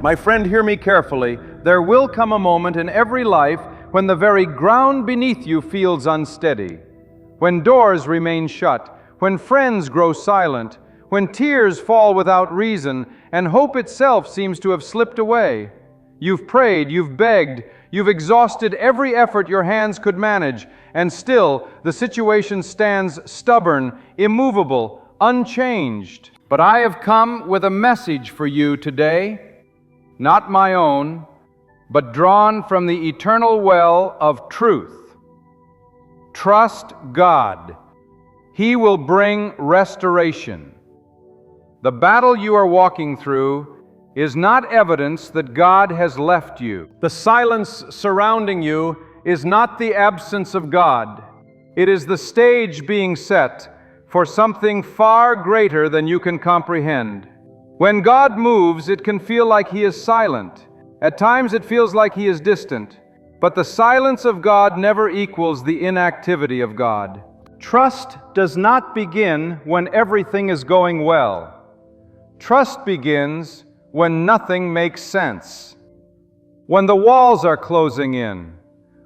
My friend, hear me carefully. There will come a moment in every life when the very ground beneath you feels unsteady, when doors remain shut, when friends grow silent, when tears fall without reason, and hope itself seems to have slipped away. You've prayed, you've begged, you've exhausted every effort your hands could manage, and still the situation stands stubborn, immovable, unchanged. But I have come with a message for you today, not my own, but drawn from the eternal well of truth. Trust God. He will bring restoration. The battle you are walking through is not evidence that God has left you. The silence surrounding you is not the absence of God. It is the stage being set for something far greater than you can comprehend. When God moves, it can feel like He is silent. At times it feels like He is distant. But the silence of God never equals the inactivity of God. Trust does not begin when everything is going well. Trust begins when nothing makes sense. When the walls are closing in,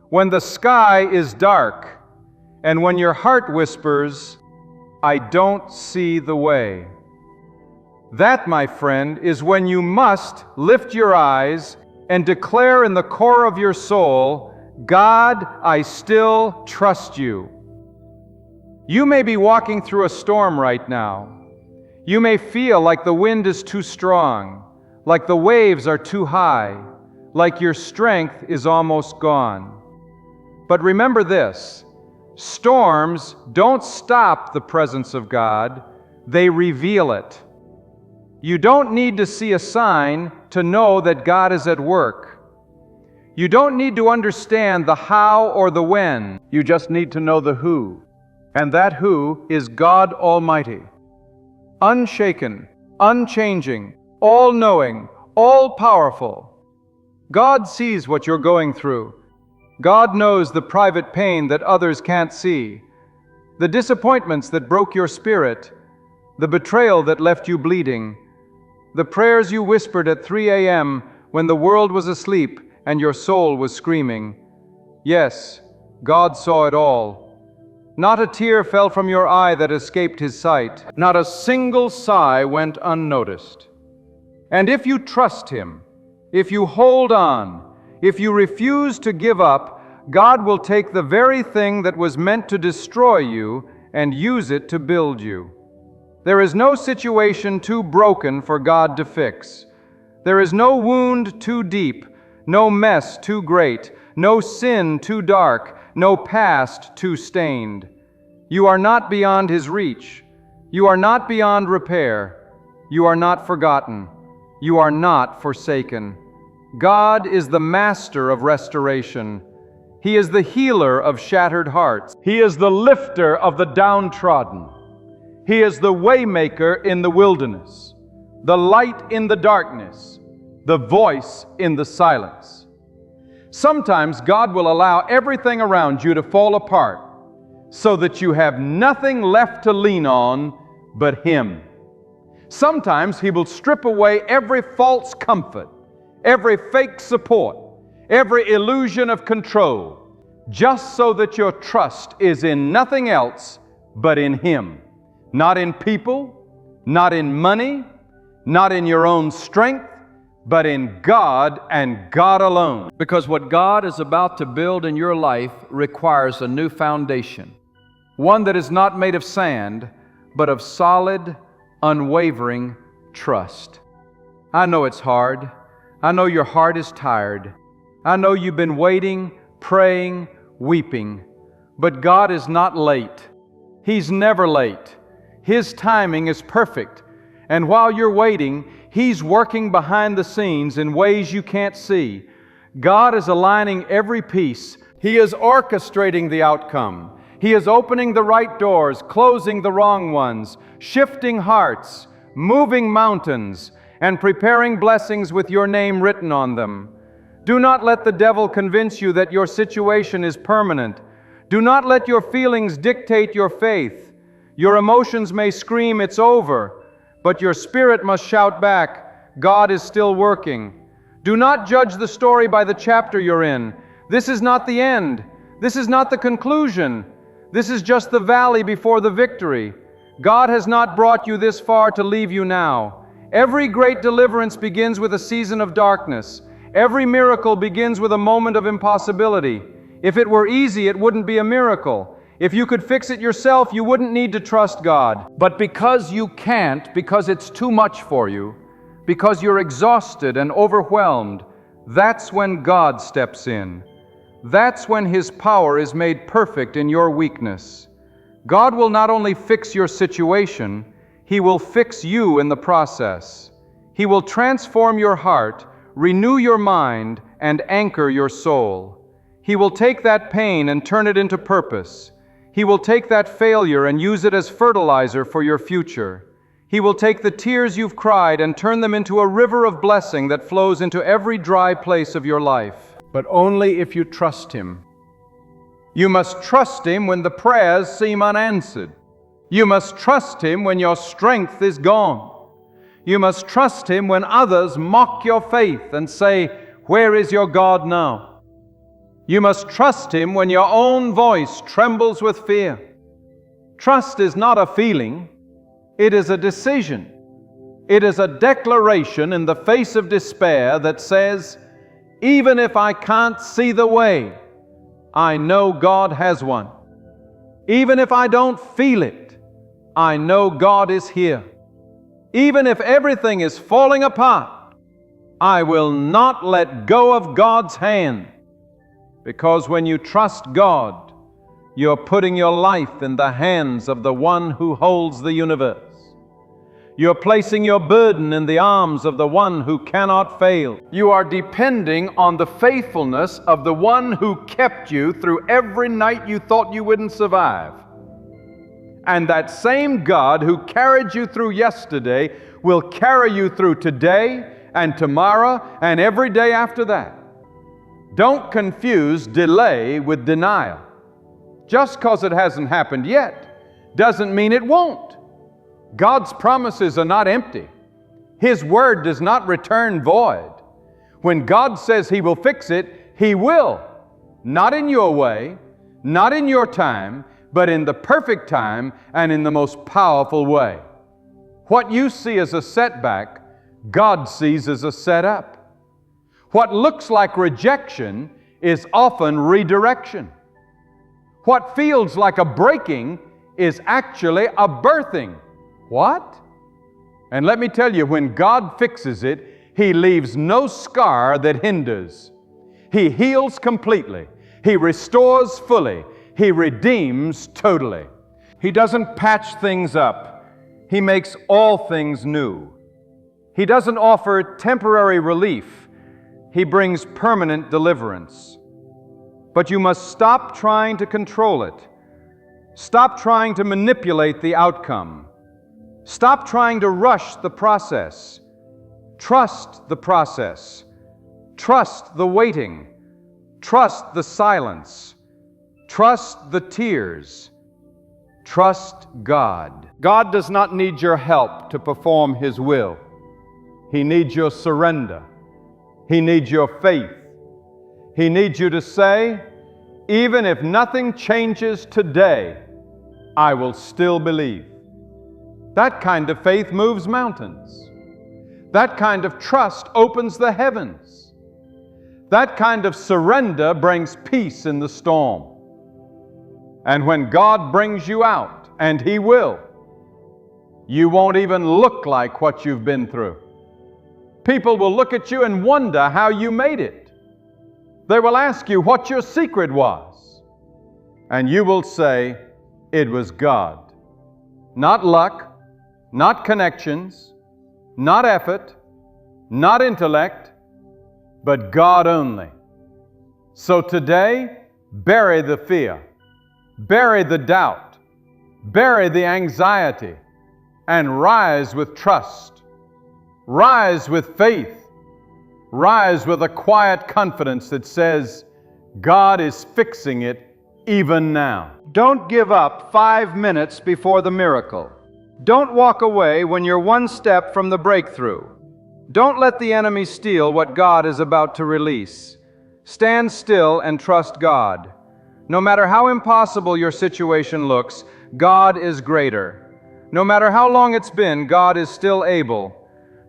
when the sky is dark, and when your heart whispers, "I don't see the way." That, my friend, is when you must lift your eyes and declare in the core of your soul, "God, I still trust you." You may be walking through a storm right now. You may feel like the wind is too strong, like the waves are too high, like your strength is almost gone. But remember this: storms don't stop the presence of God, they reveal it. You don't need to see a sign to know that God is at work. You don't need to understand the how or the when. You just need to know the who. And that who is God Almighty. Unshaken, unchanging, all-knowing, all-powerful. God sees what you're going through. God knows the private pain that others can't see, the disappointments that broke your spirit, the betrayal that left you bleeding, the prayers you whispered at 3 a.m. when the world was asleep and your soul was screaming. Yes, God saw it all. Not a tear fell from your eye that escaped His sight. Not a single sigh went unnoticed. And if you trust Him, if you hold on, if you refuse to give up, God will take the very thing that was meant to destroy you and use it to build you. There is no situation too broken for God to fix. There is no wound too deep, no mess too great, no sin too dark, no past too stained. You are not beyond His reach. You are not beyond repair. You are not forgotten. You are not forsaken. God is the master of restoration. He is the healer of shattered hearts. He is the lifter of the downtrodden. He is the waymaker in the wilderness, the light in the darkness, the voice in the silence. Sometimes God will allow everything around you to fall apart so that you have nothing left to lean on but Him. Sometimes He will strip away every false comfort, every fake support, every illusion of control, just so that your trust is in nothing else but in Him. Not in people, not in money, not in your own strength, but in God and God alone. Because what God is about to build in your life requires a new foundation. One that is not made of sand, but of solid, unwavering trust. I know it's hard. I know your heart is tired. I know you've been waiting, praying, weeping. But God is not late. He's never late. His timing is perfect. And while you're waiting, He's working behind the scenes in ways you can't see. God is aligning every piece. He is orchestrating the outcome. He is opening the right doors, closing the wrong ones, shifting hearts, moving mountains, and preparing blessings with your name written on them. Do not let the devil convince you that your situation is permanent. Do not let your feelings dictate your faith. Your emotions may scream, "It's over," but your spirit must shout back, "God is still working." Do not judge the story by the chapter you're in. This is not the end. This is not the conclusion. This is just the valley before the victory. God has not brought you this far to leave you now. Every great deliverance begins with a season of darkness. Every miracle begins with a moment of impossibility. If it were easy, it wouldn't be a miracle. If you could fix it yourself, you wouldn't need to trust God. But because you can't, because it's too much for you, because you're exhausted and overwhelmed, that's when God steps in. That's when His power is made perfect in your weakness. God will not only fix your situation, He will fix you in the process. He will transform your heart, renew your mind, and anchor your soul. He will take that pain and turn it into purpose. He will take that failure and use it as fertilizer for your future. He will take the tears you've cried and turn them into a river of blessing that flows into every dry place of your life. But only if you trust Him. You must trust Him when the prayers seem unanswered. You must trust Him when your strength is gone. You must trust Him when others mock your faith and say, "Where is your God now?" You must trust Him when your own voice trembles with fear. Trust is not a feeling, it is a decision. It is a declaration in the face of despair that says, even if I can't see the way, I know God has one. Even if I don't feel it, I know God is here. Even if everything is falling apart, I will not let go of God's hand. Because when you trust God, you're putting your life in the hands of the one who holds the universe. You're placing your burden in the arms of the one who cannot fail. You are depending on the faithfulness of the one who kept you through every night you thought you wouldn't survive. And that same God who carried you through yesterday will carry you through today and tomorrow and every day after that. Don't confuse delay with denial. Just because it hasn't happened yet doesn't mean it won't. God's promises are not empty. His word does not return void. When God says He will fix it, He will. Not in your way, not in your time, but in the perfect time and in the most powerful way. What you see as a setback, God sees as a setup. What looks like rejection is often redirection. What feels like a breaking is actually a birthing. What? And let me tell you, when God fixes it, He leaves no scar that hinders. He heals completely. He restores fully. He redeems totally. He doesn't patch things up. He makes all things new. He doesn't offer temporary relief. He brings permanent deliverance. But you must stop trying to control it. Stop trying to manipulate the outcome. Stop trying to rush the process. Trust the process. Trust the waiting. Trust the silence. Trust the tears. Trust God. God does not need your help to perform His will. He needs your surrender. He needs your faith. He needs you to say, even if nothing changes today, I will still believe. That kind of faith moves mountains. That kind of trust opens the heavens. That kind of surrender brings peace in the storm. And when God brings you out, and He will, you won't even look like what you've been through. People will look at you and wonder how you made it. They will ask you what your secret was. And you will say, it was God. Not luck, not connections, not effort, not intellect, but God only. So today, bury the fear, bury the doubt, bury the anxiety, and rise with trust. Rise with faith. Rise with a quiet confidence that says, God is fixing it even now. Don't give up 5 minutes before the miracle. Don't walk away when you're one step from the breakthrough. Don't let the enemy steal what God is about to release. Stand still and trust God. No matter how impossible your situation looks, God is greater. No matter how long it's been, God is still able.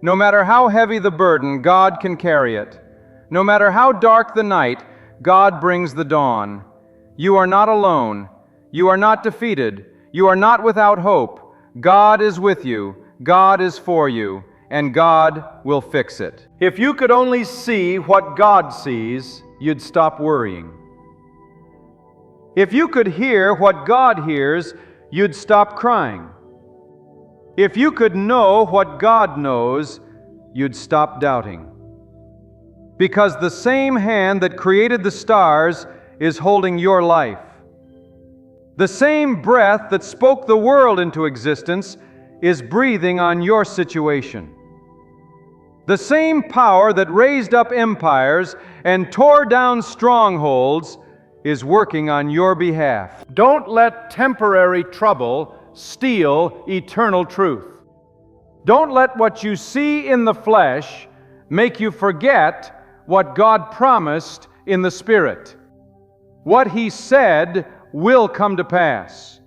No matter how heavy the burden, God can carry it. No matter how dark the night, God brings the dawn. You are not alone. You are not defeated. You are not without hope. God is with you. God is for you. And God will fix it. If you could only see what God sees, you'd stop worrying. If you could hear what God hears, you'd stop crying. If you could know what God knows, you'd stop doubting. Because the same hand that created the stars is holding your life. The same breath that spoke the world into existence is breathing on your situation. The same power that raised up empires and tore down strongholds is working on your behalf. Don't let temporary trouble steal eternal truth. Don't let what you see in the flesh make you forget what God promised in the Spirit. What He said will come to pass.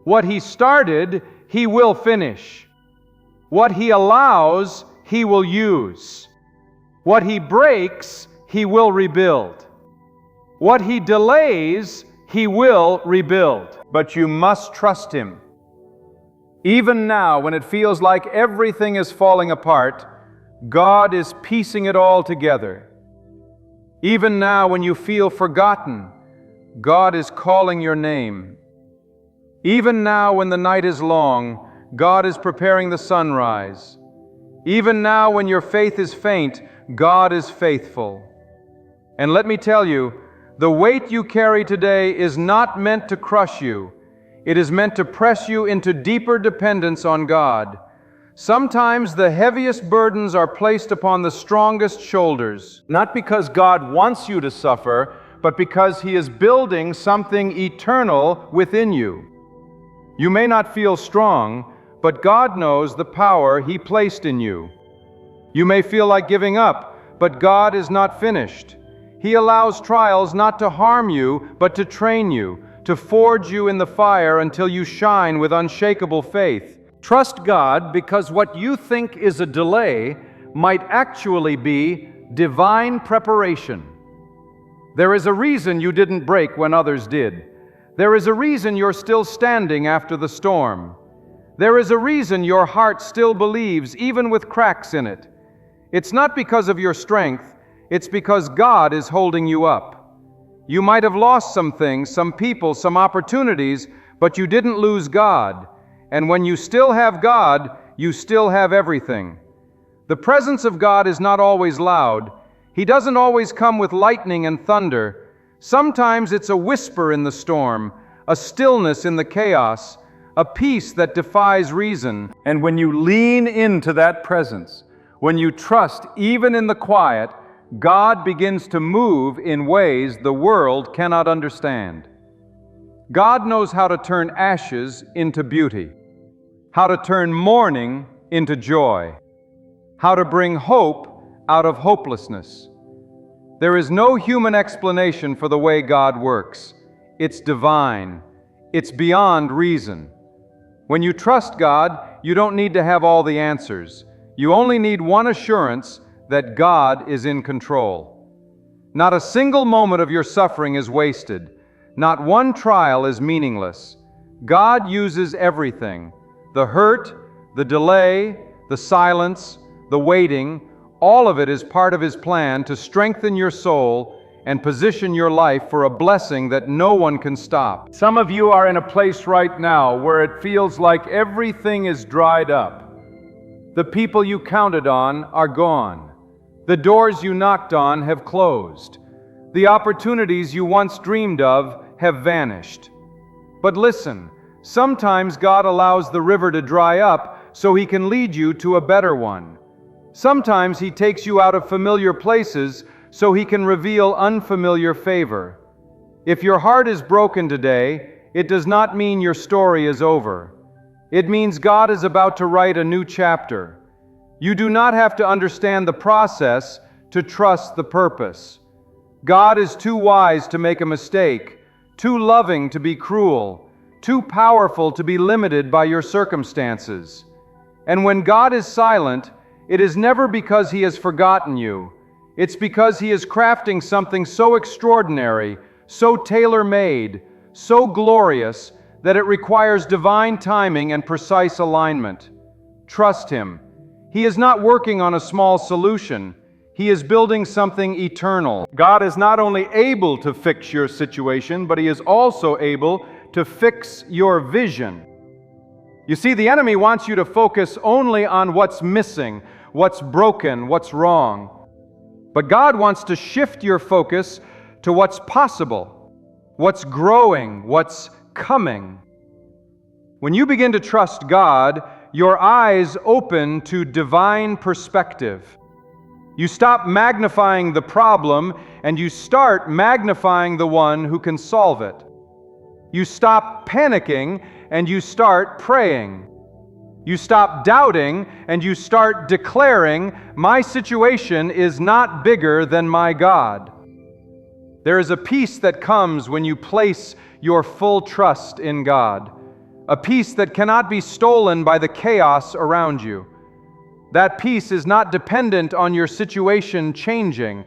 What He started, He will finish. What He allows, He will use. What He breaks, He will rebuild. What He delays, He will rebuild. But you must trust Him. Even now, when it feels like everything is falling apart, God is piecing it all together. Even now, when you feel forgotten, God is calling your name. Even now, when the night is long, God is preparing the sunrise. Even now, when your faith is faint, God is faithful. And let me tell you, the weight you carry today is not meant to crush you. It is meant to press you into deeper dependence on God. Sometimes the heaviest burdens are placed upon the strongest shoulders, not because God wants you to suffer, but because He is building something eternal within you. You may not feel strong, but God knows the power He placed in you. You may feel like giving up, but God is not finished. He allows trials not to harm you, but to train you, to forge you in the fire until you shine with unshakable faith. Trust God, because what you think is a delay might actually be divine preparation. There is a reason you didn't break when others did. There is a reason you're still standing after the storm. There is a reason your heart still believes, even with cracks in it. It's not because of your strength, it's because God is holding you up. You might have lost some things, some people, some opportunities, but you didn't lose God. And when you still have God, you still have everything. The presence of God is not always loud. He doesn't always come with lightning and thunder. Sometimes it's a whisper in the storm, a stillness in the chaos, a peace that defies reason. And when you lean into that presence, when you trust even in the quiet, God begins to move in ways the world cannot understand. God knows how to turn ashes into beauty, how to turn mourning into joy, how to bring hope out of hopelessness. There is no human explanation for the way God works. It's divine. It's beyond reason. When you trust God, you don't need to have all the answers. You only need one assurance that God is in control. Not a single moment of your suffering is wasted. Not one trial is meaningless. God uses everything. The hurt, the delay, the silence, the waiting, all of it is part of His plan to strengthen your soul and position your life for a blessing that no one can stop. Some of you are in a place right now where it feels like everything is dried up. The people you counted on are gone. The doors you knocked on have closed. The opportunities you once dreamed of have vanished. But listen, sometimes God allows the river to dry up so He can lead you to a better one. Sometimes He takes you out of familiar places so He can reveal unfamiliar favor. If your heart is broken today, it does not mean your story is over. It means God is about to write a new chapter. You do not have to understand the process to trust the purpose. God is too wise to make a mistake, too loving to be cruel, too powerful to be limited by your circumstances. And when God is silent, it is never because He has forgotten you. It's because He is crafting something so extraordinary, so tailor-made, so glorious, that it requires divine timing and precise alignment. Trust Him. He is not working on a small solution. He is building something eternal. God is not only able to fix your situation, but He is also able to fix your vision. You see, the enemy wants you to focus only on what's missing, what's broken, what's wrong. But God wants to shift your focus to what's possible, what's growing, what's coming. When you begin to trust God, your eyes open to divine perspective. You stop magnifying the problem and you start magnifying the one who can solve it. You stop panicking and you start praying. You stop doubting and you start declaring, my situation is not bigger than my God. There is a peace that comes when you place your full trust in God, a peace that cannot be stolen by the chaos around you. That peace is not dependent on your situation changing.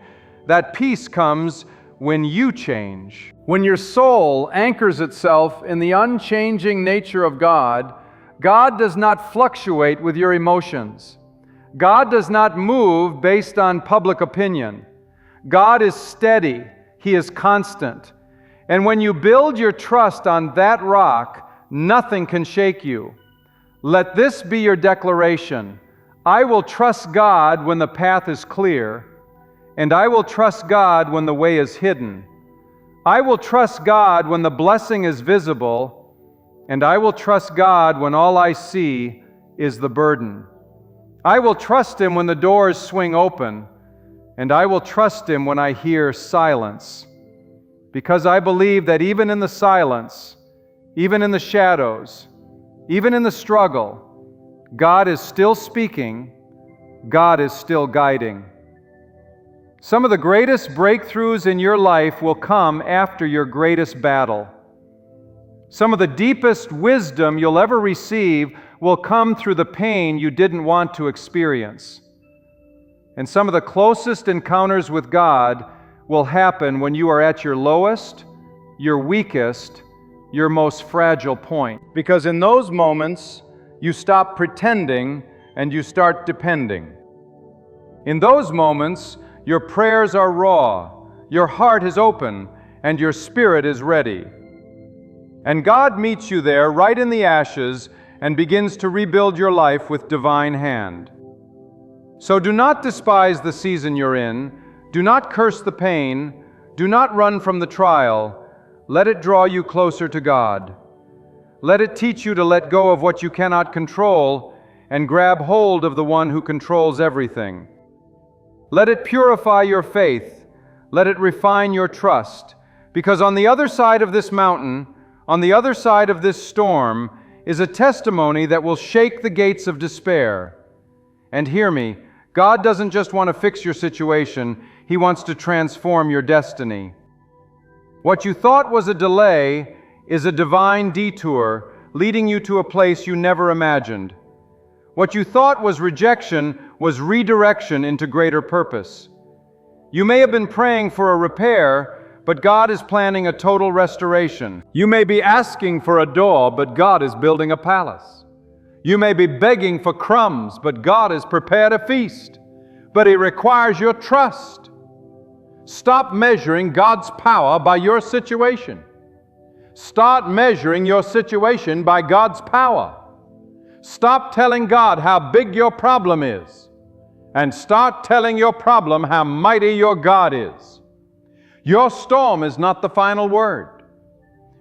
That peace comes when you change. When your soul anchors itself in the unchanging nature of God, God does not fluctuate with your emotions. God does not move based on public opinion. God is steady. He is constant. And when you build your trust on that rock, nothing can shake you. Let this be your declaration. I will trust God when the path is clear, and I will trust God when the way is hidden. I will trust God when the blessing is visible, and I will trust God when all I see is the burden. I will trust Him when the doors swing open, and I will trust Him when I hear silence, because I believe that even in the silence, even in the shadows, even in the struggle, God is still speaking, God is still guiding. Some of the greatest breakthroughs in your life will come after your greatest battle. Some of the deepest wisdom you'll ever receive will come through the pain you didn't want to experience. And some of the closest encounters with God will happen when you are at your lowest, your weakest, your most fragile point. Because in those moments, you stop pretending and you start depending. In those moments, your prayers are raw, your heart is open, and your spirit is ready. And God meets you there right in the ashes and begins to rebuild your life with divine hand. So do not despise the season you're in. Do not curse the pain. Do not run from the trial. Let it draw you closer to God. Let it teach you to let go of what you cannot control and grab hold of the one who controls everything. Let it purify your faith. Let it refine your trust. Because on the other side of this mountain, on the other side of this storm, is a testimony that will shake the gates of despair. And hear me, God doesn't just want to fix your situation, He wants to transform your destiny. What you thought was a delay is a divine detour leading you to a place you never imagined. What you thought was rejection was redirection into greater purpose. You may have been praying for a repair, but God is planning a total restoration. You may be asking for a door, but God is building a palace. You may be begging for crumbs, but God has prepared a feast. But He requires your trust. Stop measuring God's power by your situation. Start measuring your situation by God's power. Stop telling God how big your problem is, and start telling your problem how mighty your God is. Your storm is not the final word.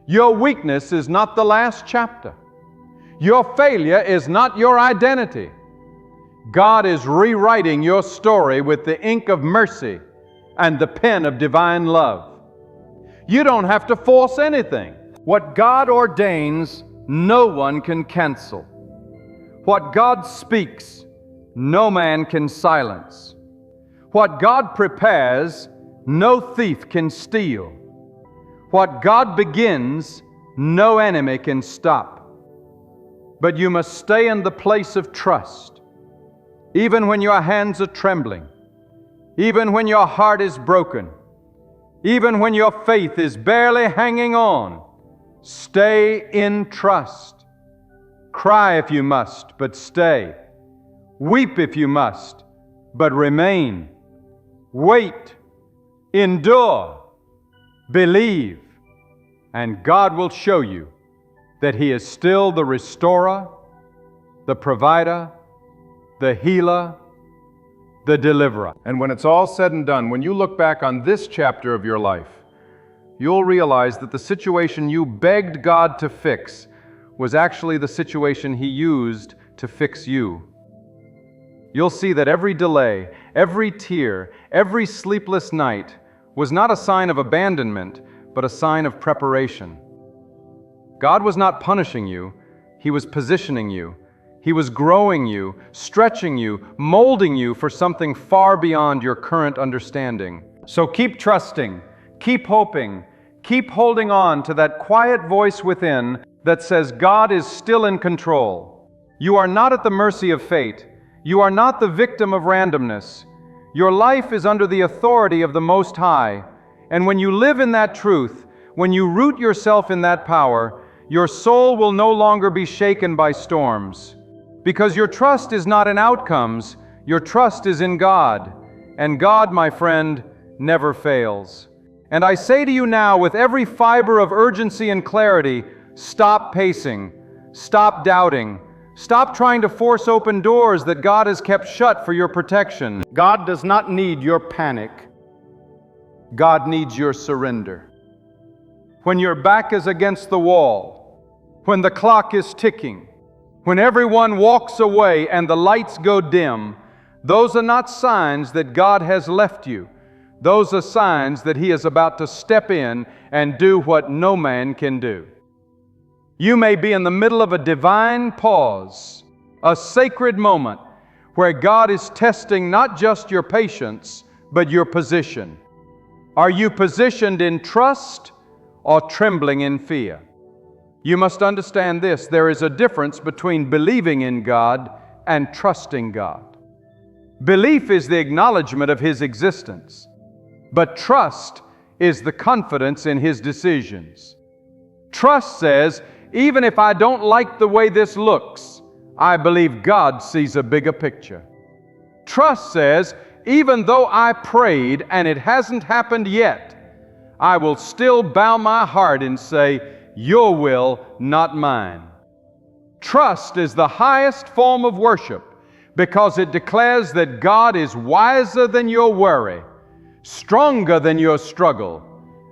Your weakness is not the last chapter. Your failure is not your identity. God is rewriting your story with the ink of mercy and the pen of divine love. You don't have to force anything. What God ordains, no one can cancel. What God speaks, no man can silence. What God prepares, no thief can steal. What God begins, no enemy can stop. But you must stay in the place of trust, even when your hands are trembling, even when your heart is broken, even when your faith is barely hanging on. Stay in trust. Cry if you must, but stay. Weep if you must, but remain. Wait, endure, believe, and God will show you that He is still the restorer, the provider, the healer, the deliverer. And when it's all said and done, when you look back on this chapter of your life, you'll realize that the situation you begged God to fix was actually the situation He used to fix you. You'll see that every delay, every tear, every sleepless night was not a sign of abandonment, but a sign of preparation. God was not punishing you, He was positioning you. He was growing you, stretching you, molding you for something far beyond your current understanding. So keep trusting, keep hoping, keep holding on to that quiet voice within that says God is still in control. You are not at the mercy of fate. You are not the victim of randomness. Your life is under the authority of the Most High. And when you live in that truth, when you root yourself in that power, your soul will no longer be shaken by storms. Because your trust is not in outcomes, your trust is in God. And God, my friend, never fails. And I say to you now, with every fiber of urgency and clarity, stop pacing, stop doubting, stop trying to force open doors that God has kept shut for your protection. God does not need your panic. God needs your surrender. When your back is against the wall, when the clock is ticking, when everyone walks away and the lights go dim, those are not signs that God has left you. Those are signs that He is about to step in and do what no man can do. You may be in the middle of a divine pause, a sacred moment where God is testing not just your patience, but your position. Are you positioned in trust or trembling in fear? You must understand this: there is a difference between believing in God and trusting God. Belief is the acknowledgement of His existence, but trust is the confidence in His decisions. Trust says, even if I don't like the way this looks, I believe God sees a bigger picture. Trust says, even though I prayed and it hasn't happened yet, I will still bow my heart and say, your will, not mine. Trust is the highest form of worship because it declares that God is wiser than your worry, stronger than your struggle,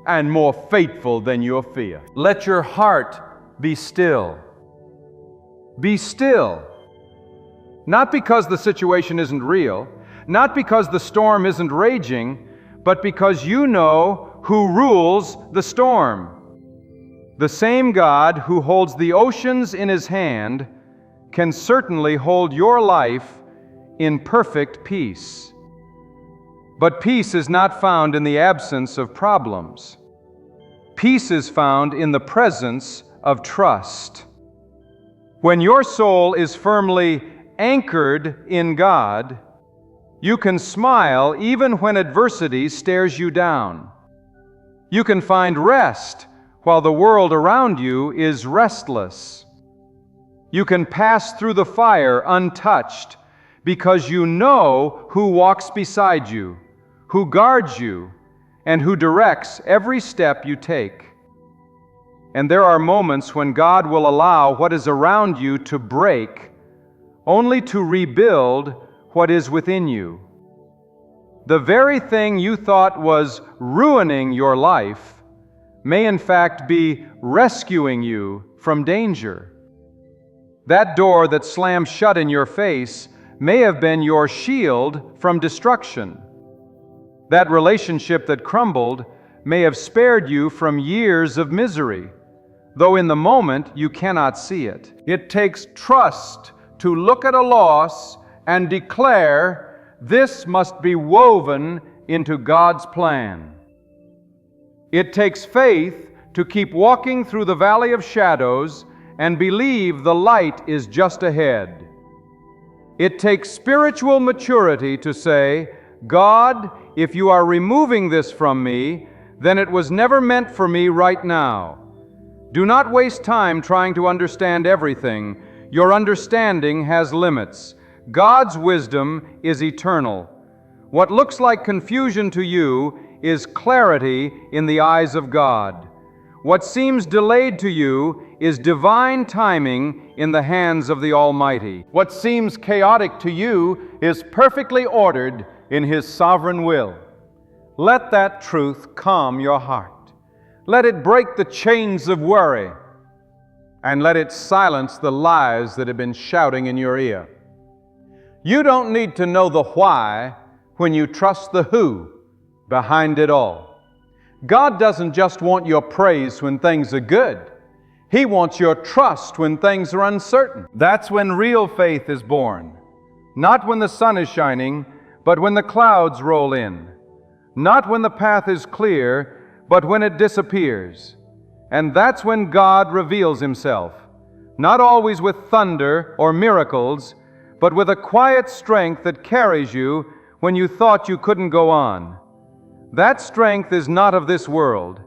and more faithful than your fear. Let your heart be still. Be still. Not because the situation isn't real, not because the storm isn't raging, but because you know who rules the storm. The same God who holds the oceans in His hand can certainly hold your life in perfect peace. But peace is not found in the absence of problems. Peace is found in the presence of trust. When your soul is firmly anchored in God, you can smile even when adversity stares you down. You can find rest while the world around you is restless. You can pass through the fire untouched because you know who walks beside you, who guards you, and who directs every step you take. And there are moments when God will allow what is around you to break, only to rebuild what is within you. The very thing you thought was ruining your life may in fact be rescuing you from danger. That door that slammed shut in your face may have been your shield from destruction. That relationship that crumbled may have spared you from years of misery, though in the moment you cannot see it. It takes trust to look at a loss and declare this must be woven into God's plan. It takes faith to keep walking through the valley of shadows and believe the light is just ahead. It takes spiritual maturity to say, God, if you are removing this from me, then it was never meant for me right now. Do not waste time trying to understand everything. Your understanding has limits. God's wisdom is eternal. What looks like confusion to you is clarity in the eyes of God. What seems delayed to you is divine timing in the hands of the Almighty. What seems chaotic to you is perfectly ordered in His sovereign will. Let that truth calm your heart. Let it break the chains of worry, and let it silence the lies that have been shouting in your ear. You don't need to know the why when you trust the who behind it all. God doesn't just want your praise when things are good. He wants your trust when things are uncertain. That's when real faith is born. Not when the sun is shining, but when the clouds roll in. Not when the path is clear, but when it disappears. And that's when God reveals Himself, not always with thunder or miracles, but with a quiet strength that carries you when you thought you couldn't go on. That strength is not of this world.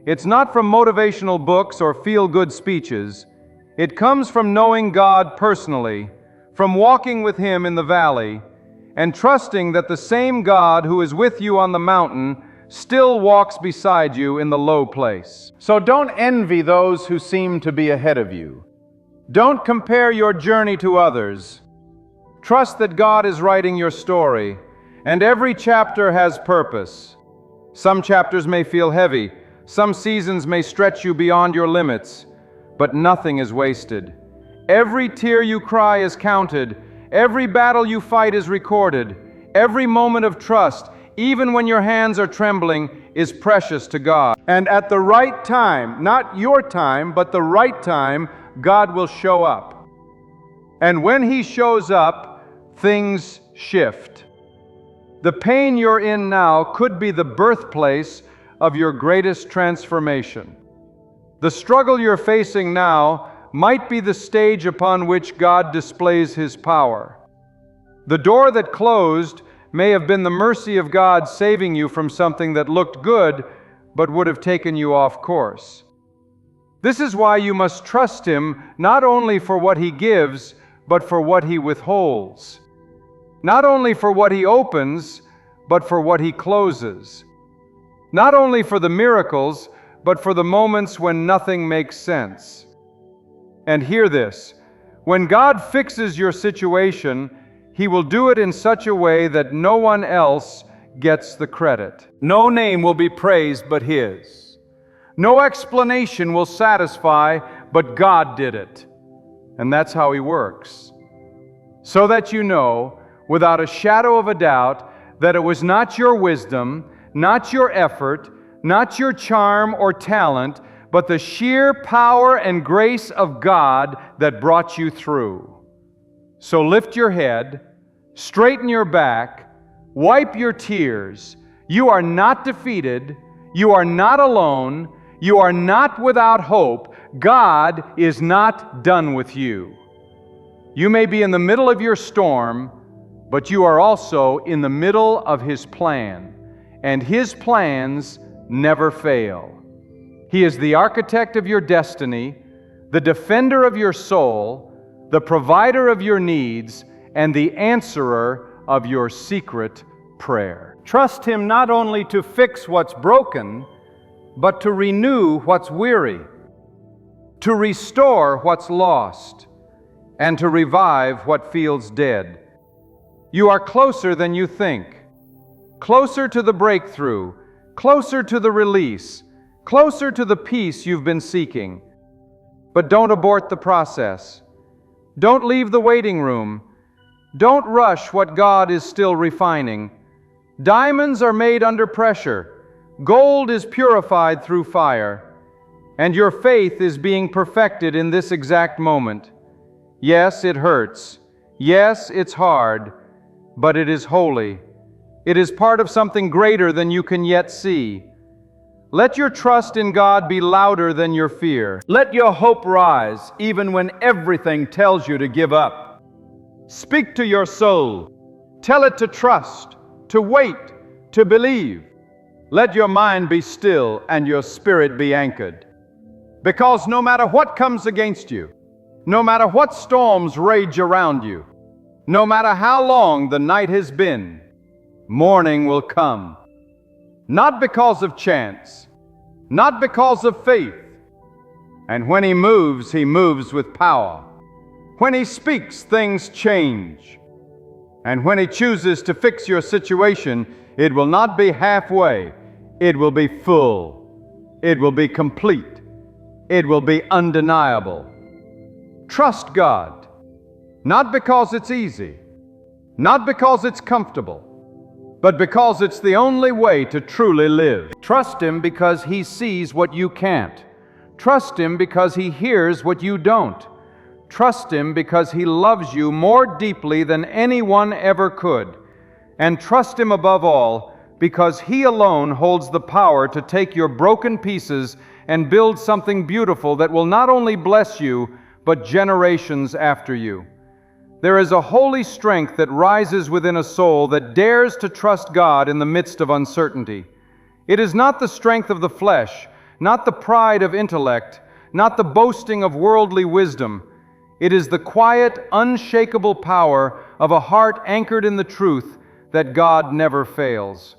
It's not from motivational books or feel-good speeches. It comes from knowing God personally, from walking with Him in the valley, and trusting that the same God who is with you on the mountain still walks beside you in the low place. So don't envy those who seem to be ahead of you. Don't compare your journey to others. Trust that God is writing your story, and every chapter has purpose. Some chapters may feel heavy, some seasons may stretch you beyond your limits, but nothing is wasted. Every tear you cry is counted, every battle you fight is recorded, every moment of trust, even when your hands are trembling, is precious to God. And at the right time, not your time, but the right time, God will show up. And when He shows up, things shift. The pain you're in now could be the birthplace of your greatest transformation. The struggle you're facing now might be the stage upon which God displays His power. The door that closed may have been the mercy of God saving you from something that looked good but would have taken you off course. This is why you must trust Him not only for what He gives, but for what He withholds. Not only for what He opens, but for what He closes. Not only for the miracles, but for the moments when nothing makes sense. And hear this, when God fixes your situation, He will do it in such a way that no one else gets the credit. No name will be praised but His. No explanation will satisfy, but God did it. And that's how He works. So that you know, without a shadow of a doubt, that it was not your wisdom, not your effort, not your charm or talent, but the sheer power and grace of God that brought you through. So lift your head, straighten your back, wipe your tears. You are not defeated. You are not alone. You are not without hope. God is not done with you. You may be in the middle of your storm, but you are also in the middle of His plan, and His plans never fail. He is the architect of your destiny, the defender of your soul, the provider of your needs, and the answerer of your secret prayer. Trust Him not only to fix what's broken, but to renew what's weary, to restore what's lost, and to revive what feels dead. You are closer than you think, closer to the breakthrough, closer to the release, closer to the peace you've been seeking. But don't abort the process. Don't leave the waiting room. Don't rush what God is still refining. Diamonds are made under pressure. Gold is purified through fire. And your faith is being perfected in this exact moment. Yes, it hurts. Yes, it's hard, but it is holy. It is part of something greater than you can yet see. Let your trust in God be louder than your fear. Let your hope rise even when everything tells you to give up. Speak to your soul. Tell it to trust, to wait, to believe. Let your mind be still and your spirit be anchored. Because no matter what comes against you, no matter what storms rage around you, no matter how long the night has been, morning will come. Not because of chance, not because of faith. And when He moves with power. When He speaks, things change. And when He chooses to fix your situation, it will not be halfway. It will be full. It will be complete. It will be undeniable. Trust God, not because it's easy, not because it's comfortable, but because it's the only way to truly live. Trust Him because He sees what you can't. Trust Him because He hears what you don't. Trust Him because He loves you more deeply than anyone ever could. And trust Him above all because He alone holds the power to take your broken pieces and build something beautiful that will not only bless you, but generations after you. There is a holy strength that rises within a soul that dares to trust God in the midst of uncertainty. It is not the strength of the flesh, not the pride of intellect, not the boasting of worldly wisdom. It is the quiet, unshakable power of a heart anchored in the truth that God never fails.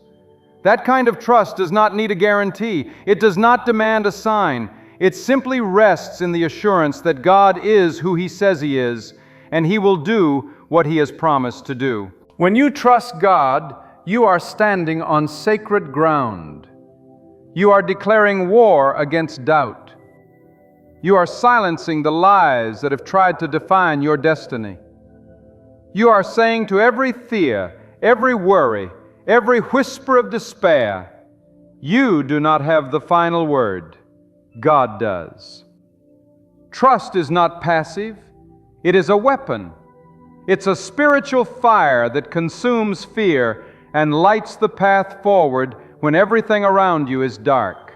That kind of trust does not need a guarantee. It does not demand a sign. It simply rests in the assurance that God is who He says He is, and He will do what He has promised to do. When you trust God, you are standing on sacred ground. You are declaring war against doubt. You are silencing the lies that have tried to define your destiny. You are saying to every fear, every worry, every whisper of despair, you do not have the final word. God does. Trust is not passive. It is a weapon. It's a spiritual fire that consumes fear and lights the path forward when everything around you is dark.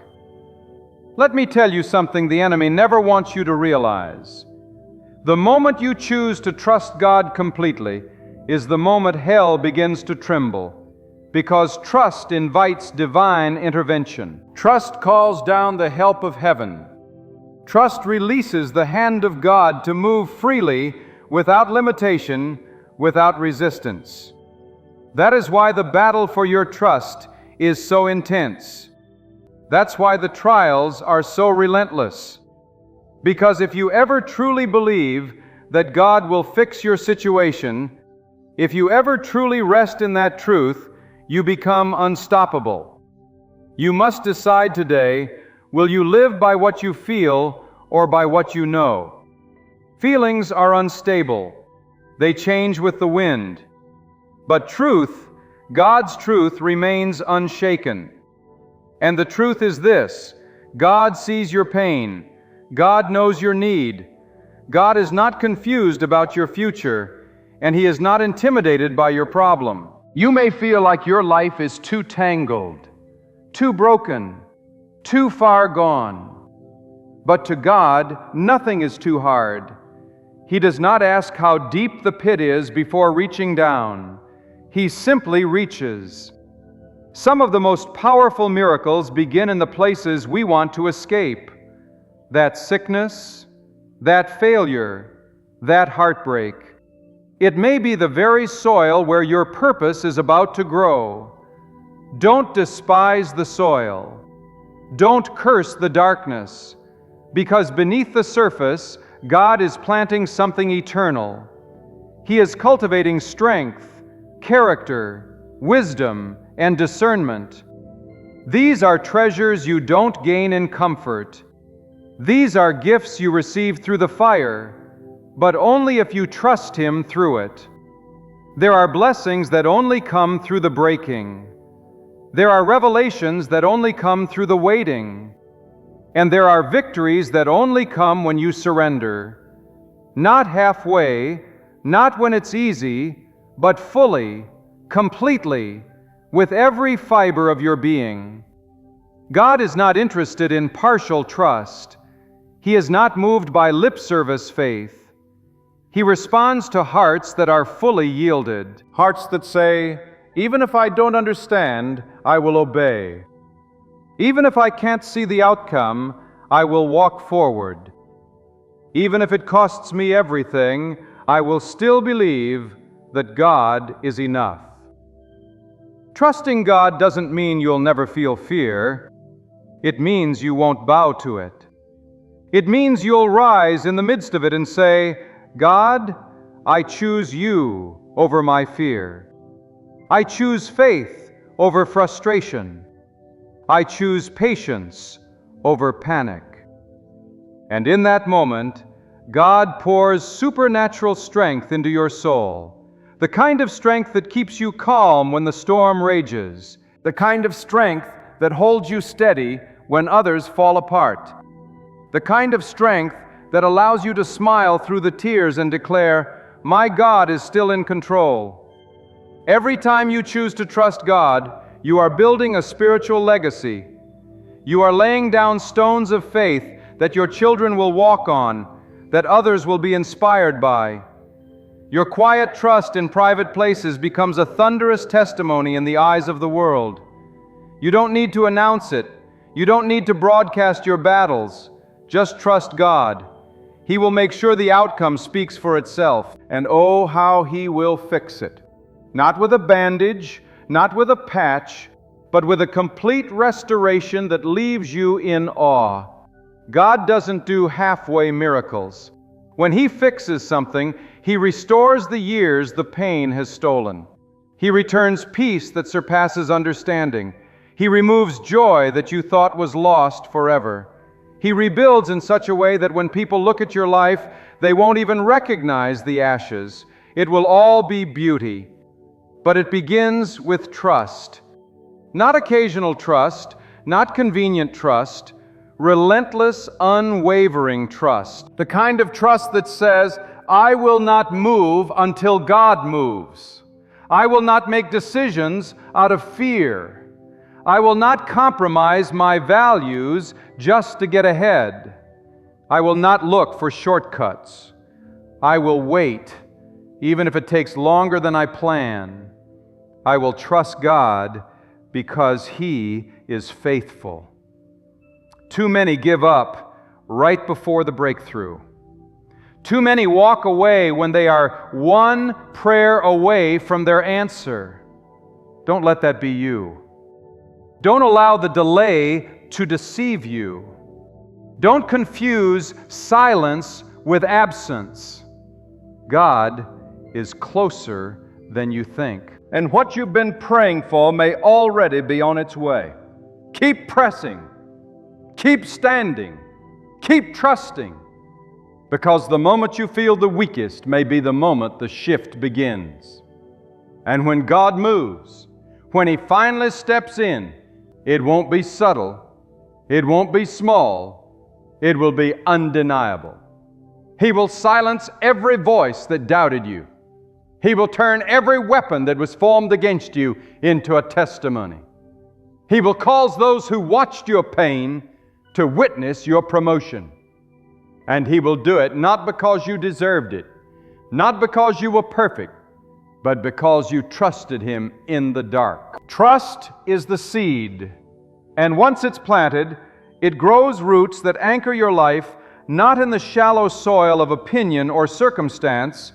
Let me tell you something the enemy never wants you to realize. The moment you choose to trust God completely is the moment hell begins to tremble, because trust invites divine intervention. Trust calls down the help of heaven. Trust releases the hand of God to move freely, without limitation, without resistance. That is why the battle for your trust is so intense. That's why the trials are so relentless. Because if you ever truly believe that God will fix your situation, if you ever truly rest in that truth, you become unstoppable. You must decide today, will you live by what you feel or by what you know? Feelings are unstable. They change with the wind. But truth, God's truth, remains unshaken. And the truth is this: God sees your pain. God knows your need. God is not confused about your future, and He is not intimidated by your problem. You may feel like your life is too tangled, too broken, too far gone. But to God, nothing is too hard. He does not ask how deep the pit is before reaching down. He simply reaches. Some of the most powerful miracles begin in the places we want to escape. That sickness, that failure, that heartbreak. It may be the very soil where your purpose is about to grow. Don't despise the soil. Don't curse the darkness, because beneath the surface, God is planting something eternal. He is cultivating strength, character, wisdom, and discernment. These are treasures you don't gain in comfort. These are gifts you receive through the fire, but only if you trust Him through it. There are blessings that only come through the breaking. There are revelations that only come through the waiting. And there are victories that only come when you surrender. Not halfway, not when it's easy, but fully, completely, with every fiber of your being. God is not interested in partial trust. He is not moved by lip service faith. He responds to hearts that are fully yielded, hearts that say, even if I don't understand, I will obey. Even if I can't see the outcome, I will walk forward. Even if it costs me everything, I will still believe that God is enough. Trusting God doesn't mean you'll never feel fear. It means you won't bow to it. It means you'll rise in the midst of it and say, God, I choose you over my fear. I choose faith over frustration. I choose patience over panic. And in that moment, God pours supernatural strength into your soul, the kind of strength that keeps you calm when the storm rages, the kind of strength that holds you steady when others fall apart, the kind of strength that allows you to smile through the tears and declare, my God is still in control. Every time you choose to trust God, you are building a spiritual legacy. You are laying down stones of faith that your children will walk on, that others will be inspired by. Your quiet trust in private places becomes a thunderous testimony in the eyes of the world. You don't need to announce it. You don't need to broadcast your battles. Just trust God. He will make sure the outcome speaks for itself, and oh, how He will fix it. Not with a bandage, not with a patch, but with a complete restoration that leaves you in awe. God doesn't do halfway miracles. When He fixes something, He restores the years the pain has stolen. He returns peace that surpasses understanding. He removes joy that you thought was lost forever. He rebuilds in such a way that when people look at your life, they won't even recognize the ashes. It will all be beauty. But it begins with trust. Not occasional trust, not convenient trust, relentless, unwavering trust. The kind of trust that says, I will not move until God moves. I will not make decisions out of fear. I will not compromise my values just to get ahead. I will not look for shortcuts. I will wait, even if it takes longer than I plan. I will trust God because He is faithful. Too many give up right before the breakthrough. Too many walk away when they are one prayer away from their answer. Don't let that be you. Don't allow the delay to deceive you. Don't confuse silence with absence. God is closer than you think. And what you've been praying for may already be on its way. Keep pressing. Keep standing. Keep trusting. Because the moment you feel the weakest may be the moment the shift begins. And when God moves, when He finally steps in, it won't be subtle. It won't be small. It will be undeniable. He will silence every voice that doubted you. He will turn every weapon that was formed against you into a testimony. He will cause those who watched your pain to witness your promotion. And He will do it not because you deserved it, not because you were perfect, but because you trusted Him in the dark. Trust is the seed, and once it's planted, it grows roots that anchor your life not in the shallow soil of opinion or circumstance,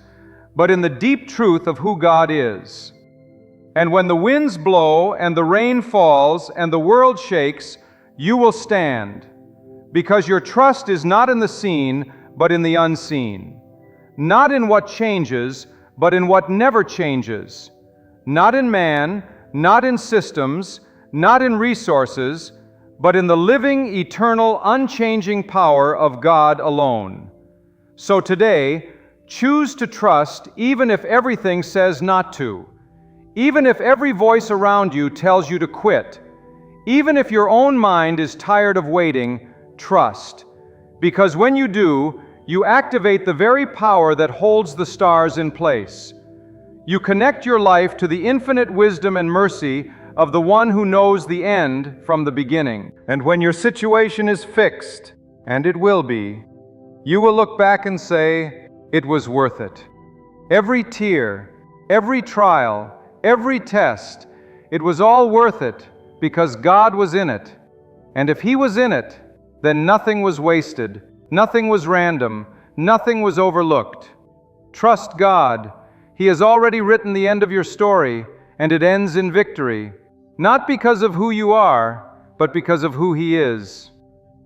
but in the deep truth of who God is. And when the winds blow and the rain falls and the world shakes, you will stand, because your trust is not in the seen, but in the unseen. Not in what changes, but in what never changes. Not in man, not in systems, not in resources, but in the living, eternal, unchanging power of God alone. So today, choose to trust even if everything says not to, even if every voice around you tells you to quit, even if your own mind is tired of waiting. Trust, because when you do, You activate the very power that holds the stars in place. You connect your life to the infinite wisdom and mercy of the one who knows the end from the beginning. And when your situation is fixed, and it will be, you will look back and say, it was worth it. Every tear, every trial, every test, it was all worth it because God was in it. And if He was in it, then nothing was wasted, nothing was random, nothing was overlooked. Trust God. He has already written the end of your story, and it ends in victory, not because of who you are, but because of who He is.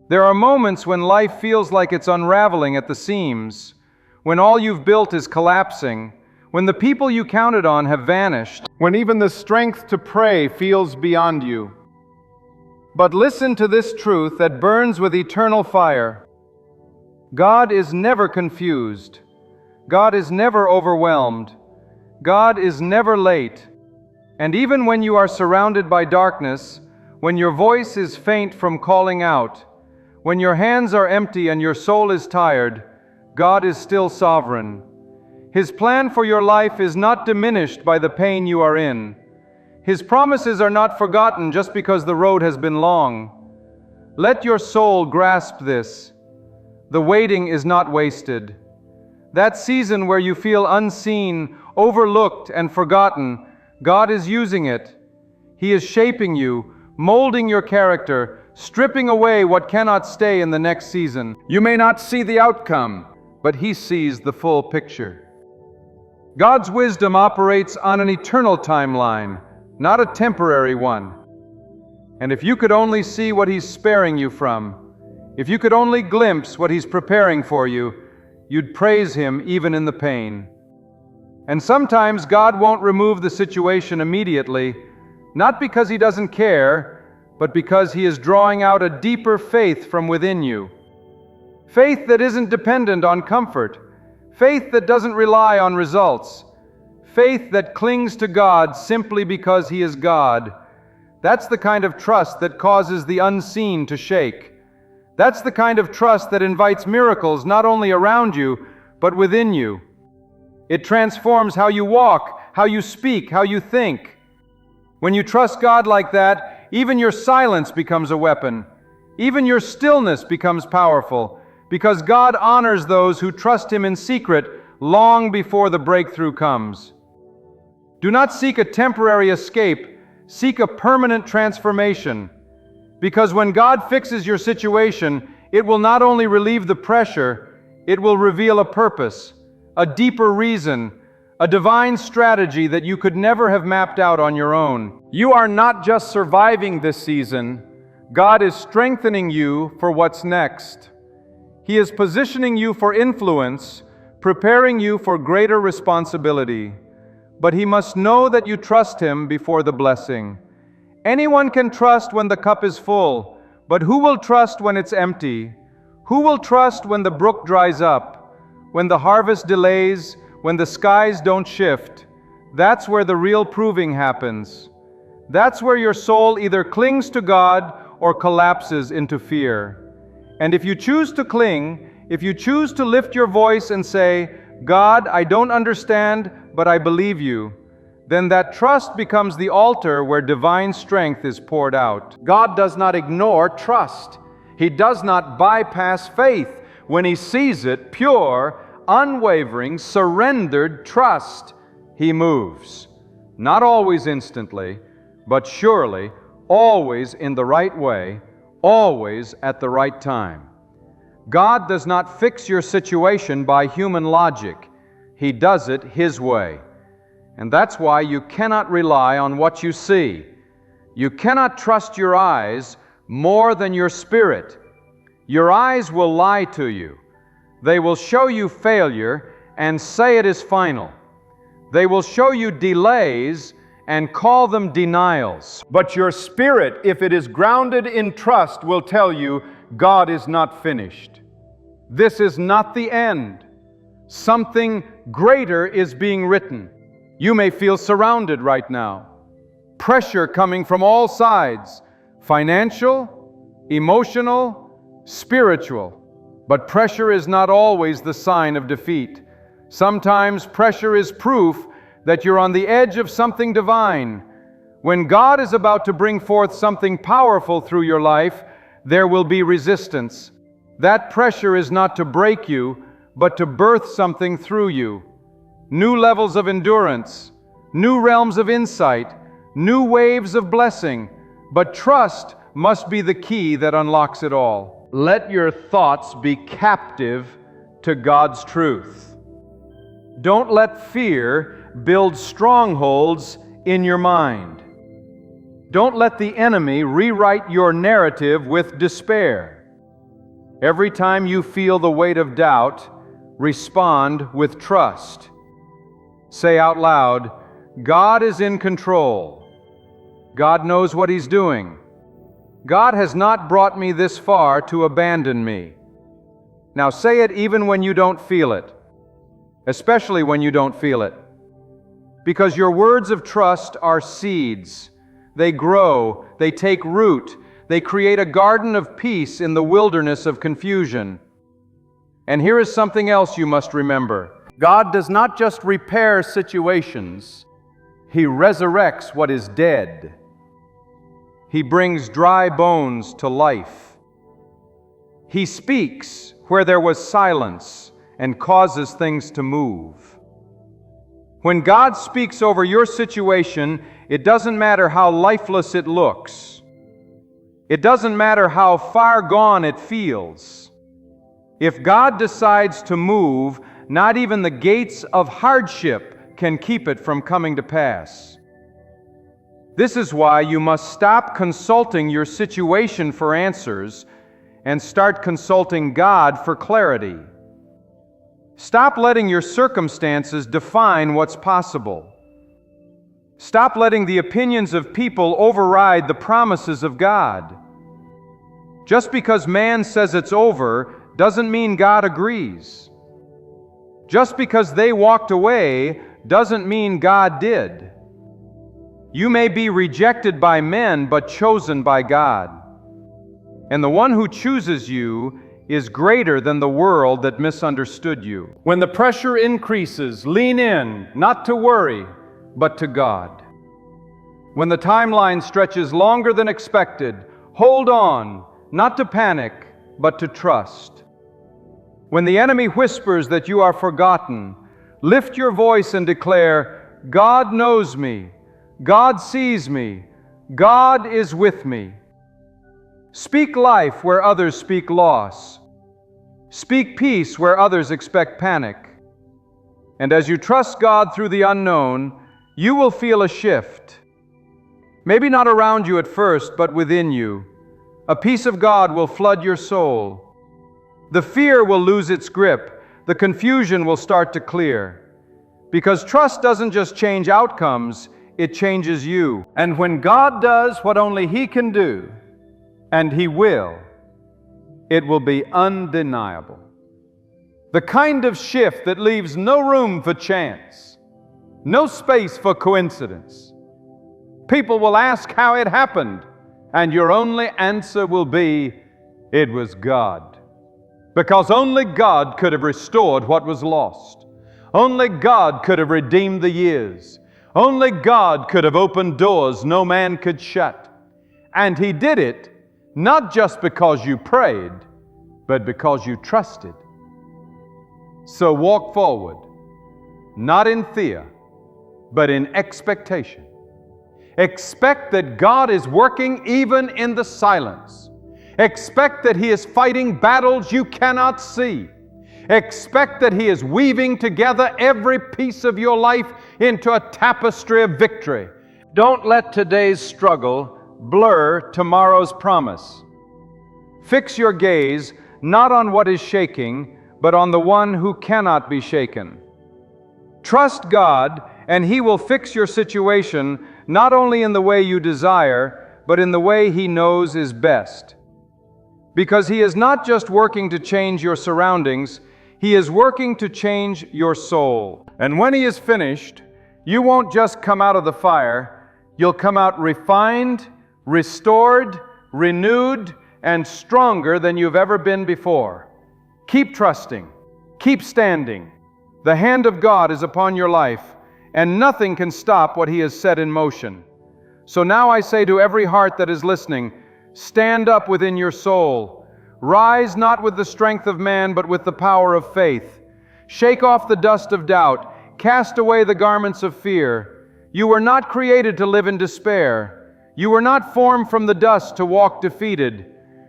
There are moments when life feels like it's unraveling at the seams, when all you've built is collapsing, when the people you counted on have vanished, when even the strength to pray feels beyond you. But listen to this truth that burns with eternal fire. God is never confused. God is never overwhelmed. God is never late. And even when you are surrounded by darkness, when your voice is faint from calling out, when your hands are empty and your soul is tired, God is still sovereign. His plan for your life is not diminished by the pain you are in. His promises are not forgotten just because the road has been long. Let your soul grasp this. The waiting is not wasted. That season where you feel unseen, overlooked, and forgotten, God is using it. He is shaping you, molding your character, stripping away what cannot stay in the next season. You may not see the outcome, but He sees the full picture. God's wisdom operates on an eternal timeline, not a temporary one. And if you could only see what He's sparing you from, if you could only glimpse what He's preparing for you, you'd praise Him even in the pain. And sometimes God won't remove the situation immediately, not because He doesn't care, but because He is drawing out a deeper faith from within you. Faith that isn't dependent on comfort. Faith that doesn't rely on results. Faith that clings to God simply because He is God. That's the kind of trust that causes the unseen to shake. That's the kind of trust that invites miracles not only around you, but within you. It transforms how you walk, how you speak, how you think. When you trust God like that, even your silence becomes a weapon. Even your stillness becomes powerful, because God honors those who trust Him in secret long before the breakthrough comes. Do not seek a temporary escape, seek a permanent transformation. Because when God fixes your situation, it will not only relieve the pressure, it will reveal a purpose, a deeper reason, a divine strategy that you could never have mapped out on your own. You are not just surviving this season, God is strengthening you for what's next. He is positioning you for influence, preparing you for greater responsibility. But He must know that you trust Him before the blessing. Anyone can trust when the cup is full, but who will trust when it's empty? Who will trust when the brook dries up, when the harvest delays, when the skies don't shift? That's where the real proving happens. That's where your soul either clings to God or collapses into fear. And if you choose to cling, if you choose to lift your voice and say, God, I don't understand, but I believe you, then that trust becomes the altar where divine strength is poured out. God does not ignore trust. He does not bypass faith when He sees it pure, unwavering, surrendered trust. He moves. Not always instantly, but surely, always in the right way, always at the right time. God does not fix your situation by human logic. He does it His way. And that's why you cannot rely on what you see. You cannot trust your eyes more than your spirit. Your eyes will lie to you. They will show you failure and say it is final. They will show you delays and call them denials. But your spirit, if it is grounded in trust, will tell you God is not finished. This is not the end. Something greater is being written. You may feel surrounded right now. Pressure coming from all sides, financial, emotional, spiritual. But pressure is not always the sign of defeat. Sometimes pressure is proof that you're on the edge of something divine. When God is about to bring forth something powerful through your life, there will be resistance. That pressure is not to break you, but to birth something through you. New levels of endurance, new realms of insight, new waves of blessing. But trust must be the key that unlocks it all. Let your thoughts be captive to God's truth. Don't let fear build strongholds in your mind. Don't let the enemy rewrite your narrative with despair. Every time you feel the weight of doubt, respond with trust. Say out loud, God is in control. God knows what He's doing. God has not brought me this far to abandon me. Now say it even when you don't feel it, especially when you don't feel it. Because your words of trust are seeds. They grow, they take root, they create a garden of peace in the wilderness of confusion. And here is something else you must remember. God does not just repair situations, He resurrects what is dead. He brings dry bones to life. He speaks where there was silence and causes things to move. When God speaks over your situation, it doesn't matter how lifeless it looks. It doesn't matter how far gone it feels. If God decides to move, not even the gates of hardship can keep it from coming to pass. This is why you must stop consulting your situation for answers and start consulting God for clarity. Stop letting your circumstances define what's possible. Stop letting the opinions of people override the promises of God. Just because man says it's over doesn't mean God agrees. Just because they walked away doesn't mean God did. You may be rejected by men, but chosen by God. And the one who chooses you is greater than the world that misunderstood you. When the pressure increases, lean in, not to worry, but to God. When the timeline stretches longer than expected, hold on, not to panic, but to trust. When the enemy whispers that you are forgotten, lift your voice and declare, God knows me, God sees me, God is with me. Speak life where others speak loss. Speak peace where others expect panic. And as you trust God through the unknown, you will feel a shift. Maybe not around you at first, but within you. A peace of God will flood your soul. The fear will lose its grip. The confusion will start to clear. Because trust doesn't just change outcomes, it changes you. And when God does what only He can do, and He will be undeniable. The kind of shift that leaves no room for chance, no space for coincidence. People will ask how it happened, and your only answer will be, it was God. Because only God could have restored what was lost. Only God could have redeemed the years. Only God could have opened doors no man could shut. And He did it not just because you prayed, but because you trusted. So walk forward, not in fear, but in expectation. Expect that God is working even in the silence. Expect that He is fighting battles you cannot see. Expect that He is weaving together every piece of your life into a tapestry of victory. Don't let today's struggle blur tomorrow's promise. Fix your gaze not on what is shaking, but on the one who cannot be shaken. Trust God, and He will fix your situation not only in the way you desire, but in the way He knows is best. Because He is not just working to change your surroundings, He is working to change your soul. And when He is finished, you won't just come out of the fire, you'll come out refined, restored, renewed, and stronger than you've ever been before. Keep trusting. Keep standing. The hand of God is upon your life, and nothing can stop what He has set in motion. So now I say to every heart that is listening, stand up within your soul. Rise not with the strength of man, but with the power of faith. Shake off the dust of doubt. Cast away the garments of fear. You were not created to live in despair. You were not formed from the dust to walk defeated.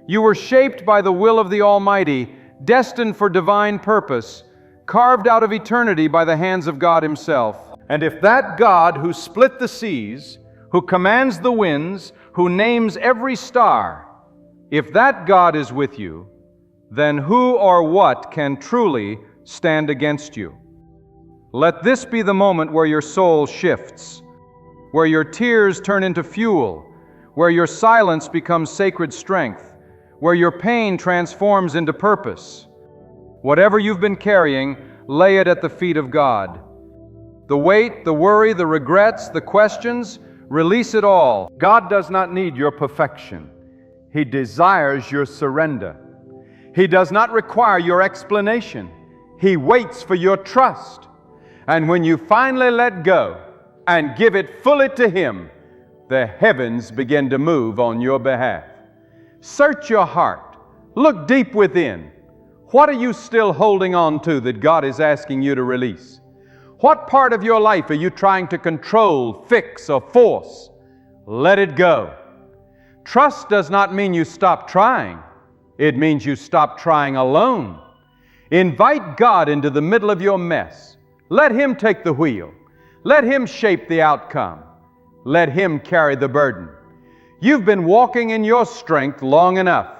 You were shaped by the will of the Almighty, destined for divine purpose, carved out of eternity by the hands of God Himself. And if that God who split the seas, who commands the winds, who names every star, if that God is with you, then who or what can truly stand against you? Let this be the moment where your soul shifts, where your tears turn into fuel, where your silence becomes sacred strength, where your pain transforms into purpose. Whatever you've been carrying, lay it at the feet of God. The weight, the worry, the regrets, the questions, release it all. God does not need your perfection. He desires your surrender. He does not require your explanation. He waits for your trust. And when you finally let go and give it fully to Him, the heavens begin to move on your behalf. Search your heart. Look deep within. What are you still holding on to that God is asking you to release? What part of your life are you trying to control, fix, or force? Let it go. Trust does not mean you stop trying. It means you stop trying alone. Invite God into the middle of your mess. Let Him take the wheel. Let Him shape the outcome. Let Him carry the burden. You've been walking in your strength long enough.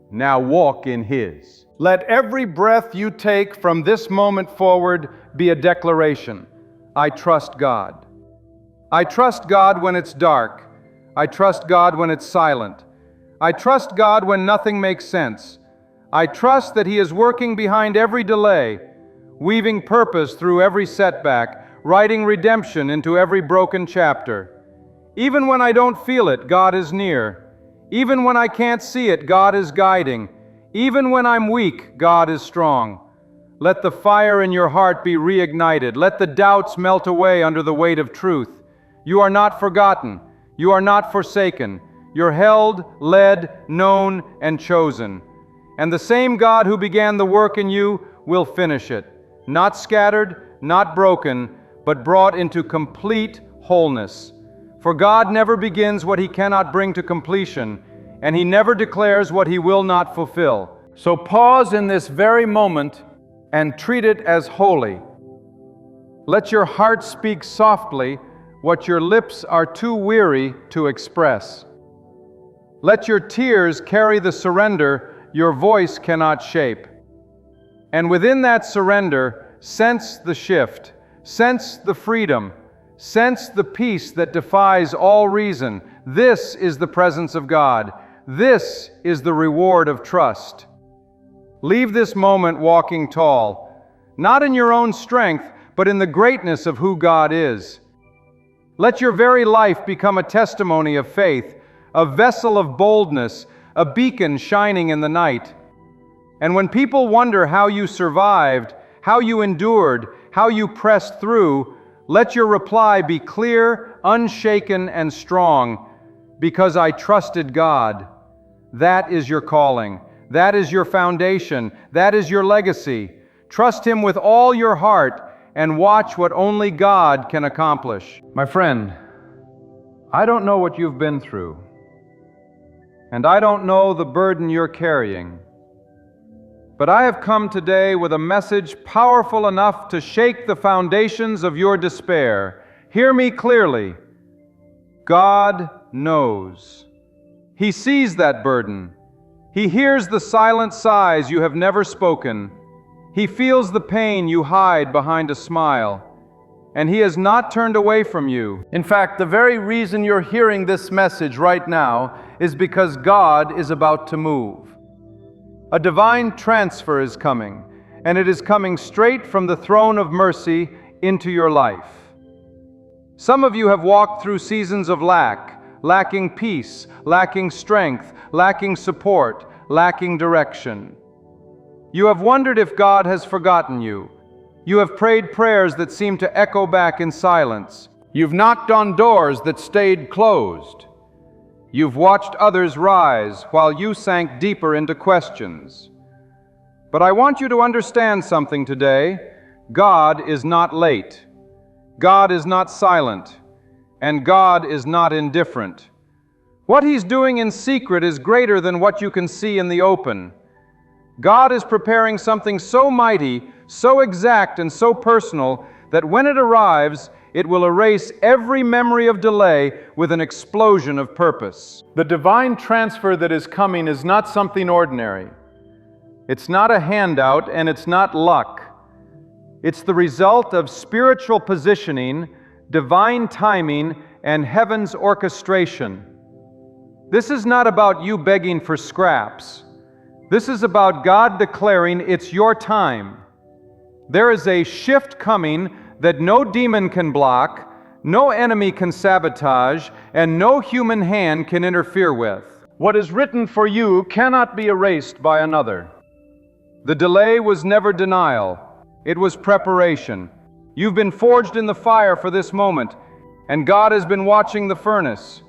Now walk in His. Let every breath you take from this moment forward be a declaration. I trust God. I trust God when it's dark. I trust God when it's silent. I trust God when nothing makes sense. I trust that He is working behind every delay, weaving purpose through every setback, writing redemption into every broken chapter. Even when I don't feel it, God is near. Even when I can't see it, God is guiding. Even when I'm weak, God is strong. Let the fire in your heart be reignited. Let the doubts melt away under the weight of truth. You are not forgotten. You are not forsaken. You're held, led, known, and chosen. And the same God who began the work in you will finish it. Not scattered, not broken, but brought into complete wholeness. For God never begins what He cannot bring to completion, and He never declares what He will not fulfill. So pause in this very moment and treat it as holy. Let your heart speak softly what your lips are too weary to express. Let your tears carry the surrender your voice cannot shape. And within that surrender, sense the shift, sense the freedom, sense the peace that defies all reason. This is the presence of God. This is the reward of trust. Leave this moment walking tall, not in your own strength, but in the greatness of who God is. Let your very life become a testimony of faith, a vessel of boldness, a beacon shining in the night. And when people wonder how you survived, how you endured, how you pressed through, let your reply be clear, unshaken, and strong, because I trusted God. That is your calling. That is your foundation. That is your legacy. Trust Him with all your heart and watch what only God can accomplish. My friend, I don't know what you've been through, and I don't know the burden you're carrying, but I have come today with a message powerful enough to shake the foundations of your despair. Hear me clearly. God knows. He sees that burden. He hears the silent sighs you have never spoken. He feels the pain you hide behind a smile. And He has not turned away from you. In fact, the very reason you're hearing this message right now is because God is about to move. A divine transfer is coming, and it is coming straight from the throne of mercy into your life. Some of you have walked through seasons of lacking peace, lacking strength, lacking support, lacking direction. You have wondered if God has forgotten you. You have prayed prayers that seem to echo back in silence. You've knocked on doors that stayed closed. You've watched others rise while you sank deeper into questions. But I want you to understand something today. God is not late. God is not silent. And God is not indifferent. What He's doing in secret is greater than what you can see in the open. God is preparing something so mighty, so exact, and so personal that when it arrives, it will erase every memory of delay with an explosion of purpose. The divine transfer that is coming is not something ordinary. It's not a handout, and it's not luck. It's the result of spiritual positioning, divine timing, and heaven's orchestration. This is not about you begging for scraps. This is about God declaring it's your time. There is a shift coming that no demon can block, no enemy can sabotage, and no human hand can interfere with. What is written for you cannot be erased by another. The delay was never denial. It was preparation. You've been forged in the fire for this moment, and God has been watching the furnace.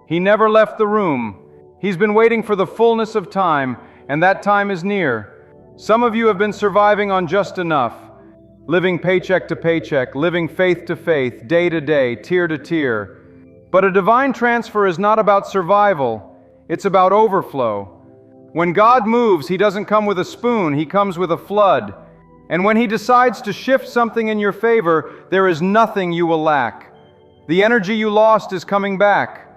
He never left the room. He's been waiting for the fullness of time, and that time is near. Some of you have been surviving on just enough, living paycheck to paycheck, living faith to faith, day to day, tear to tear. But a divine transfer is not about survival. It's about overflow. When God moves, He doesn't come with a spoon, He comes with a flood. And when He decides to shift something in your favor, there is nothing you will lack. The energy you lost is coming back.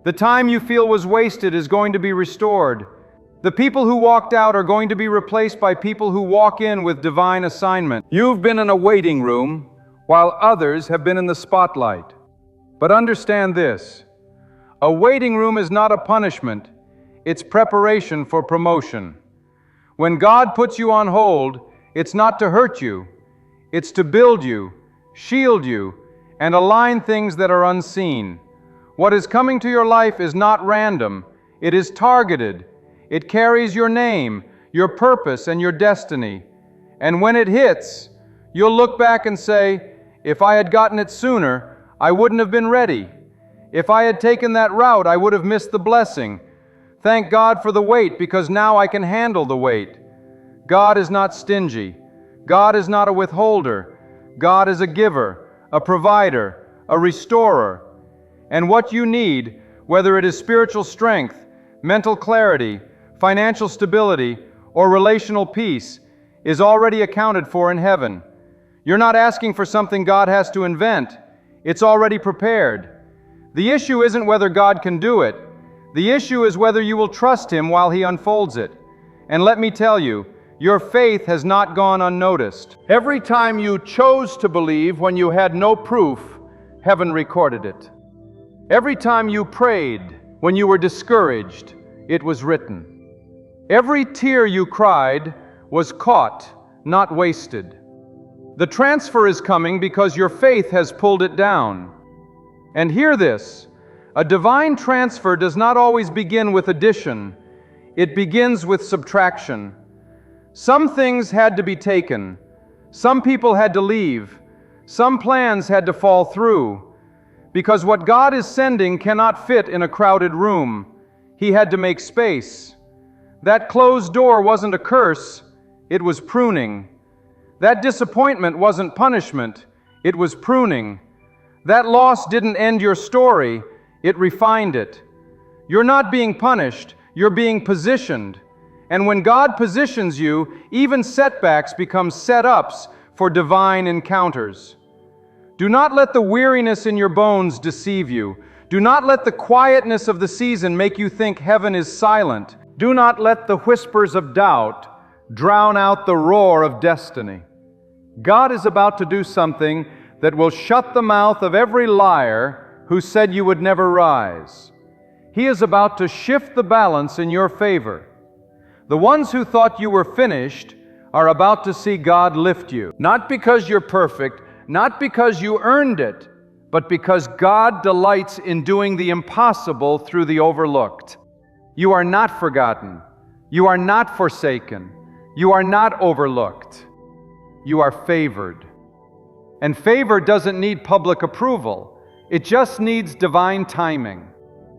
The time you feel was wasted is going to be restored. The people who walked out are going to be replaced by people who walk in with divine assignment. You've been in a waiting room, while others have been in the spotlight. But understand this: a waiting room is not a punishment. It's preparation for promotion. When God puts you on hold, it's not to hurt you. It's to build you, shield you, and align things that are unseen. What is coming to your life is not random. It is targeted. It carries your name, your purpose, and your destiny. And when it hits, you'll look back and say, if I had gotten it sooner, I wouldn't have been ready. If I had taken that route, I would have missed the blessing. Thank God for the wait, because now I can handle the wait. God is not stingy. God is not a withholder. God is a giver, a provider, a restorer. And what you need, whether it is spiritual strength, mental clarity, financial stability, or relational peace, is already accounted for in heaven. You're not asking for something God has to invent. It's already prepared. The issue isn't whether God can do it. The issue is whether you will trust Him while He unfolds it. And let me tell you, your faith has not gone unnoticed. Every time you chose to believe when you had no proof, heaven recorded it. Every time you prayed when you were discouraged, it was written. Every tear you cried was caught, not wasted. The transfer is coming because your faith has pulled it down. And hear this: a divine transfer does not always begin with addition. It begins with subtraction. Some things had to be taken. Some people had to leave. Some plans had to fall through. Because what God is sending cannot fit in a crowded room. He had to make space. That closed door wasn't a curse, it was pruning. That disappointment wasn't punishment, it was pruning. That loss didn't end your story, it refined it. You're not being punished, you're being positioned. And when God positions you, even setbacks become setups for divine encounters. Do not let the weariness in your bones deceive you. Do not let the quietness of the season make you think heaven is silent. Do not let the whispers of doubt drown out the roar of destiny. God is about to do something that will shut the mouth of every liar who said you would never rise. He is about to shift the balance in your favor. The ones who thought you were finished are about to see God lift you. Not because you're perfect, not because you earned it, but because God delights in doing the impossible through the overlooked. You are not forgotten. You are not forsaken. You are not overlooked. You are favored. And favor doesn't need public approval. It just needs divine timing.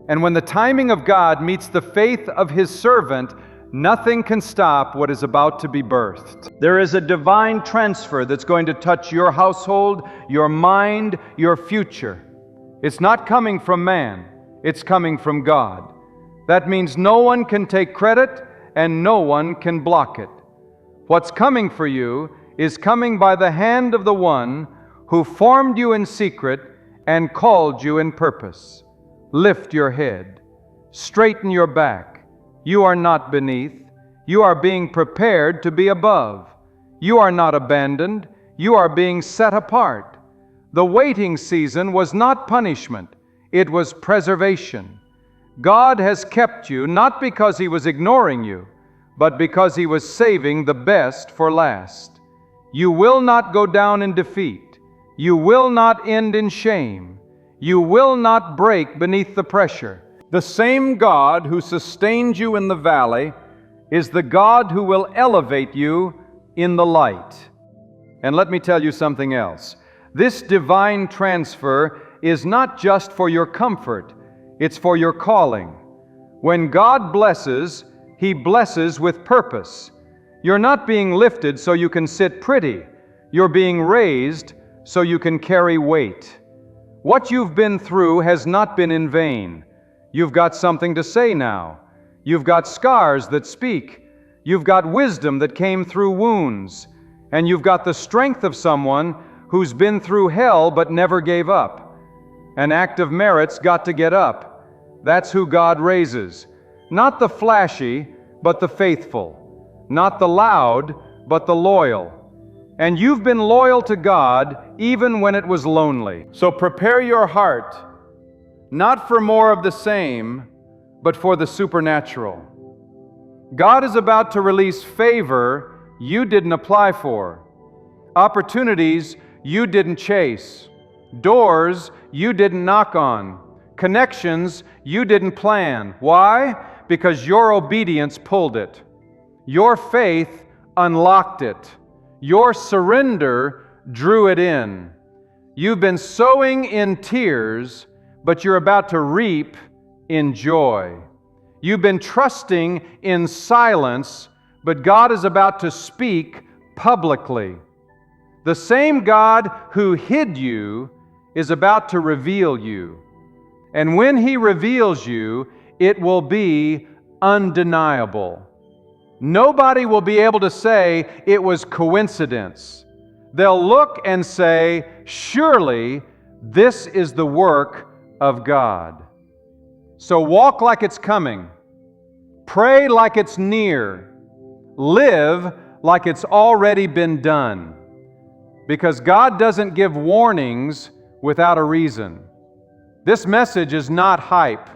And when the timing of God meets the faith of His servant, nothing can stop what is about to be birthed. There is a divine transfer that's going to touch your household, your mind, your future. It's not coming from man, it's coming from God. That means no one can take credit and no one can block it. What's coming for you is coming by the hand of the one who formed you in secret and called you in purpose. Lift your head, straighten your back. You are not beneath. You are being prepared to be above. You are not abandoned. You are being set apart. The waiting season was not punishment. It was preservation. God has kept you not because He was ignoring you, but because He was saving the best for last. You will not go down in defeat. You will not end in shame. You will not break beneath the pressure. The same God who sustained you in the valley is the God who will elevate you in the light. And let me tell you something else. This divine transfer is not just for your comfort, it's for your calling. When God blesses, He blesses with purpose. You're not being lifted so you can sit pretty. You're being raised so you can carry weight. What you've been through has not been in vain. You've got something to say now. You've got scars that speak. You've got wisdom that came through wounds. And you've got the strength of someone who's been through hell but never gave up. An act of merit's got to get up. That's who God raises. Not the flashy, but the faithful. Not the loud, but the loyal. And you've been loyal to God even when it was lonely. So prepare your heart, not for more of the same, but for the supernatural. God is about to release favor you didn't apply for, opportunities you didn't chase, doors you didn't knock on, connections you didn't plan. Why? Because your obedience pulled it. Your faith unlocked it. Your surrender drew it in. You've been sowing in tears, but you're about to reap in joy. You've been trusting in silence, but God is about to speak publicly. The same God who hid you is about to reveal you. And when He reveals you, it will be undeniable. Nobody will be able to say it was coincidence. They'll look and say, surely this is the work of God. So walk like it's coming. Pray like it's near. Live like it's already been done. Because God doesn't give warnings without a reason. This message is not hype.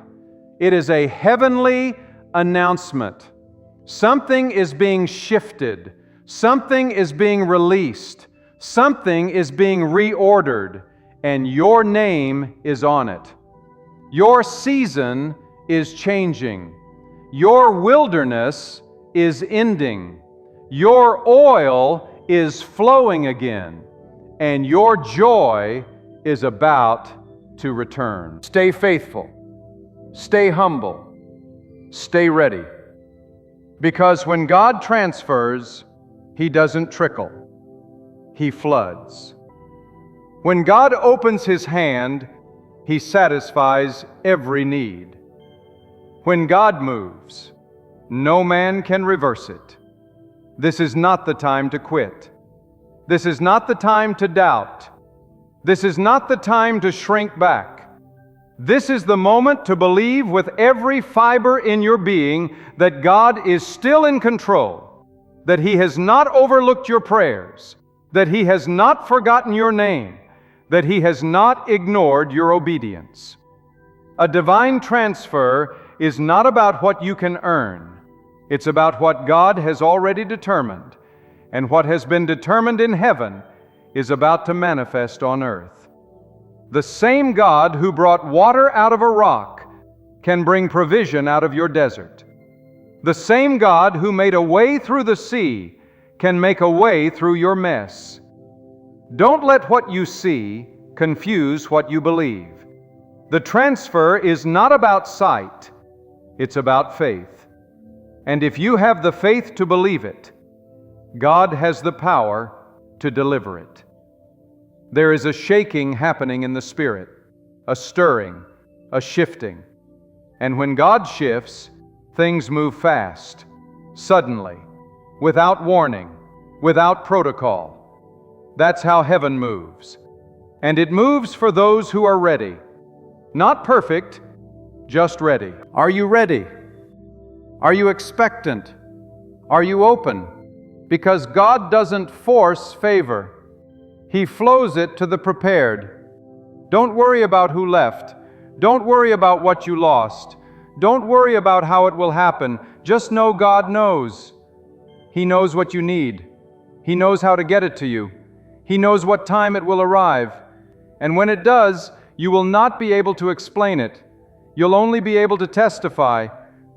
It is a heavenly announcement. Something is being shifted. Something is being released. Something is being reordered, and your name is on it. Your season is changing. Your wilderness is ending. Your oil is flowing again, and your joy is about to return. Stay faithful. Stay humble. Stay ready. Because when God transfers, He doesn't trickle. He floods. When God opens His hand, He satisfies every need. When God moves, no man can reverse it. This is not the time to quit. This is not the time to doubt. This is not the time to shrink back. This is the moment to believe with every fiber in your being that God is still in control, that He has not overlooked your prayers, that He has not forgotten your name, that He has not ignored your obedience. A divine transfer is not about what you can earn. It's about what God has already determined, and what has been determined in heaven is about to manifest on earth. The same God who brought water out of a rock can bring provision out of your desert. The same God who made a way through the sea can make a way through your mess. Don't let what you see confuse what you believe. The transfer is not about sight, it's about faith. And if you have the faith to believe it, God has the power to deliver it. There is a shaking happening in the Spirit, a stirring, a shifting. And when God shifts, things move fast, suddenly, without warning, without protocol. That's how heaven moves. And it moves for those who are ready. Not perfect, just ready. Are you ready? Are you expectant? Are you open? Because God doesn't force favor. He flows it to the prepared. Don't worry about who left. Don't worry about what you lost. Don't worry about how it will happen. Just know God knows. He knows what you need. He knows how to get it to you. He knows what time it will arrive. And when it does, you will not be able to explain it. You'll only be able to testify,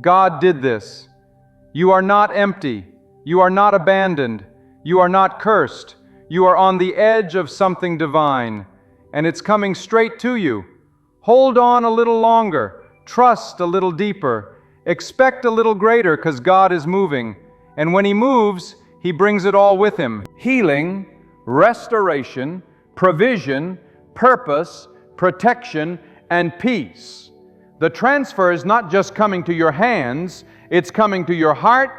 God did this. You are not empty. You are not abandoned. You are not cursed. You are on the edge of something divine, and it's coming straight to you. Hold on a little longer. Trust a little deeper. Expect a little greater, because God is moving. And when He moves, He brings it all with Him. Healing, restoration, provision, purpose, protection, and peace. The transfer is not just coming to your hands, it's coming to your heart,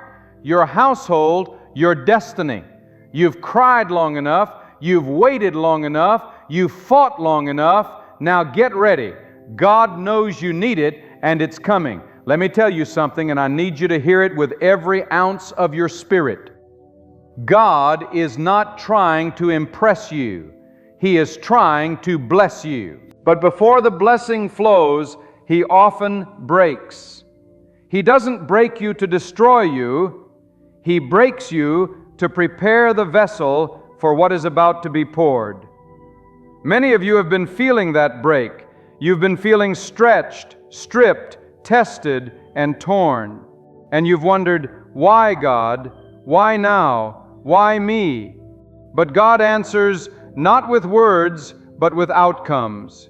your household, your destiny. You've cried long enough, you've waited long enough, you've fought long enough. Now get ready. God knows you need it, and it's coming. Let me tell you something, and I need you to hear it with every ounce of your spirit. God is not trying to impress you. He is trying to bless you. But before the blessing flows, He often breaks. He doesn't break you to destroy you. He breaks you to prepare the vessel for what is about to be poured. Many of you have been feeling that break. You've been feeling stretched, stripped, tested, and torn. And you've wondered, why, God? Why now? Why me? But God answers not with words, but with outcomes.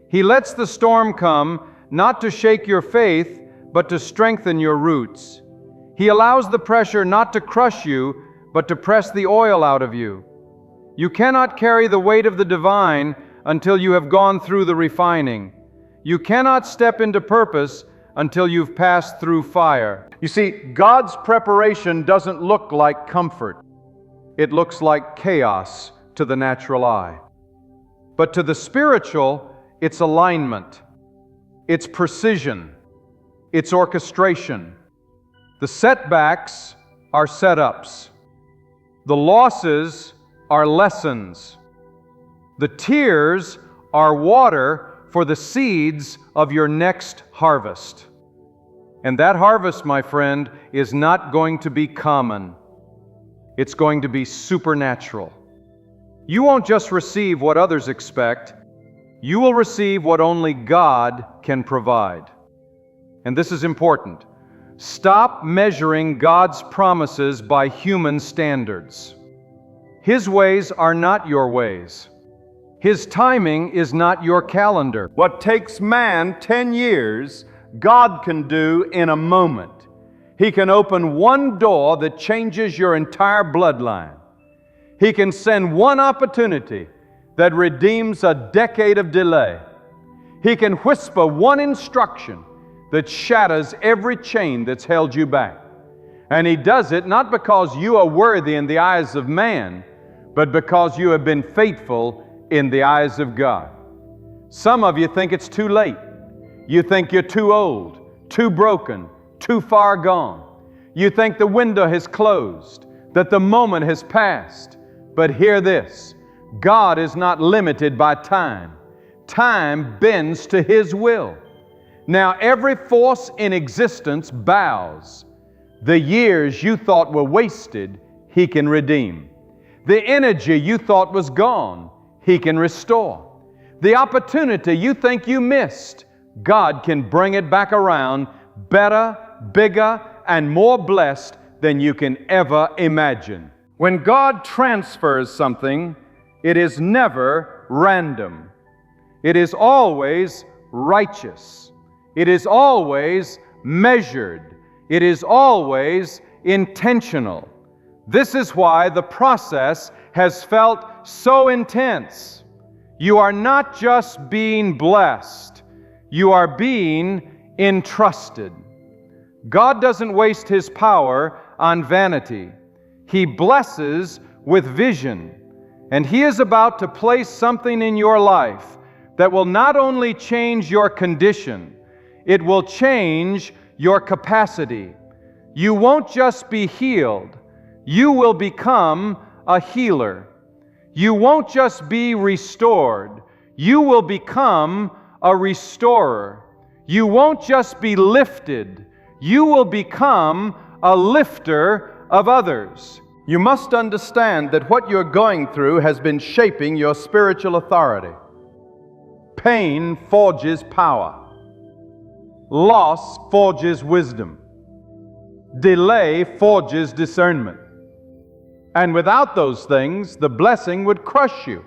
He lets the storm come, not to shake your faith, but to strengthen your roots. He allows the pressure not to crush you, but to press the oil out of you. You cannot carry the weight of the divine until you have gone through the refining. You cannot step into purpose until you've passed through fire. You see, God's preparation doesn't look like comfort. It looks like chaos to the natural eye. But to the spiritual, it's alignment. It's precision. It's orchestration. The setbacks are setups. The losses are lessons. The tears are water for the seeds of your next harvest. And that harvest, my friend, is not going to be common. It's going to be supernatural. You won't just receive what others expect. You will receive what only God can provide. And this is important. Stop measuring God's promises by human standards. His ways are not your ways. His timing is not your calendar. What takes man 10 years, God can do in a moment. He can open one door that changes your entire bloodline. He can send one opportunity that redeems a decade of delay. He can whisper one instruction that shatters every chain that's held you back. And He does it not because you are worthy in the eyes of man, but because you have been faithful in the eyes of God. Some of you think it's too late. You think you're too old, too broken, too far gone. You think the window has closed, that the moment has passed. But hear this, God is not limited by time. Time bends to His will. Now every force in existence bows. The years you thought were wasted, He can redeem. The energy you thought was gone, He can restore. The opportunity you think you missed, God can bring it back around better, bigger, and more blessed than you can ever imagine. When God transfers something, it is never random. It is always righteous. It is always measured. It is always intentional. This is why the process has felt so intense. You are not just being blessed, you are being entrusted. God doesn't waste His power on vanity. He blesses with vision, and He is about to place something in your life that will not only change your condition, it will change your capacity. You won't just be healed, you will become a healer. You won't just be restored, you will become a restorer. You won't just be lifted, you will become a lifter of others. You must understand that what you're going through has been shaping your spiritual authority. Pain forges power. Loss forges wisdom. Delay forges discernment. And without those things, the blessing would crush you.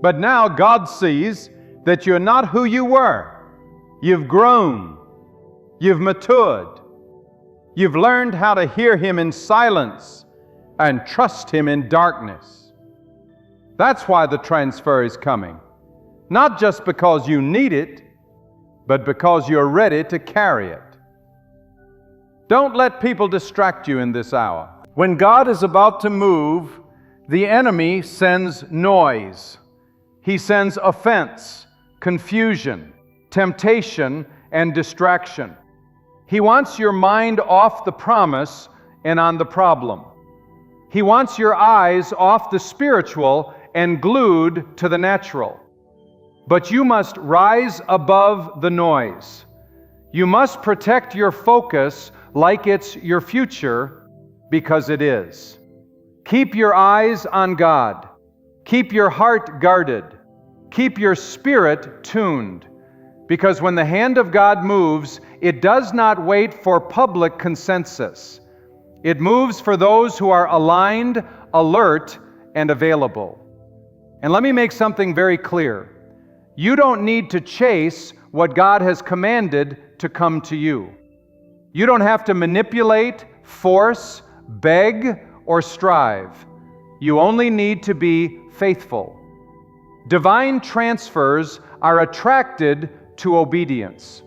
But now God sees that you're not who you were. You've grown. You've matured. You've learned how to hear Him in silence and trust Him in darkness. That's why the transfer is coming. Not just because you need it, but because you're ready to carry it. Don't let people distract you in this hour. When God is about to move, the enemy sends noise. He sends offense, confusion, temptation, and distraction. He wants your mind off the promise and on the problem. He wants your eyes off the spiritual and glued to the natural. But you must rise above the noise. You must protect your focus like it's your future, because it is. Keep your eyes on God. Keep your heart guarded. Keep your spirit tuned. Because when the hand of God moves, it does not wait for public consensus. It moves for those who are aligned, alert, and available. And let me make something very clear. You don't need to chase what God has commanded to come to you. You don't have to manipulate, force, beg, or strive. You only need to be faithful. Divine transfers are attracted to obedience.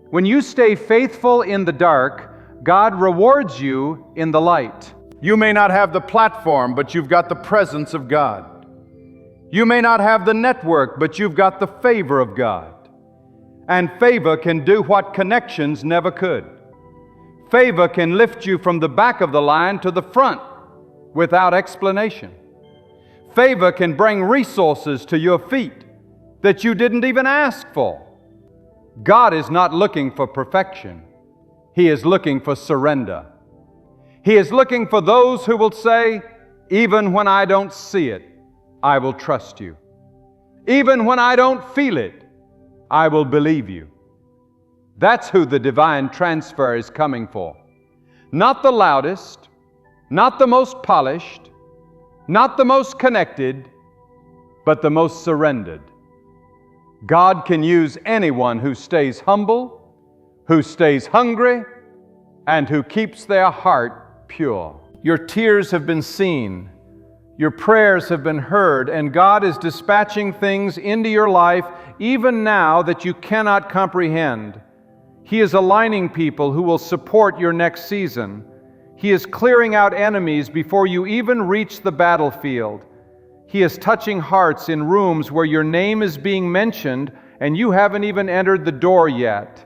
When you stay faithful in the dark, God rewards you in the light. You may not have the platform, but you've got the presence of God. You may not have the network, but you've got the favor of God. And favor can do what connections never could. Favor can lift you from the back of the line to the front without explanation. Favor can bring resources to your feet that you didn't even ask for. God is not looking for perfection. He is looking for surrender. He is looking for those who will say, even when I don't see it, I will trust you. Even when I don't feel it, I will believe you. That's who the divine transfer is coming for. Not the loudest, not the most polished, not the most connected, but the most surrendered. God can use anyone who stays humble, who stays hungry, and who keeps their heart pure. Your tears have been seen, your prayers have been heard, and God is dispatching things into your life even now that you cannot comprehend. He is aligning people who will support your next season. He is clearing out enemies before you even reach the battlefield. He is touching hearts in rooms where your name is being mentioned and you haven't even entered the door yet.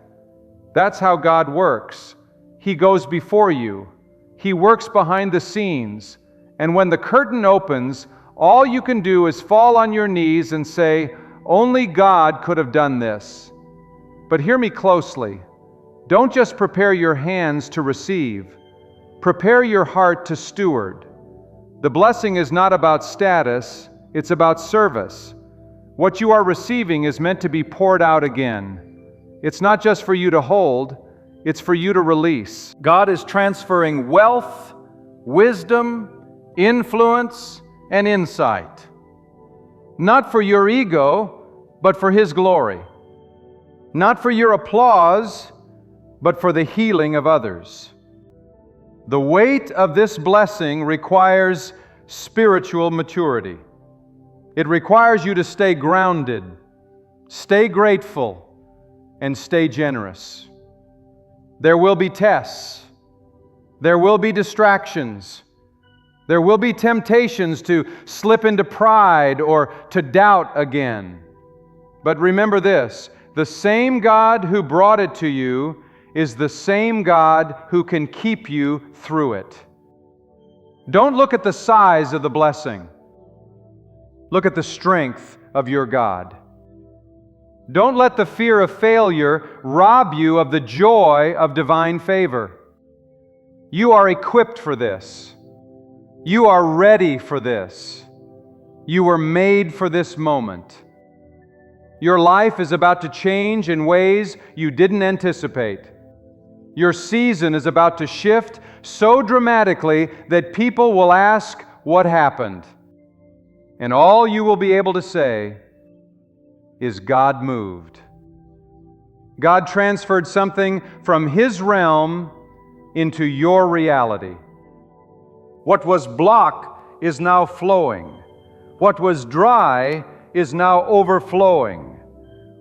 That's how God works. He goes before you. He works behind the scenes. And when the curtain opens, all you can do is fall on your knees and say, only God could have done this. But hear me closely. Don't just prepare your hands to receive. Prepare your heart to steward. The blessing is not about status, it's about service. What you are receiving is meant to be poured out again. It's not just for you to hold, It's for you to release. God is transferring wealth, wisdom, influence, and insight. Not for your ego, but for His glory. Not for your applause, but for the healing of others. The weight of this blessing requires spiritual maturity. It requires you to stay grounded, stay grateful, and stay generous. There will be tests. There will be distractions. There will be temptations to slip into pride or to doubt again. But remember this, the same God who brought it to you is the same God who can keep you through it. Don't look at the size of the blessing. Look at the strength of your God. Don't let the fear of failure rob you of the joy of divine favor. You are equipped for this. You are ready for this. You were made for this moment. Your life is about to change in ways you didn't anticipate. Your season is about to shift so dramatically that people will ask, "What happened?" And all you will be able to say is, "God moved." God transferred something from His realm into your reality. What was blocked is now flowing. What was dry is now overflowing.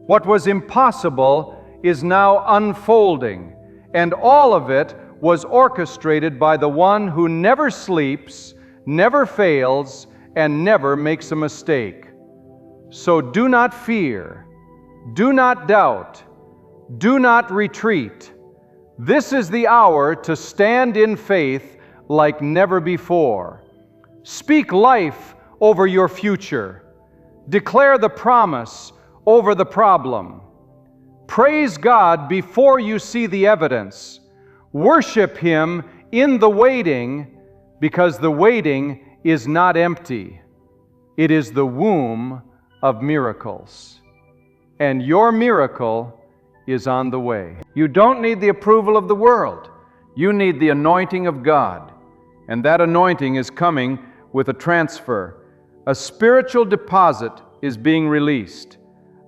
What was impossible is now unfolding. And all of it was orchestrated by the one who never sleeps, never fails, and never makes a mistake. So do not fear, do not doubt, do not retreat. This is the hour to stand in faith like never before. Speak life over your future. Declare the promise over the problem. Praise God before you see the evidence. Worship Him in the waiting, because the waiting is not empty. It is the womb of miracles. And your miracle is on the way. You don't need the approval of the world. You need the anointing of God. And that anointing is coming with a transfer. A spiritual deposit is being released.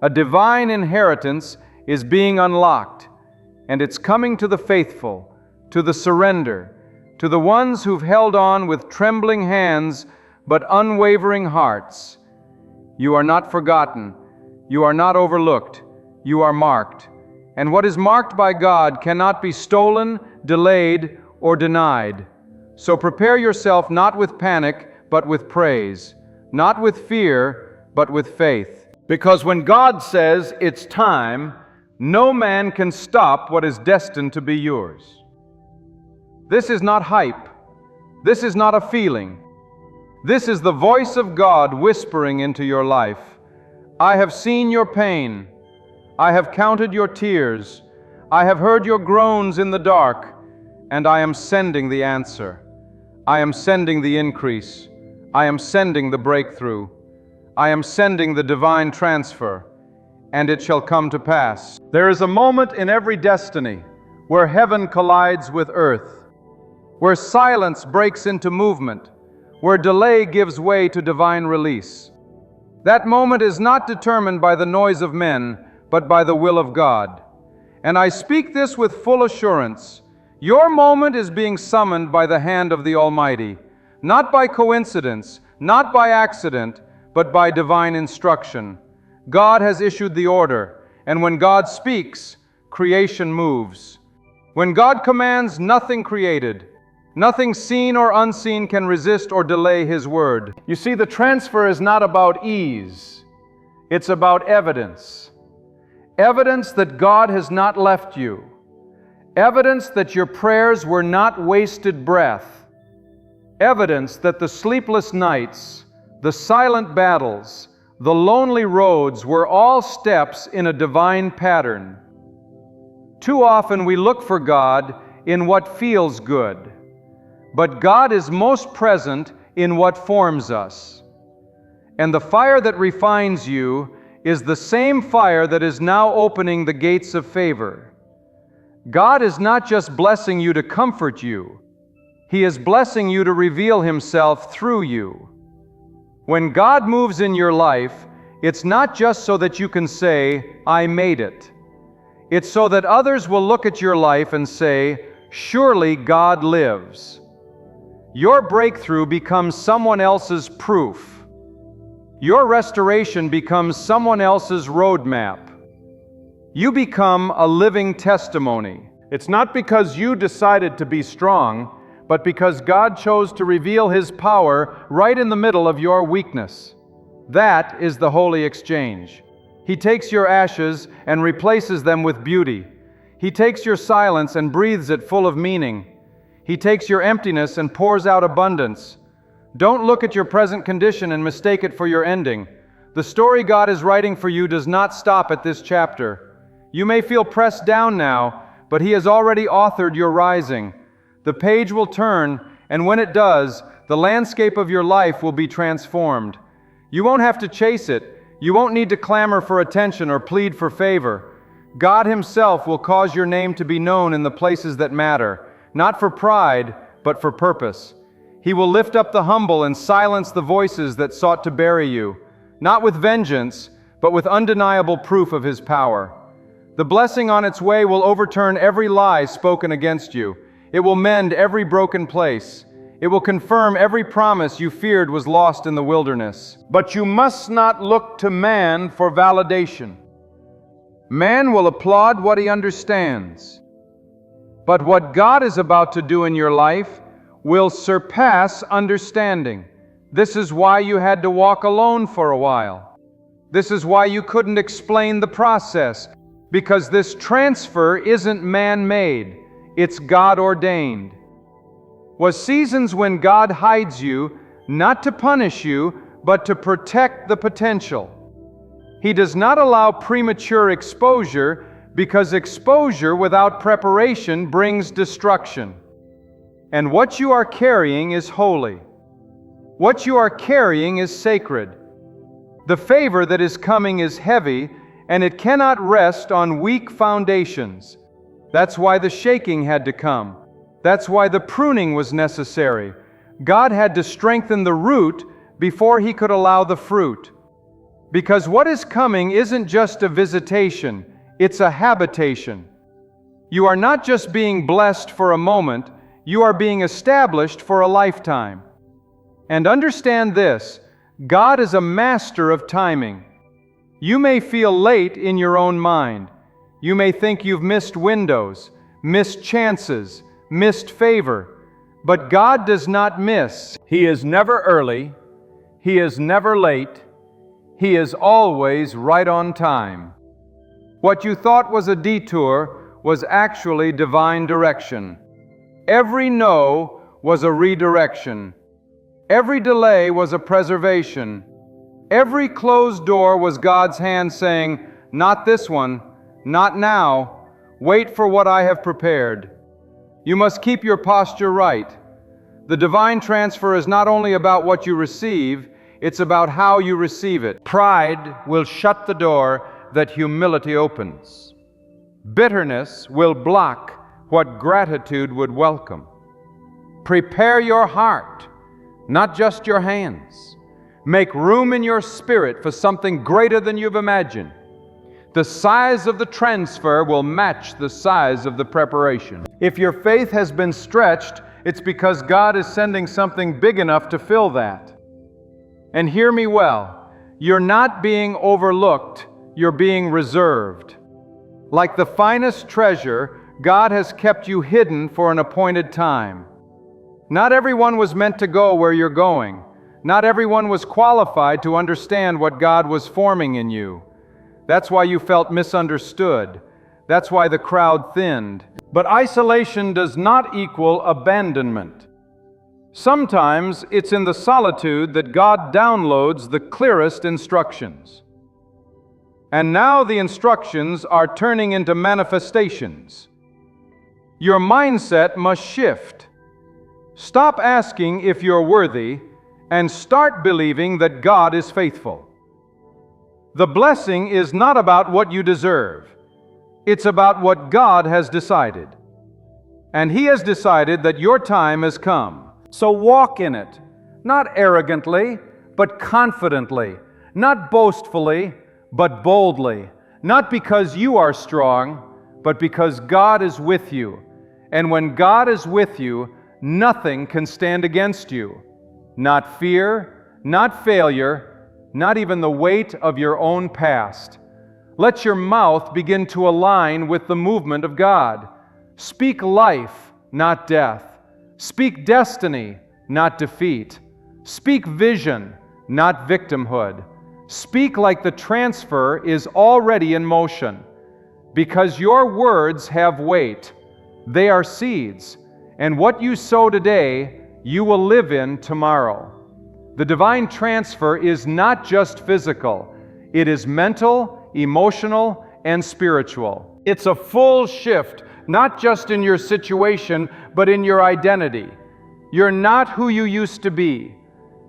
A divine inheritance is being unlocked, and it's coming to the faithful, to the surrender, to the ones who've held on with trembling hands but unwavering hearts. You are not forgotten. You are not overlooked. You are marked. And what is marked by God cannot be stolen, delayed, or denied. So prepare yourself not with panic, but with praise, not with fear, but with faith. Because when God says it's time, no man can stop what is destined to be yours. This is not hype. This is not a feeling. This is the voice of God whispering into your life. I have seen your pain. I have counted your tears. I have heard your groans in the dark, and I am sending the answer. I am sending the increase. I am sending the breakthrough. I am sending the divine transfer. And it shall come to pass. There is a moment in every destiny where heaven collides with earth, where silence breaks into movement, where delay gives way to divine release. That moment is not determined by the noise of men, but by the will of God. And I speak this with full assurance. Your moment is being summoned by the hand of the Almighty, not by coincidence, not by accident, but by divine instruction. God has issued the order, and when God speaks, creation moves. When God commands, nothing created, nothing seen or unseen can resist or delay His word. You see, the transfer is not about ease. It's about evidence. Evidence that God has not left you. Evidence that your prayers were not wasted breath. Evidence that the sleepless nights, the silent battles, the lonely roads were all steps in a divine pattern. Too often we look for God in what feels good, but God is most present in what forms us. And the fire that refines you is the same fire that is now opening the gates of favor. God is not just blessing you to comfort you. He is blessing you to reveal Himself through you. When God moves in your life, it's not just so that you can say, "I made it." It's so that others will look at your life and say, "Surely God lives." Your breakthrough becomes someone else's proof. Your restoration becomes someone else's roadmap. You become a living testimony. It's not because you decided to be strong, but because God chose to reveal His power right in the middle of your weakness. That is the holy exchange. He takes your ashes and replaces them with beauty. He takes your silence and breathes it full of meaning. He takes your emptiness and pours out abundance. Don't look at your present condition and mistake it for your ending. The story God is writing for you does not stop at this chapter. You may feel pressed down now, but He has already authored your rising. The page will turn, and when it does, the landscape of your life will be transformed. You won't have to chase it. You won't need to clamor for attention or plead for favor. God Himself will cause your name to be known in the places that matter, not for pride, but for purpose. He will lift up the humble and silence the voices that sought to bury you, not with vengeance, but with undeniable proof of His power. The blessing on its way will overturn every lie spoken against you. It will mend every broken place. It will confirm every promise you feared was lost in the wilderness. But you must not look to man for validation. Man will applaud what he understands. But what God is about to do in your life will surpass understanding. This is why you had to walk alone for a while. This is why you couldn't explain the process, because this transfer isn't man-made, it's God-ordained. Was seasons when God hides you, not to punish you, but to protect the potential. He does not allow premature exposure, because exposure without preparation brings destruction. And what you are carrying is holy. What you are carrying is sacred. The favor that is coming is heavy, and it cannot rest on weak foundations. That's why the shaking had to come. That's why the pruning was necessary. God had to strengthen the root before He could allow the fruit. Because what is coming isn't just a visitation, it's a habitation. You are not just being blessed for a moment, you are being established for a lifetime. And understand this, God is a master of timing. You may feel late in your own mind. You may think you've missed windows, missed chances, missed favor. But God does not miss. He is never early. He is never late. He is always right on time. What you thought was a detour was actually divine direction. Every no was a redirection. Every delay was a preservation. Every closed door was God's hand saying, "Not this one, not now. Wait for what I have prepared." You must keep your posture right. The divine transfer is not only about what you receive, it's about how you receive it. Pride will shut the door that humility opens. Bitterness will block what gratitude would welcome. Prepare your heart, not just your hands. Make room in your spirit for something greater than you've imagined. The size of the transfer will match the size of the preparation. If your faith has been stretched, it's because God is sending something big enough to fill that. And hear me well, you're not being overlooked, you're being reserved. Like the finest treasure, God has kept you hidden for an appointed time. Not everyone was meant to go where you're going. Not everyone was qualified to understand what God was forming in you. That's why you felt misunderstood. That's why the crowd thinned. But isolation does not equal abandonment. Sometimes it's in the solitude that God downloads the clearest instructions. And now the instructions are turning into manifestations. Your mindset must shift. Stop asking if you're worthy and start believing that God is faithful. The blessing is not about what you deserve. It's about what God has decided. And He has decided that your time has come. So walk in it, not arrogantly, but confidently, not boastfully, but boldly, not because you are strong, but because God is with you. And when God is with you, nothing can stand against you. Not fear, not failure, not even the weight of your own past. Let your mouth begin to align with the movement of God. Speak life, not death. Speak destiny, not defeat. Speak vision, not victimhood. Speak like the transfer is already in motion. Because your words have weight. They are seeds, and what you sow today, you will live in tomorrow. The divine transfer is not just physical. It is mental, emotional, and spiritual. It's a full shift, not just in your situation, but in your identity. You're not who you used to be.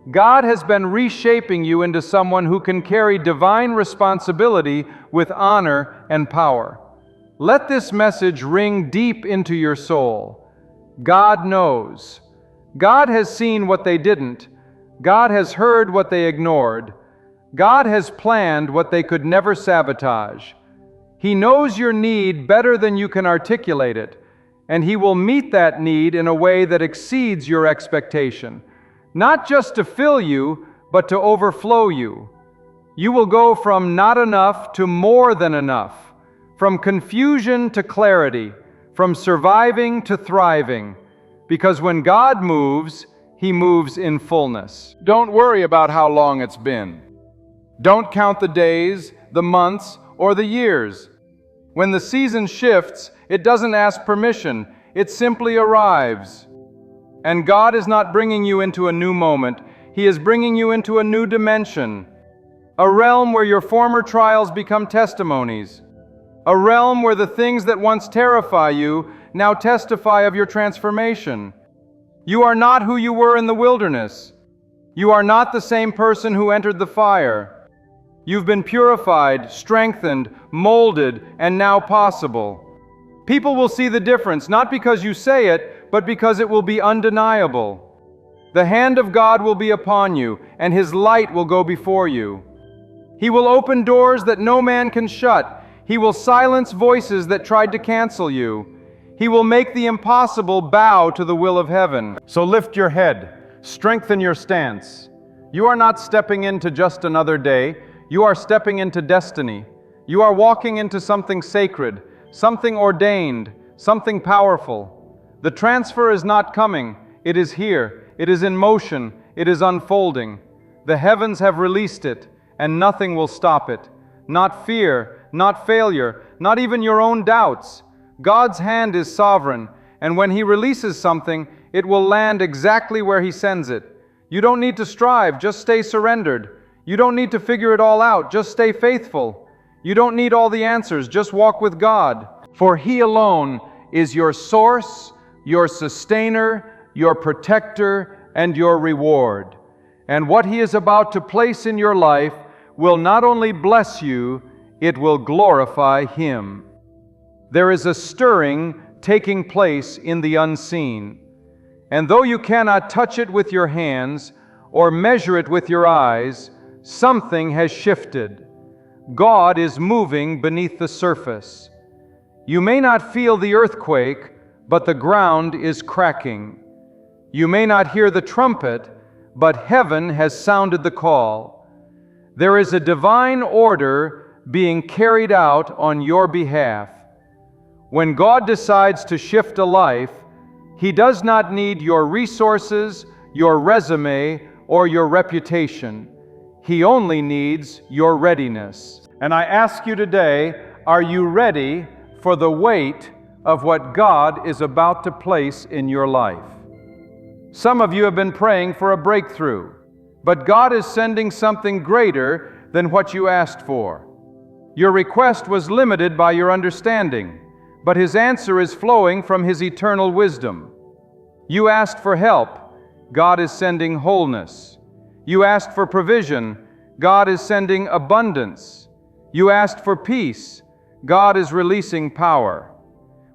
God has been reshaping you into someone who can carry divine responsibility with honor and power. Let this message ring deep into your soul. God knows. God has seen what they didn't. God has heard what they ignored. God has planned what they could never sabotage. He knows your need better than you can articulate it, and He will meet that need in a way that exceeds your expectation. Not just to fill you, but to overflow you. You will go from not enough to more than enough, from confusion to clarity, from surviving to thriving, because when God moves, He moves in fullness. Don't worry about how long it's been. Don't count the days, the months, or the years. When the season shifts, it doesn't ask permission, it simply arrives. And God is not bringing you into a new moment, He is bringing you into a new dimension, a realm where your former trials become testimonies, a realm where the things that once terrify you now testify of your transformation. You are not who you were in the wilderness. You are not the same person who entered the fire. You've been purified, strengthened, molded, and now possible. People will see the difference, not because you say it, but because it will be undeniable. The hand of God will be upon you, and His light will go before you. He will open doors that no man can shut. He will silence voices that tried to cancel you. He will make the impossible bow to the will of heaven. So lift your head, strengthen your stance. You are not stepping into just another day. You are stepping into destiny. You are walking into something sacred, something ordained, something powerful. The transfer is not coming. It is here. It is in motion. It is unfolding. The heavens have released it, and nothing will stop it. Not fear, not failure, not even your own doubts. God's hand is sovereign, and when He releases something, it will land exactly where He sends it. You don't need to strive, just stay surrendered. You don't need to figure it all out, just stay faithful. You don't need all the answers, just walk with God. For He alone is your source, your sustainer, your protector, and your reward. And what He is about to place in your life will not only bless you, it will glorify Him. There is a stirring taking place in the unseen. And though you cannot touch it with your hands or measure it with your eyes, something has shifted. God is moving beneath the surface. You may not feel the earthquake, but the ground is cracking. You may not hear the trumpet, but heaven has sounded the call. There is a divine order being carried out on your behalf. When God decides to shift a life, He does not need your resources, your resume, or your reputation. He only needs your readiness. And I ask you today, are you ready for the weight of what God is about to place in your life? Some of you have been praying for a breakthrough, but God is sending something greater than what you asked for. Your request was limited by your understanding, but His answer is flowing from His eternal wisdom. You asked for help, God is sending wholeness. You asked for provision, God is sending abundance. You asked for peace, God is releasing power.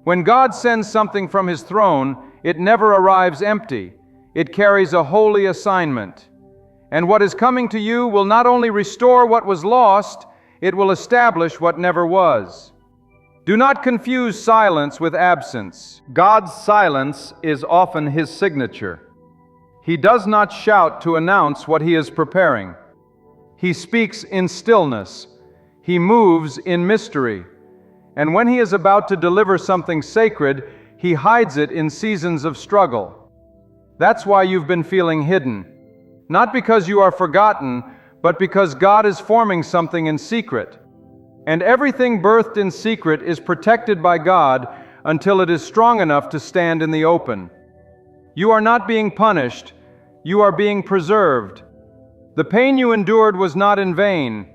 When God sends something from His throne, it never arrives empty. It carries a holy assignment. And what is coming to you will not only restore what was lost, it will establish what never was. Do not confuse silence with absence. God's silence is often His signature. He does not shout to announce what He is preparing. He speaks in stillness. He moves in mystery. And when He is about to deliver something sacred, He hides it in seasons of struggle. That's why you've been feeling hidden. Not because you are forgotten, but because God is forming something in secret. And everything birthed in secret is protected by God until it is strong enough to stand in the open. You are not being punished. You are being preserved. The pain you endured was not in vain.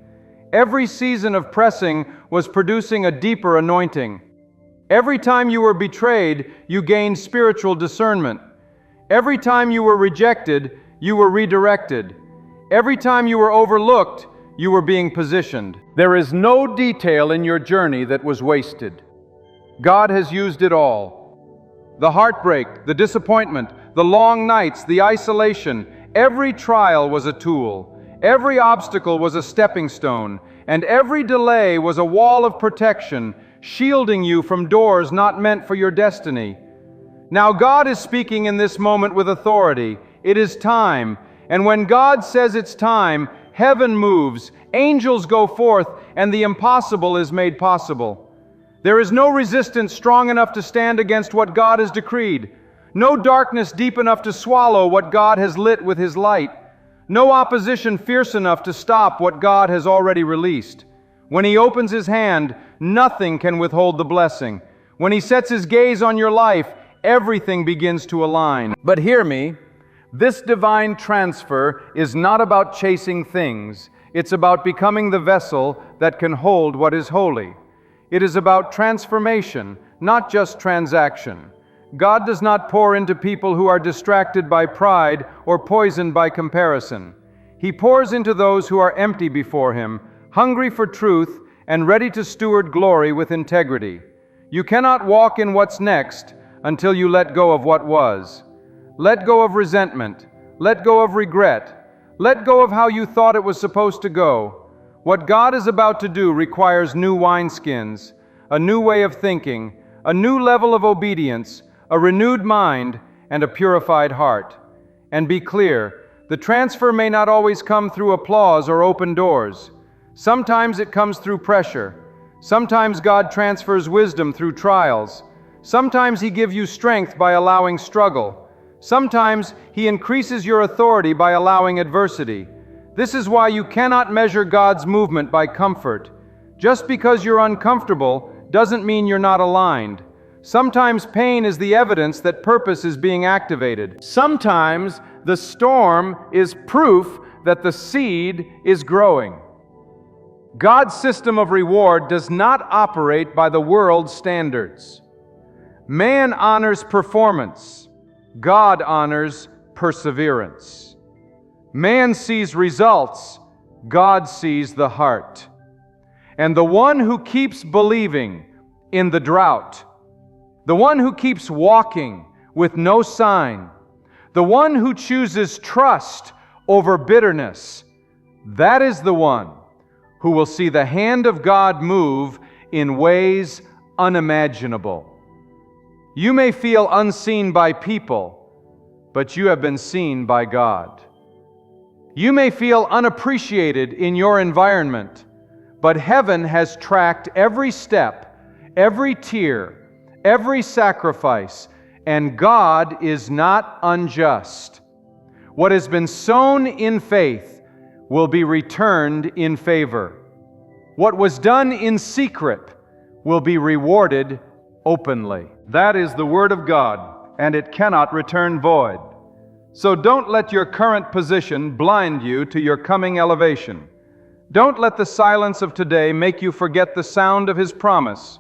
Every season of pressing was producing a deeper anointing. Every time you were betrayed, you gained spiritual discernment. Every time you were rejected, you were redirected. Every time you were overlooked, you were being positioned. There is no detail in your journey that was wasted. God has used it all. The heartbreak, the disappointment, the long nights, the isolation, every trial was a tool. Every obstacle was a stepping stone, and every delay was a wall of protection, shielding you from doors not meant for your destiny. Now God is speaking in this moment with authority. It is time, and when God says it's time, heaven moves, angels go forth, and the impossible is made possible. There is no resistance strong enough to stand against what God has decreed. No darkness deep enough to swallow what God has lit with His light. No opposition fierce enough to stop what God has already released. When He opens His hand, nothing can withhold the blessing. When He sets His gaze on your life, everything begins to align. But hear me, this divine transfer is not about chasing things. It's about becoming the vessel that can hold what is holy. It is about transformation, not just transaction. God does not pour into people who are distracted by pride or poisoned by comparison. He pours into those who are empty before Him, hungry for truth, and ready to steward glory with integrity. You cannot walk in what's next until you let go of what was. Let go of resentment. Let go of regret. Let go of how you thought it was supposed to go. What God is about to do requires new wineskins, a new way of thinking, a new level of obedience, a renewed mind, and a purified heart. And be clear, the transfer may not always come through applause or open doors. Sometimes it comes through pressure. Sometimes God transfers wisdom through trials. Sometimes He gives you strength by allowing struggle. Sometimes He increases your authority by allowing adversity. This is why you cannot measure God's movement by comfort. Just because you're uncomfortable doesn't mean you're not aligned. Sometimes pain is the evidence that purpose is being activated. Sometimes the storm is proof that the seed is growing. God's system of reward does not operate by the world's standards. Man honors performance. God honors perseverance. Man sees results. God sees the heart. And the one who keeps believing in the drought, the one who keeps walking with no sign, the one who chooses trust over bitterness, that is the one who will see the hand of God move in ways unimaginable. You may feel unseen by people, but you have been seen by God. You may feel unappreciated in your environment, but heaven has tracked every step, every tear, every sacrifice, and God is not unjust. What has been sown in faith will be returned in favor. What was done in secret will be rewarded openly. That is the Word of God, and it cannot return void. So don't let your current position blind you to your coming elevation. Don't let the silence of today make you forget the sound of His promise.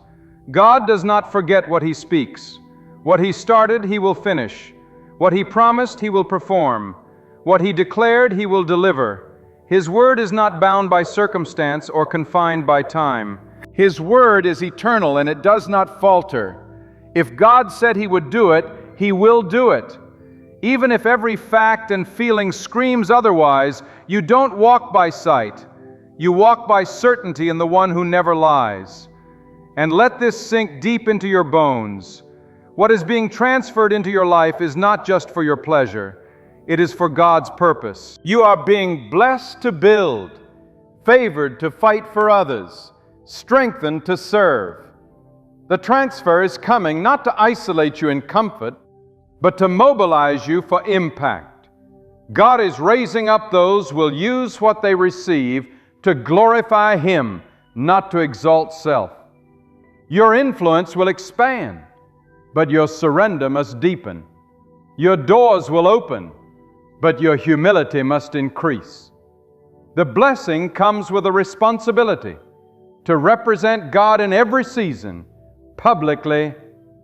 God does not forget what He speaks. What He started, He will finish. What He promised, He will perform. What He declared, He will deliver. His word is not bound by circumstance or confined by time. His word is eternal and it does not falter. If God said He would do it, He will do it. Even if every fact and feeling screams otherwise, you don't walk by sight. You walk by certainty in the one who never lies. And let this sink deep into your bones. What is being transferred into your life is not just for your pleasure. It is for God's purpose. You are being blessed to build, favored to fight for others, strengthened to serve. The transfer is coming not to isolate you in comfort, but to mobilize you for impact. God is raising up those who will use what they receive to glorify Him, not to exalt self. Your influence will expand, but your surrender must deepen. Your doors will open, but your humility must increase. The blessing comes with a responsibility to represent God in every season, publicly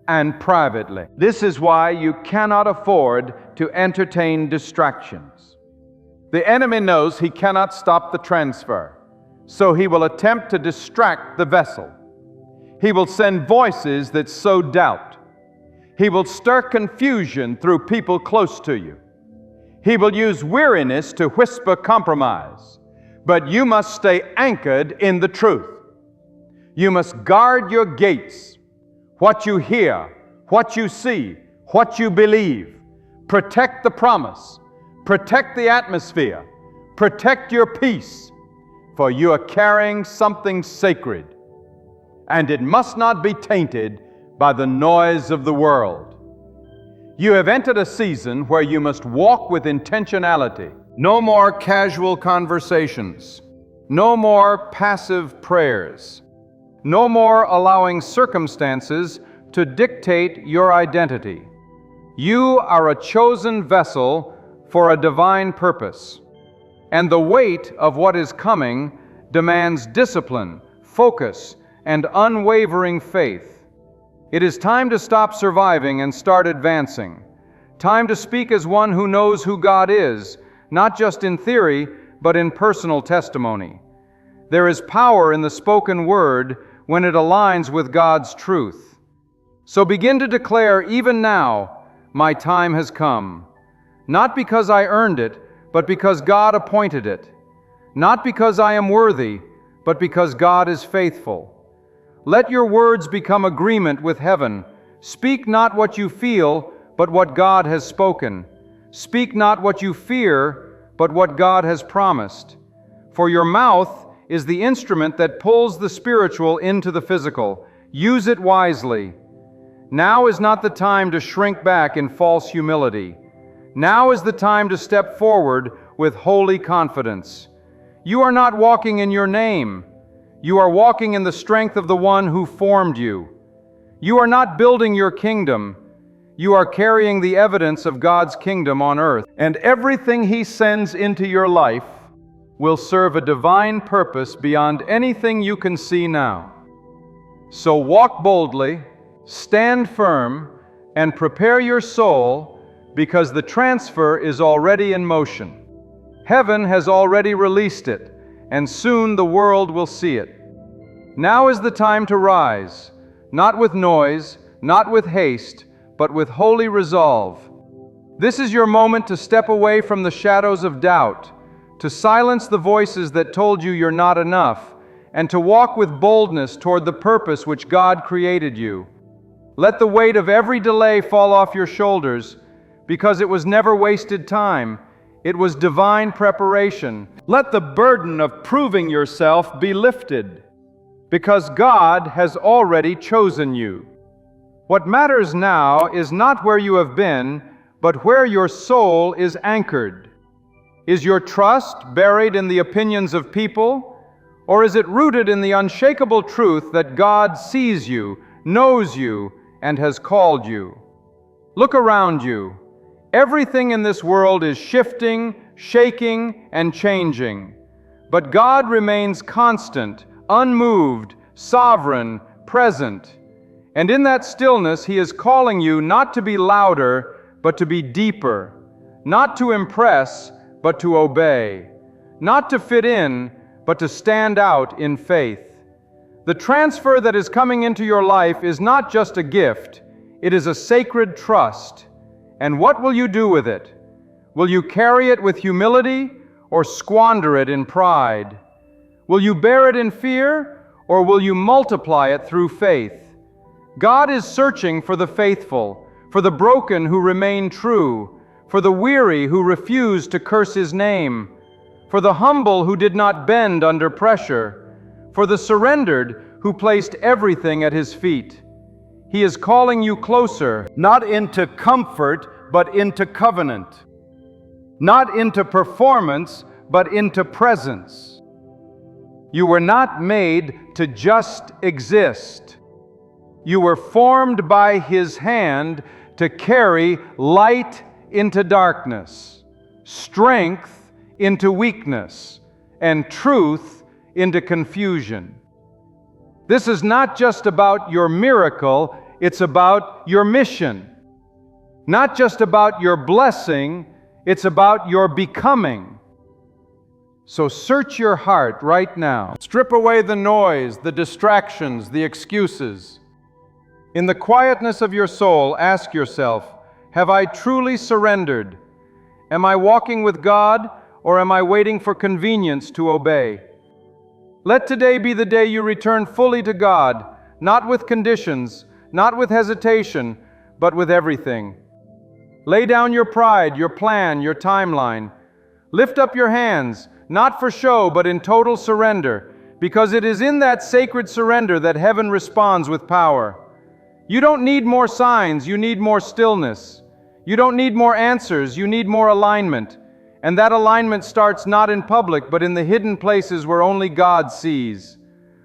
and privately. This is why you cannot afford to entertain distractions. The enemy knows he cannot stop the transfer, so he will attempt to distract the vessel. He will send voices that sow doubt. He will stir confusion through people close to you. He will use weariness to whisper compromise. But you must stay anchored in the truth. You must guard your gates. What you hear, what you see, what you believe. Protect the promise. Protect the atmosphere. Protect your peace. For you are carrying something sacred. And it must not be tainted by the noise of the world. You have entered a season where you must walk with intentionality. No more casual conversations. No more passive prayers. No more allowing circumstances to dictate your identity. You are a chosen vessel for a divine purpose. And the weight of what is coming demands discipline, focus, and unwavering faith. It is time to stop surviving and start advancing. Time to speak as one who knows who God is, not just in theory, but in personal testimony. There is power in the spoken word when it aligns with God's truth. So begin to declare even now, my time has come. Not because I earned it, but because God appointed it. Not because I am worthy, but because God is faithful. Let your words become agreement with heaven. Speak not what you feel, but what God has spoken. Speak not what you fear, but what God has promised. For your mouth is the instrument that pulls the spiritual into the physical. Use it wisely. Now is not the time to shrink back in false humility. Now is the time to step forward with holy confidence. You are not walking in your name. You are walking in the strength of the one who formed you. You are not building your kingdom. You are carrying the evidence of God's kingdom on earth. And everything He sends into your life will serve a divine purpose beyond anything you can see now. So walk boldly, stand firm, and prepare your soul, because the transfer is already in motion. Heaven has already released it, and soon the world will see it. Now is the time to rise, not with noise, not with haste, but with holy resolve. This is your moment to step away from the shadows of doubt, to silence the voices that told you you're not enough, and to walk with boldness toward the purpose which God created you. Let the weight of every delay fall off your shoulders, because it was never wasted time. It was divine preparation. Let the burden of proving yourself be lifted, because God has already chosen you. What matters now is not where you have been, but where your soul is anchored. Is your trust buried in the opinions of people, or is it rooted in the unshakable truth that God sees you, knows you, and has called you? Look around you. Everything in this world is shifting, shaking, and changing. But God remains constant, unmoved, sovereign, present. And in that stillness, He is calling you not to be louder, but to be deeper. Not to impress, but to obey. Not to fit in, but to stand out in faith. The transfer that is coming into your life is not just a gift, it is a sacred trust. And what will you do with it? Will you carry it with humility or squander it in pride? Will you bear it in fear or will you multiply it through faith? God is searching for the faithful, for the broken who remain true, for the weary who refuse to curse His name, for the humble who did not bend under pressure, for the surrendered who placed everything at His feet. He is calling you closer, not into comfort, but into covenant. Not into performance, but into presence. You were not made to just exist. You were formed by His hand to carry light into darkness, strength into weakness, and truth into confusion. This is not just about your miracle, it's about your mission. Not just about your blessing, it's about your becoming. So search your heart right now. Strip away the noise, the distractions, the excuses. In the quietness of your soul, ask yourself, have I truly surrendered? Am I walking with God, or am I waiting for convenience to obey? Let today be the day you return fully to God, not with conditions, not with hesitation, but with everything. Lay down your pride, your plan, your timeline. Lift up your hands, not for show, but in total surrender, because it is in that sacred surrender that heaven responds with power. You don't need more signs, you need more stillness. You don't need more answers, you need more alignment. And that alignment starts not in public, but in the hidden places where only God sees.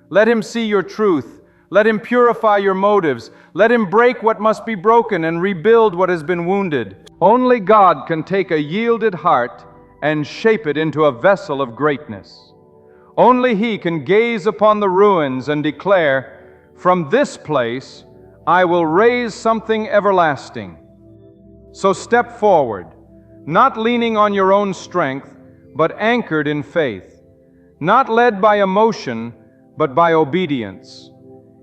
Let Him see your truth. Let Him purify your motives. Let Him break what must be broken and rebuild what has been wounded. Only God can take a yielded heart and shape it into a vessel of greatness. Only He can gaze upon the ruins and declare, "From this place I will raise something everlasting." So step forward, not leaning on your own strength, but anchored in faith, not led by emotion, but by obedience.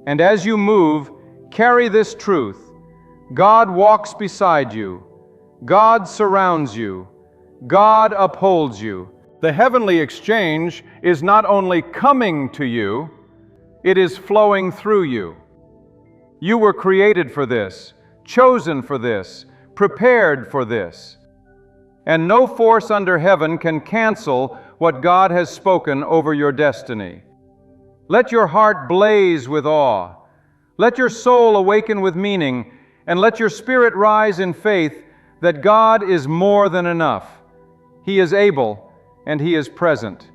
And as you move, carry this truth: God walks beside you, God surrounds you, God upholds you. The heavenly exchange is not only coming to you, it is flowing through you. You were created for this, chosen for this, prepared for this. And no force under heaven can cancel what God has spoken over your destiny. Let your heart blaze with awe. Let your soul awaken with meaning, and let your spirit rise in faith that God is more than enough. He is able, and He is present.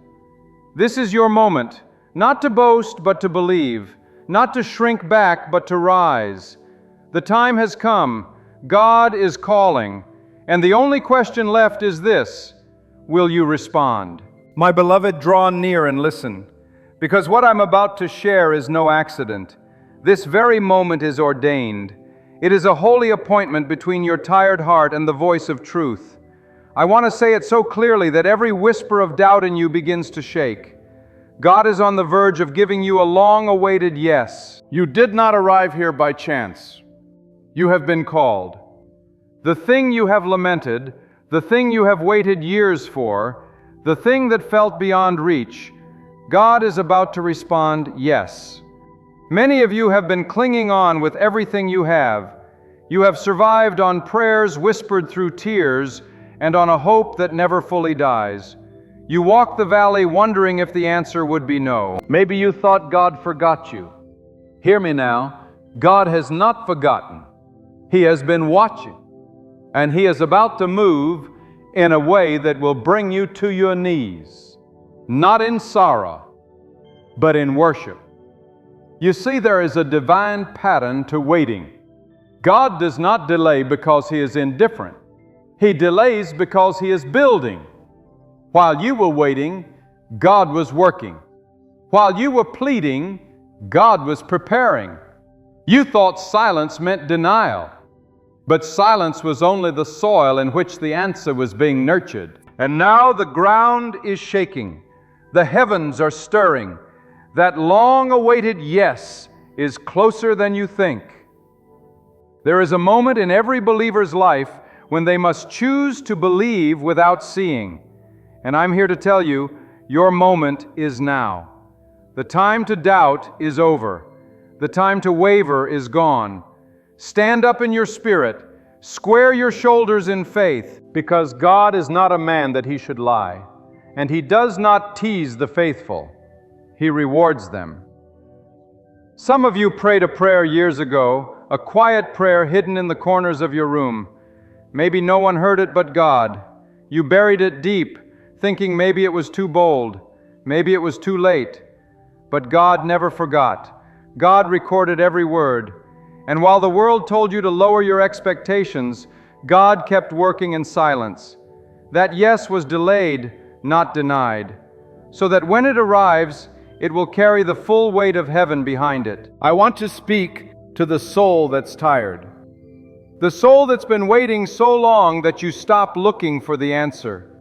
This is your moment, not to boast, but to believe, not to shrink back, but to rise. The time has come. God is calling. And the only question left is this: will you respond? My beloved, draw near and listen, because what I'm about to share is no accident. This very moment is ordained. It is a holy appointment between your tired heart and the voice of truth. I want to say it so clearly that every whisper of doubt in you begins to shake. God is on the verge of giving you a long-awaited yes. You did not arrive here by chance. You have been called. The thing you have lamented, the thing you have waited years for, the thing that felt beyond reach, God is about to respond yes. Many of you have been clinging on with everything you have. You have survived on prayers whispered through tears and on a hope that never fully dies. You walk the valley wondering if the answer would be no. Maybe you thought God forgot you. Hear me now. God has not forgotten. He has been watching. And He is about to move in a way that will bring you to your knees, not in sorrow, but in worship. You see, there is a divine pattern to waiting. God does not delay because He is indifferent. He delays because He is building. While you were waiting, God was working. While you were pleading, God was preparing. You thought silence meant denial. But silence was only the soil in which the answer was being nurtured. And now the ground is shaking. The heavens are stirring. That long-awaited yes is closer than you think. There is a moment in every believer's life when they must choose to believe without seeing. And I'm here to tell you, your moment is now. The time to doubt is over. The time to waver is gone. Stand up in your spirit. Square your shoulders in faith, because God is not a man that he should lie, and he does not tease the faithful. He rewards them. Some of you prayed a prayer years ago, a quiet prayer hidden in the corners of your room. Maybe no one heard it but God. You buried it deep, thinking maybe it was too bold, maybe it was too late. But God never forgot. God recorded every word. And while the world told you to lower your expectations, God kept working in silence. That yes was delayed, not denied, so that when it arrives, it will carry the full weight of heaven behind it. I want to speak to the soul that's tired. The soul that's been waiting so long that you stop looking for the answer.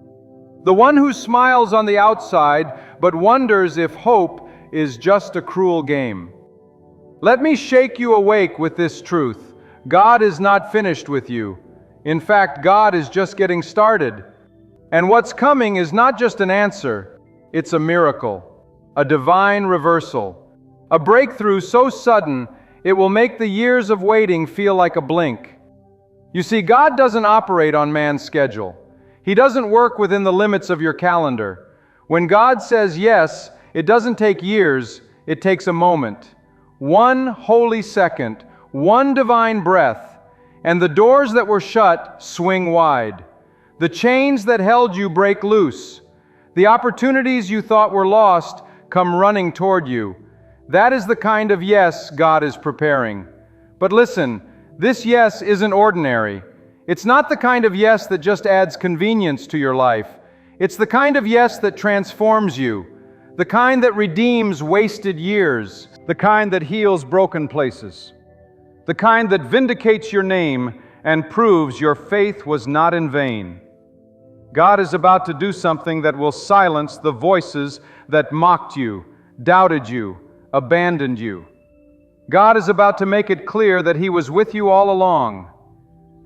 The one who smiles on the outside but wonders if hope is just a cruel game. Let me shake you awake with this truth. God is not finished with you. In fact, God is just getting started. And what's coming is not just an answer, it's a miracle, a divine reversal, a breakthrough so sudden it will make the years of waiting feel like a blink. You see, God doesn't operate on man's schedule. He doesn't work within the limits of your calendar. When God says yes, it doesn't take years, it takes a moment. One holy second, one divine breath, and the doors that were shut swing wide. The chains that held you break loose. The opportunities you thought were lost come running toward you. That is the kind of yes God is preparing. But listen, this yes isn't ordinary. It's not the kind of yes that just adds convenience to your life. It's the kind of yes that transforms you, the kind that redeems wasted years, the kind that heals broken places, the kind that vindicates your name and proves your faith was not in vain. God is about to do something that will silence the voices that mocked you, doubted you, abandoned you. God is about to make it clear that He was with you all along.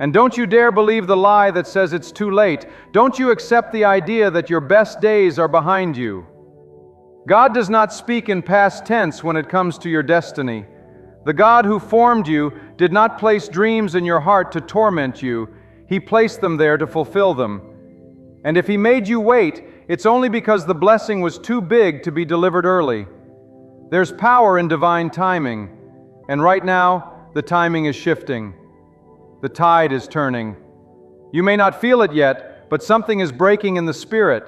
And don't you dare believe the lie that says it's too late. Don't you accept the idea that your best days are behind you. God does not speak in past tense when it comes to your destiny. The God who formed you did not place dreams in your heart to torment you. He placed them there to fulfill them. And if He made you wait, it's only because the blessing was too big to be delivered early. There's power in divine timing, and right now, the timing is shifting. The tide is turning. You may not feel it yet, but something is breaking in the spirit.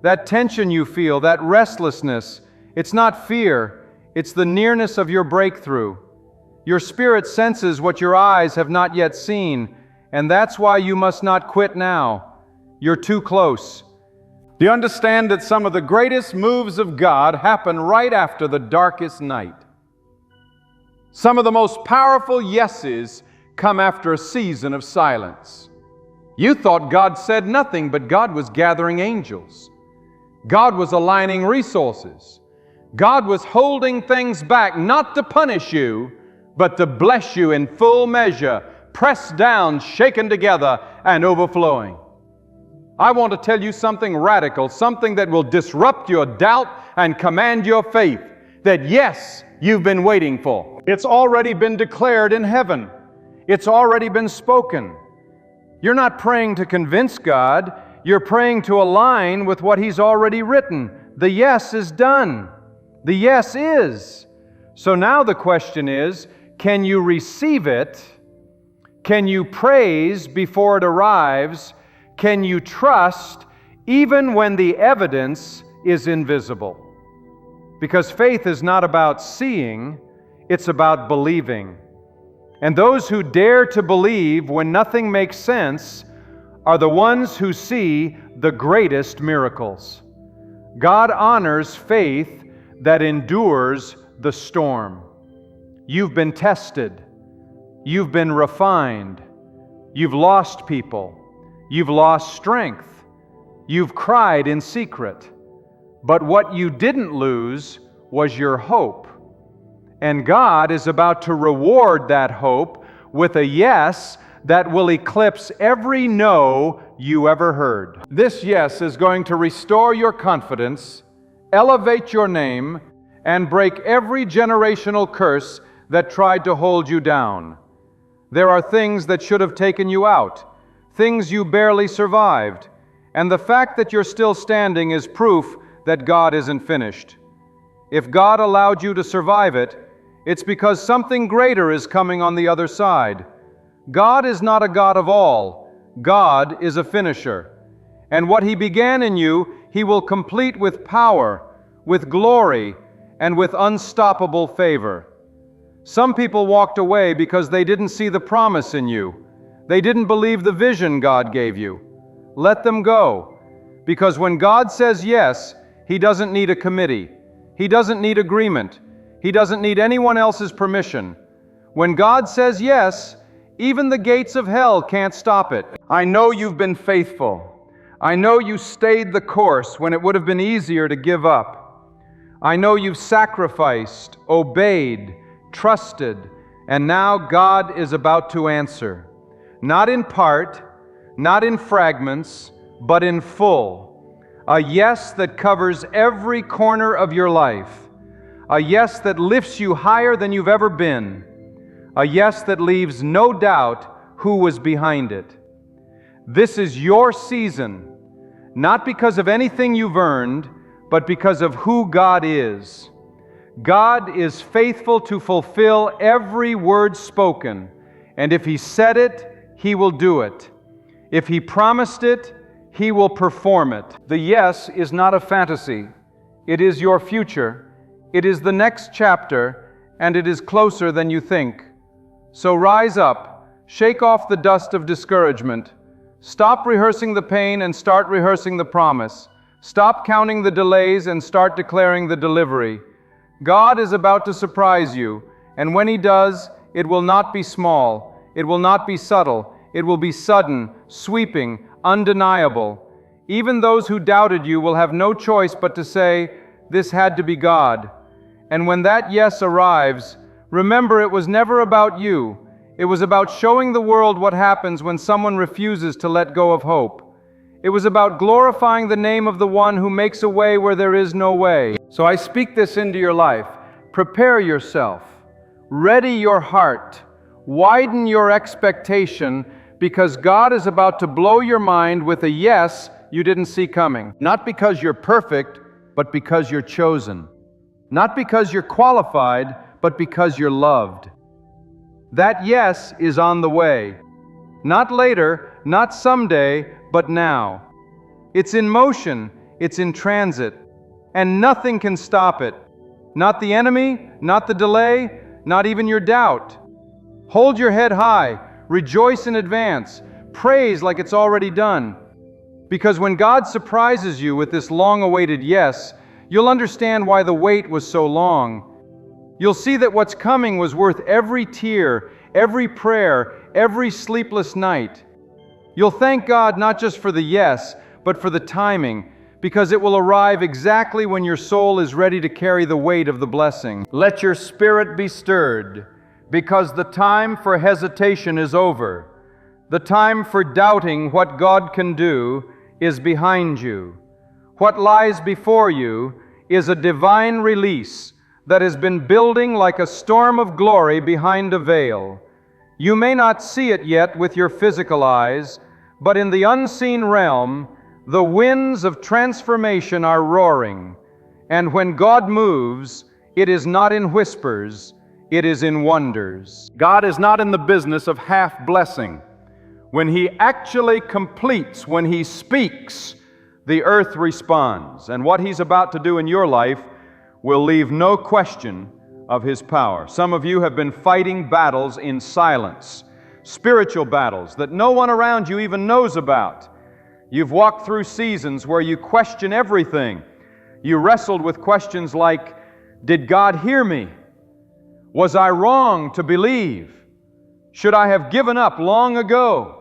That tension you feel, that restlessness, it's not fear, it's the nearness of your breakthrough. Your spirit senses what your eyes have not yet seen, and that's why you must not quit now. You're too close. Do you understand that some of the greatest moves of God happen right after the darkest night? Some of the most powerful yeses come after a season of silence. You thought God said nothing, but God was gathering angels. God was aligning resources. God was holding things back, not to punish you, but to bless you in full measure, pressed down, shaken together, and overflowing. I want to tell you something radical, something that will disrupt your doubt and command your faith, that yes, you've been waiting for. It's already been declared in heaven. It's already been spoken. You're not praying to convince God. You're praying to align with what He's already written. The yes is done. The yes is. So now the question is, can you receive it? Can you praise before it arrives? Can you trust even when the evidence is invisible? Because faith is not about seeing, it's about believing. And those who dare to believe when nothing makes sense are the ones who see the greatest miracles. God honors faith that endures the storm. You've been tested. You've been refined. You've lost people. You've lost strength. You've cried in secret. But what you didn't lose was your hope. And God is about to reward that hope with a yes that will eclipse every no you ever heard. This yes is going to restore your confidence, elevate your name, and break every generational curse that tried to hold you down. There are things that should have taken you out, things you barely survived, and the fact that you're still standing is proof that God isn't finished. If God allowed you to survive it, it's because something greater is coming on the other side. God is not a God of all. God is a finisher. And what He began in you, He will complete with power, with glory, and with unstoppable favor. Some people walked away because they didn't see the promise in you. They didn't believe the vision God gave you. Let them go. Because when God says yes, He doesn't need a committee. He doesn't need agreement. He doesn't need anyone else's permission. When God says yes, even the gates of hell can't stop it. I know you've been faithful. I know you stayed the course when it would have been easier to give up. I know you've sacrificed, obeyed, trusted, and now God is about to answer. Not in part, not in fragments, but in full. A yes that covers every corner of your life. A yes that lifts you higher than you've ever been. A yes that leaves no doubt who was behind it. This is your season, not because of anything you've earned, but because of who God is. God is faithful to fulfill every word spoken, and if He said it, He will do it. If He promised it, He will perform it. The yes is not a fantasy. It is your future. It is the next chapter, and it is closer than you think. So rise up, shake off the dust of discouragement. Stop rehearsing the pain and start rehearsing the promise. Stop counting the delays and start declaring the delivery. God is about to surprise you, and when He does, it will not be small, it will not be subtle, it will be sudden, sweeping, undeniable. Even those who doubted you will have no choice but to say, "This had to be God." And when that yes arrives, remember it was never about you. It was about showing the world what happens when someone refuses to let go of hope. It was about glorifying the name of the one who makes a way where there is no way. So I speak this into your life. Prepare yourself. Ready your heart. Widen your expectation, because God is about to blow your mind with a yes you didn't see coming. Not because you're perfect, but because you're chosen. Not because you're qualified, but because you're loved. That yes is on the way. Not later, not someday, but now. It's in motion, it's in transit, and nothing can stop it. Not the enemy, not the delay, not even your doubt. Hold your head high, rejoice in advance, praise like it's already done. Because when God surprises you with this long-awaited yes, you'll understand why the wait was so long. You'll see that what's coming was worth every tear, every prayer, every sleepless night. You'll thank God not just for the yes, but for the timing, because it will arrive exactly when your soul is ready to carry the weight of the blessing. Let your spirit be stirred, because the time for hesitation is over. The time for doubting what God can do is behind you. What lies before you is a divine release that has been building like a storm of glory behind a veil. You may not see it yet with your physical eyes, but in the unseen realm, the winds of transformation are roaring. And when God moves, it is not in whispers, it is in wonders. God is not in the business of half blessing. When He actually completes, when He speaks, the earth responds. And what He's about to do in your life will leave no question of His power. Some of you have been fighting battles in silence, spiritual battles that no one around you even knows about. You've walked through seasons where you question everything. You wrestled with questions like, did God hear me? Was I wrong to believe? Should I have given up long ago?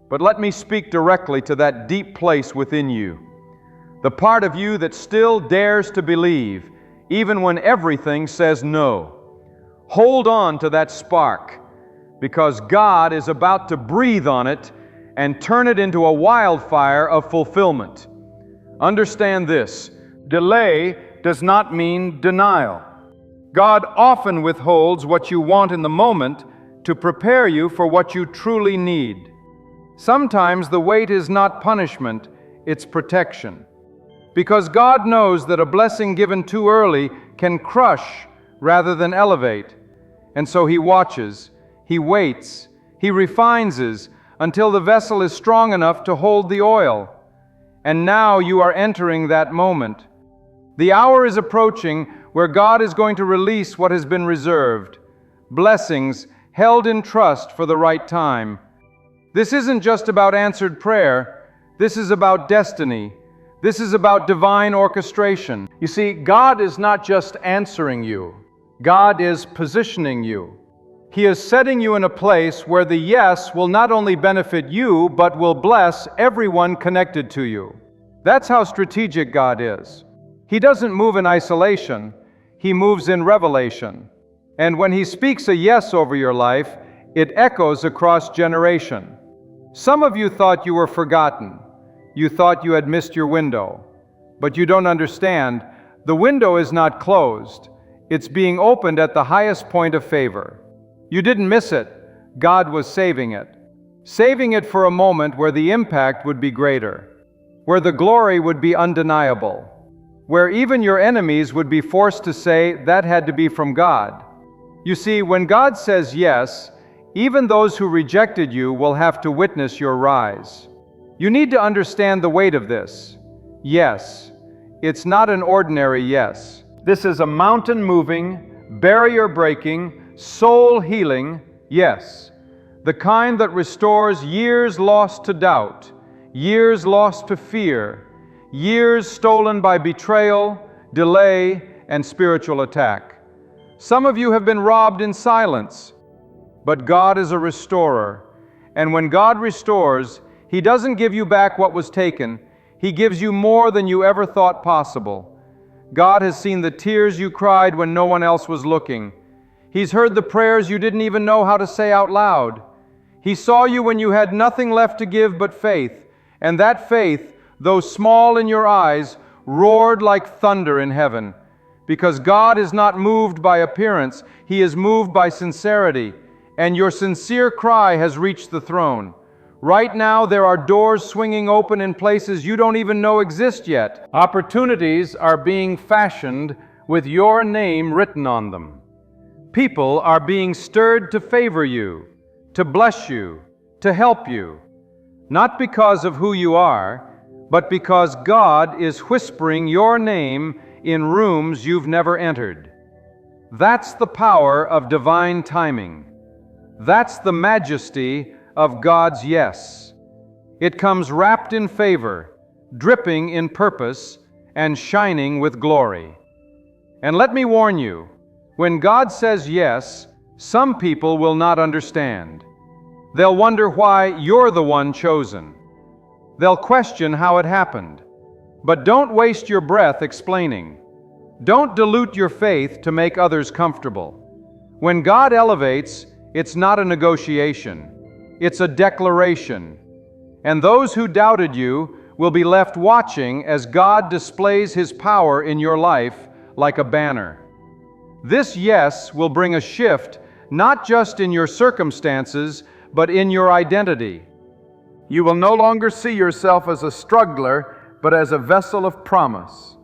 But let me speak directly to that deep place within you. The part of you that still dares to believe, even when everything says no. Hold on to that spark, because God is about to breathe on it and turn it into a wildfire of fulfillment. Understand this: delay does not mean denial. God often withholds what you want in the moment to prepare you for what you truly need. Sometimes the wait is not punishment, it's protection. Because God knows that a blessing given too early can crush rather than elevate. And so He watches, He waits, He refines until the vessel is strong enough to hold the oil. And now you are entering that moment. The hour is approaching where God is going to release what has been reserved, blessings held in trust for the right time. This isn't just about answered prayer. This is about destiny. This is about divine orchestration. You see, God is not just answering you. God is positioning you. He is setting you in a place where the yes will not only benefit you, but will bless everyone connected to you. That's how strategic God is. He doesn't move in isolation. He moves in revelation. And when He speaks a yes over your life, it echoes across generation. Some of you thought you were forgotten. You thought you had missed your window. But you don't understand. The window is not closed. It's being opened at the highest point of favor. You didn't miss it. God was saving it. Saving it for a moment where the impact would be greater, where the glory would be undeniable, where even your enemies would be forced to say that had to be from God. You see, when God says yes, even those who rejected you will have to witness your rise. You need to understand the weight of this. Yes, it's not an ordinary yes. This is a mountain-moving, barrier-breaking, soul-healing yes. The kind that restores years lost to doubt, years lost to fear, years stolen by betrayal, delay, and spiritual attack. Some of you have been robbed in silence, but God is a restorer. And when God restores, He doesn't give you back what was taken. He gives you more than you ever thought possible. God has seen the tears you cried when no one else was looking. He's heard the prayers you didn't even know how to say out loud. He saw you when you had nothing left to give but faith, and that faith, though small in your eyes, roared like thunder in heaven. Because God is not moved by appearance, He is moved by sincerity, and your sincere cry has reached the throne. Right now, there are doors swinging open in places you don't even know exist yet. Opportunities are being fashioned with your name written on them. People are being stirred to favor you, to bless you, to help you, not because of who you are, but because God is whispering your name in rooms you've never entered. That's the power of divine timing. That's the majesty of God's yes. It comes wrapped in favor, dripping in purpose, and shining with glory. And let me warn you, when God says yes, some people will not understand. They'll wonder why you're the one chosen. They'll question how it happened. But don't waste your breath explaining. Don't dilute your faith to make others comfortable. When God elevates, it's not a negotiation. It's a declaration. And those who doubted you will be left watching as God displays His power in your life like a banner. This yes will bring a shift not just in your circumstances, but in your identity. You will no longer see yourself as a struggler, but as a vessel of promise.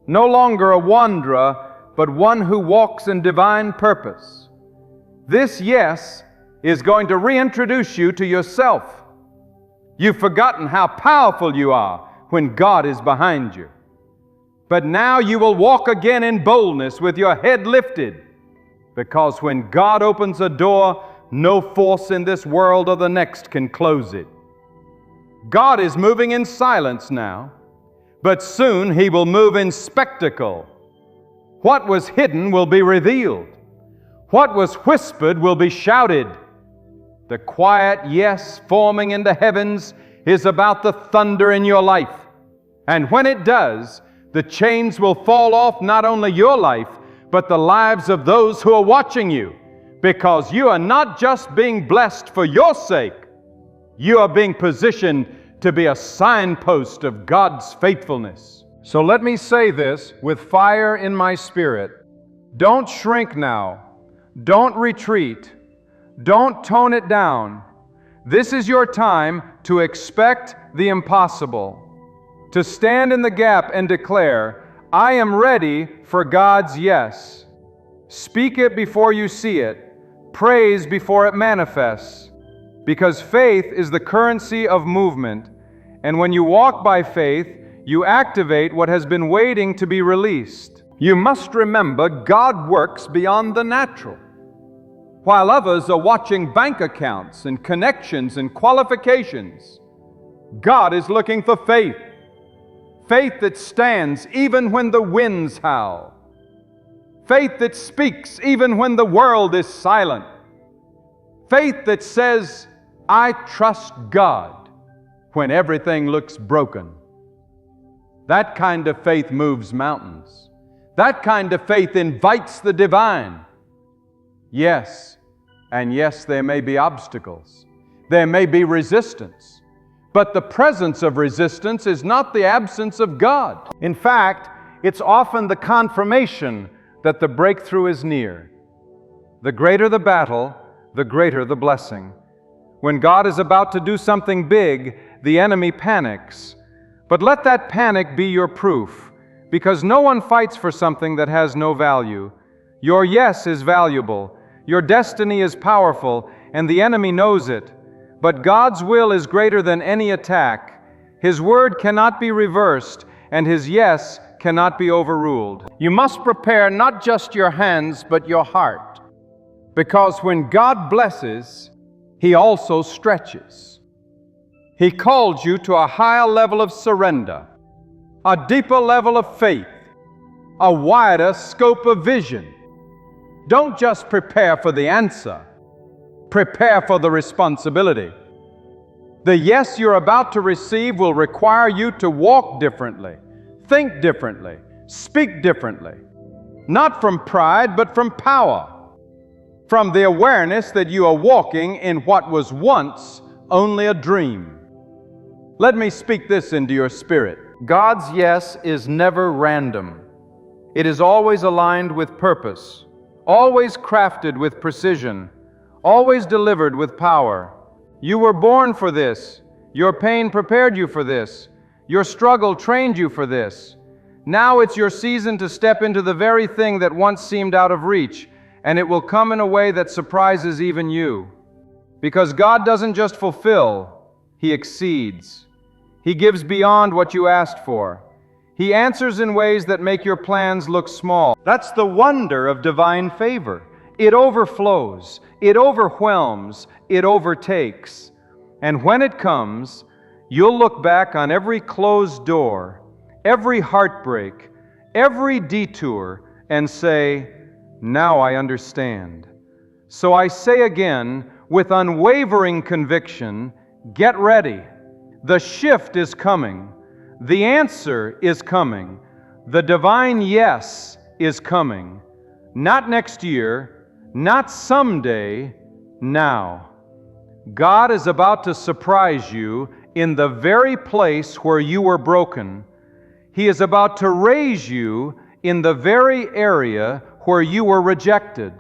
No longer a wanderer, but one who walks in divine purpose. This yes is going to reintroduce you to yourself. You've forgotten how powerful you are when God is behind you. But now you will walk again in boldness with your head lifted, because when God opens a door, no force in this world or the next can close it. God is moving in silence now, but soon He will move in spectacle. What was hidden will be revealed. What was whispered will be shouted. The quiet yes forming in the heavens is about to thunder in your life. And when it does, The chains will fall off not only your life, but the lives of those who are watching you, because you are not just being blessed for your sake, you are being positioned to be a signpost of God's faithfulness. So let me say this with fire in my spirit. Don't shrink now. Don't retreat. Don't tone it down. This is your time to expect the impossible, to stand in the gap and declare, I am ready for God's yes. Speak it before you see it. Praise before it manifests. Because faith is the currency of movement, and when you walk by faith, you activate what has been waiting to be released. You must remember God works beyond the natural. While others are watching bank accounts and connections and qualifications, God is looking for faith. Faith that stands even when the winds howl. Faith that speaks even when the world is silent. Faith that says, I trust God when everything looks broken. That kind of faith moves mountains. That kind of faith invites the divine. Yes, and yes, there may be obstacles. There may be resistance. But the presence of resistance is not the absence of God. In fact, it's often the confirmation that the breakthrough is near. The greater the battle, the greater the blessing. When God is about to do something big, the enemy panics. But let that panic be your proof, because no one fights for something that has no value. Your yes is valuable. Your destiny is powerful, and the enemy knows it. But God's will is greater than any attack. His word cannot be reversed, and His yes cannot be overruled. You must prepare not just your hands, but your heart. Because when God blesses, He also stretches. He calls you to a higher level of surrender, a deeper level of faith, a wider scope of vision. Don't just prepare for the answer. Prepare for the responsibility. The yes you're about to receive will require you to walk differently, think differently, speak differently. Not from pride, but from power. From the awareness that you are walking in what was once only a dream. Let me speak this into your spirit. God's yes is never random. It is always aligned with purpose, always crafted with precision, always delivered with power. You were born for this. Your pain prepared you for this. Your struggle trained you for this. Now it's your season to step into the very thing that once seemed out of reach, and it will come in a way that surprises even you. Because God doesn't just fulfill, He exceeds. He gives beyond what you asked for. He answers in ways that make your plans look small. That's the wonder of divine favor. It overflows, it overwhelms, it overtakes. And when it comes, you'll look back on every closed door, every heartbreak, every detour, and say, now I understand. So I say again, with unwavering conviction, get ready. The shift is coming. The answer is coming. The divine yes is coming. Not next year, not someday, now. God is about to surprise you in the very place where you were broken. He is about to raise you in the very area where you were rejected.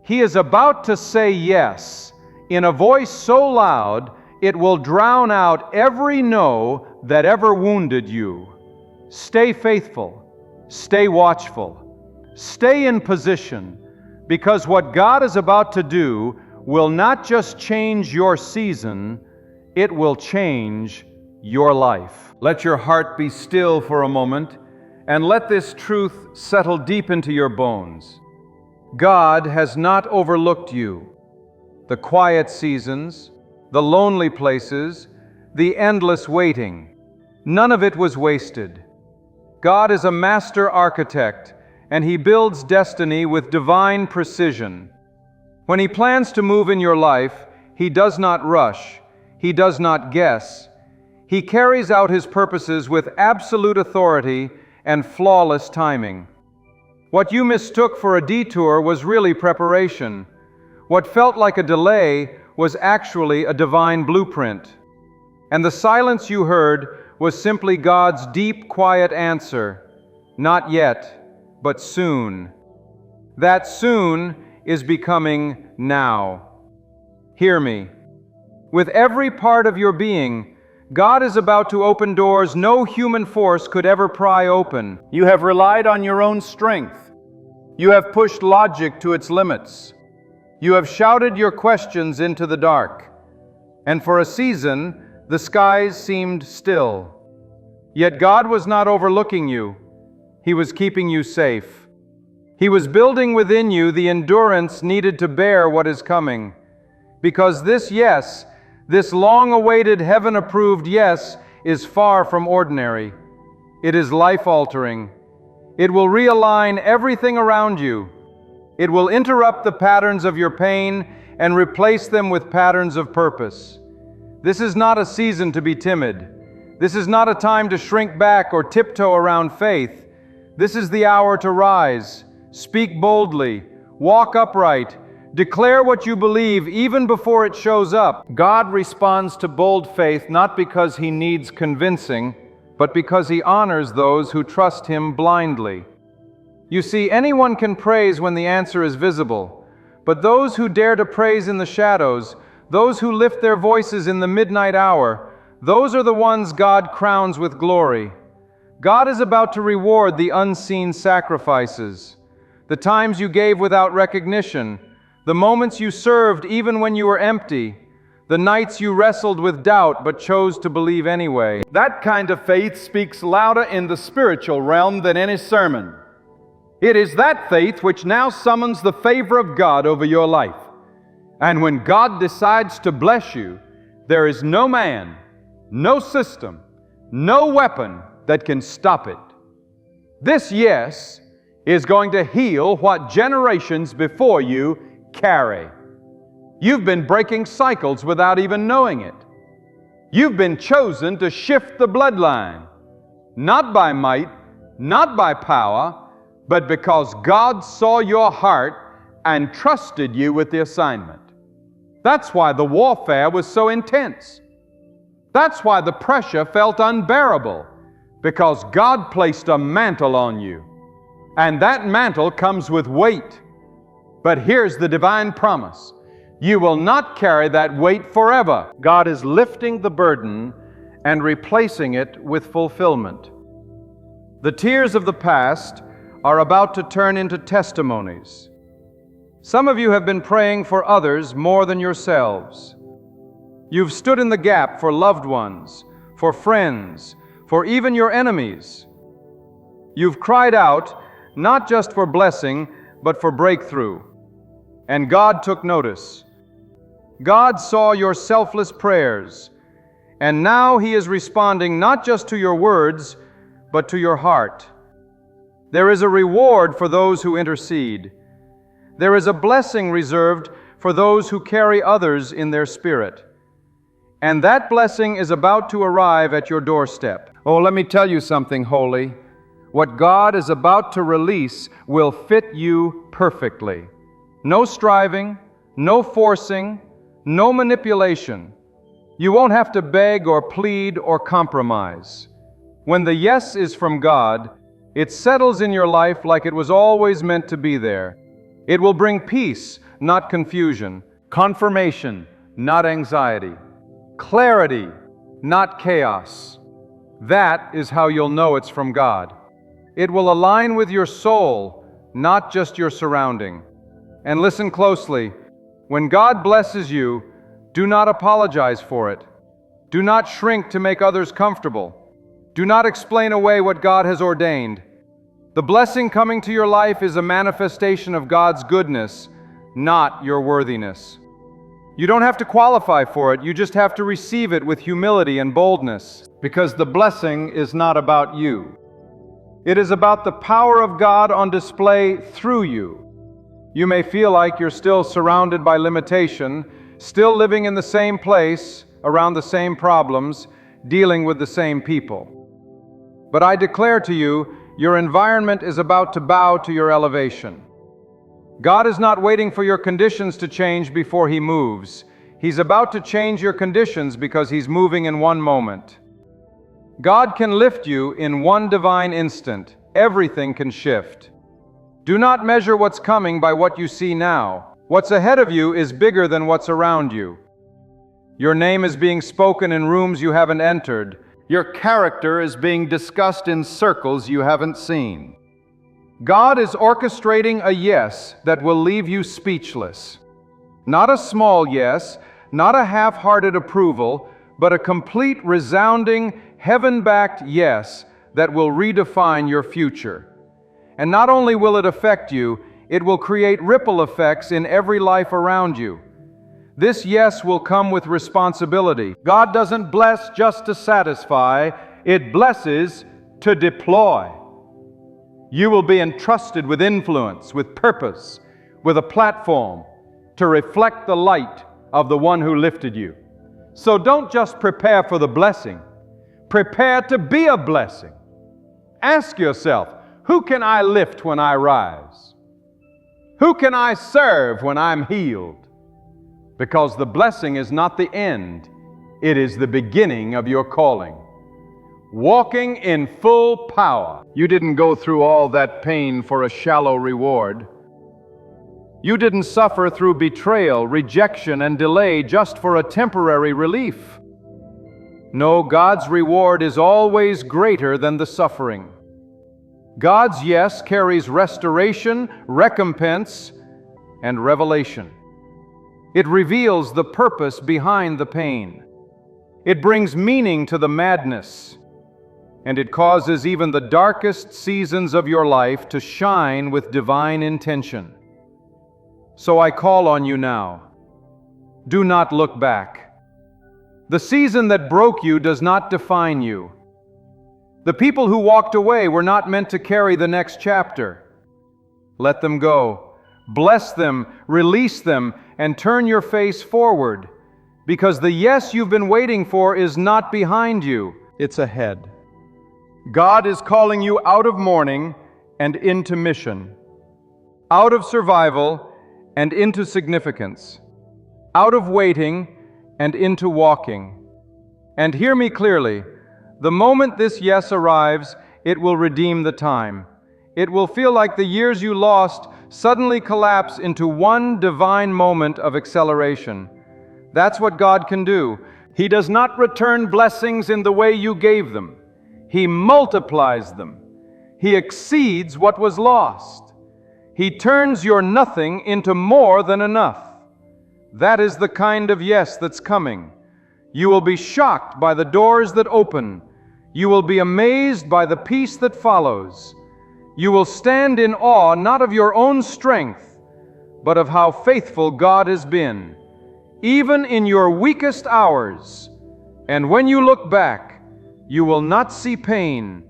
He is about to say yes in a voice so loud it will drown out every no that ever wounded you. Stay faithful. Stay watchful. Stay in position, because what God is about to do will not just change your season, it will change your life. Let your heart be still for a moment, and let this truth settle deep into your bones. God has not overlooked you. The quiet seasons, the lonely places, the endless waiting, none of it was wasted. God is a master architect, and He builds destiny with divine precision. When He plans to move in your life, He does not rush. He does not guess. He carries out His purposes with absolute authority, and flawless timing. What you mistook for a detour was really preparation. What felt like a delay was actually a divine blueprint. And the silence you heard was simply God's deep, quiet answer, not yet, but soon. That soon is becoming now. Hear me. With every part of your being, God is about to open doors no human force could ever pry open. You have relied on your own strength. You have pushed logic to its limits. You have shouted your questions into the dark. And for a season, the skies seemed still. Yet God was not overlooking you. He was keeping you safe. He was building within you the endurance needed to bear what is coming. Because this yes, this long-awaited, heaven-approved yes, is far from ordinary. It is life-altering. It will realign everything around you. It will interrupt the patterns of your pain and replace them with patterns of purpose. This is not a season to be timid. This is not a time to shrink back or tiptoe around faith. This is the hour to rise, speak boldly, walk upright, declare what you believe even before it shows up. God responds to bold faith not because He needs convincing, but because He honors those who trust Him blindly. You see, anyone can praise when the answer is visible, but those who dare to praise in the shadows, those who lift their voices in the midnight hour, those are the ones God crowns with glory. God is about to reward the unseen sacrifices, the times you gave without recognition, the moments you served even when you were empty, the nights you wrestled with doubt but chose to believe anyway. That kind of faith speaks louder in the spiritual realm than any sermon. It is that faith which now summons the favor of God over your life. And when God decides to bless you, there is no man, no system, no weapon that can stop it. This yes is going to heal what generations before you carry. You've been breaking cycles without even knowing it. You've been chosen to shift the bloodline, not by might, not by power, but because God saw your heart and trusted you with the assignment. That's why the warfare was so intense. That's why the pressure felt unbearable, because God placed a mantle on you. And that mantle comes with weight. But here's the divine promise. You will not carry that weight forever. God is lifting the burden and replacing it with fulfillment. The tears of the past are about to turn into testimonies. Some of you have been praying for others more than yourselves. You've stood in the gap for loved ones, for friends, for even your enemies. You've cried out, not just for blessing, but for breakthrough. And God took notice. God saw your selfless prayers, and now He is responding not just to your words, but to your heart. There is a reward for those who intercede. There is a blessing reserved for those who carry others in their spirit. And that blessing is about to arrive at your doorstep. Oh, let me tell you something, holy. What God is about to release will fit you perfectly. No striving, no forcing, no manipulation. You won't have to beg or plead or compromise. When the yes is from God, it settles in your life like it was always meant to be there. It will bring peace, not confusion, confirmation, not anxiety, clarity, not chaos. That is how you'll know it's from God. It will align with your soul, not just your surrounding. And listen closely. When God blesses you, do not apologize for it. Do not shrink to make others comfortable. Do not explain away what God has ordained. The blessing coming to your life is a manifestation of God's goodness, not your worthiness. You don't have to qualify for it, you just have to receive it with humility and boldness, because the blessing is not about you. It is about the power of God on display through you. You may feel like you're still surrounded by limitation, still living in the same place, around the same problems, dealing with the same people. But I declare to you, Your environment is about to bow to your elevation. God is not waiting for your conditions to change before He moves. He's about to change your conditions because He's moving in one moment. God can lift you in one divine instant. Everything can shift. Do not measure what's coming by what you see now. What's ahead of you is bigger than what's around you. Your name is being spoken in rooms you haven't entered. Your character is being discussed in circles you haven't seen. God is orchestrating a yes that will leave you speechless. Not a small yes, not a half-hearted approval, but a complete, resounding, heaven-backed yes that will redefine your future. And not only will it affect you, it will create ripple effects in every life around you. This yes will come with responsibility. God doesn't bless just to satisfy, it blesses to deploy. You will be entrusted with influence, with purpose, with a platform to reflect the light of the one who lifted you. So don't just prepare for the blessing, prepare to be a blessing. Ask yourself, who can I lift when I rise? Who can I serve when I'm healed? Because the blessing is not the end, it is the beginning of your calling. Walking in full power. You didn't go through all that pain for a shallow reward. You didn't suffer through betrayal, rejection, and delay just for a temporary relief. No, God's reward is always greater than the suffering. God's yes carries restoration, recompense, and revelation. It reveals the purpose behind the pain. It brings meaning to the madness. And it causes even the darkest seasons of your life to shine with divine intention. So I call on you now. Do not look back. The season that broke you does not define you. The people who walked away were not meant to carry the next chapter. Let them go. Bless them, release them, and turn your face forward, because the yes you've been waiting for is not behind you, it's ahead. God is calling you out of mourning and into mission, out of survival and into significance, out of waiting and into walking. And hear me clearly, the moment this yes arrives, it will redeem the time. It will feel like the years you lost suddenly collapse into one divine moment of acceleration. That's what God can do. He does not return blessings in the way you gave them. He multiplies them. He exceeds what was lost. He turns your nothing into more than enough. That is the kind of yes that's coming. You will be shocked by the doors that open. You will be amazed by the peace that follows. You will stand in awe not of your own strength, but of how faithful God has been, even in your weakest hours. And when you look back, you will not see pain.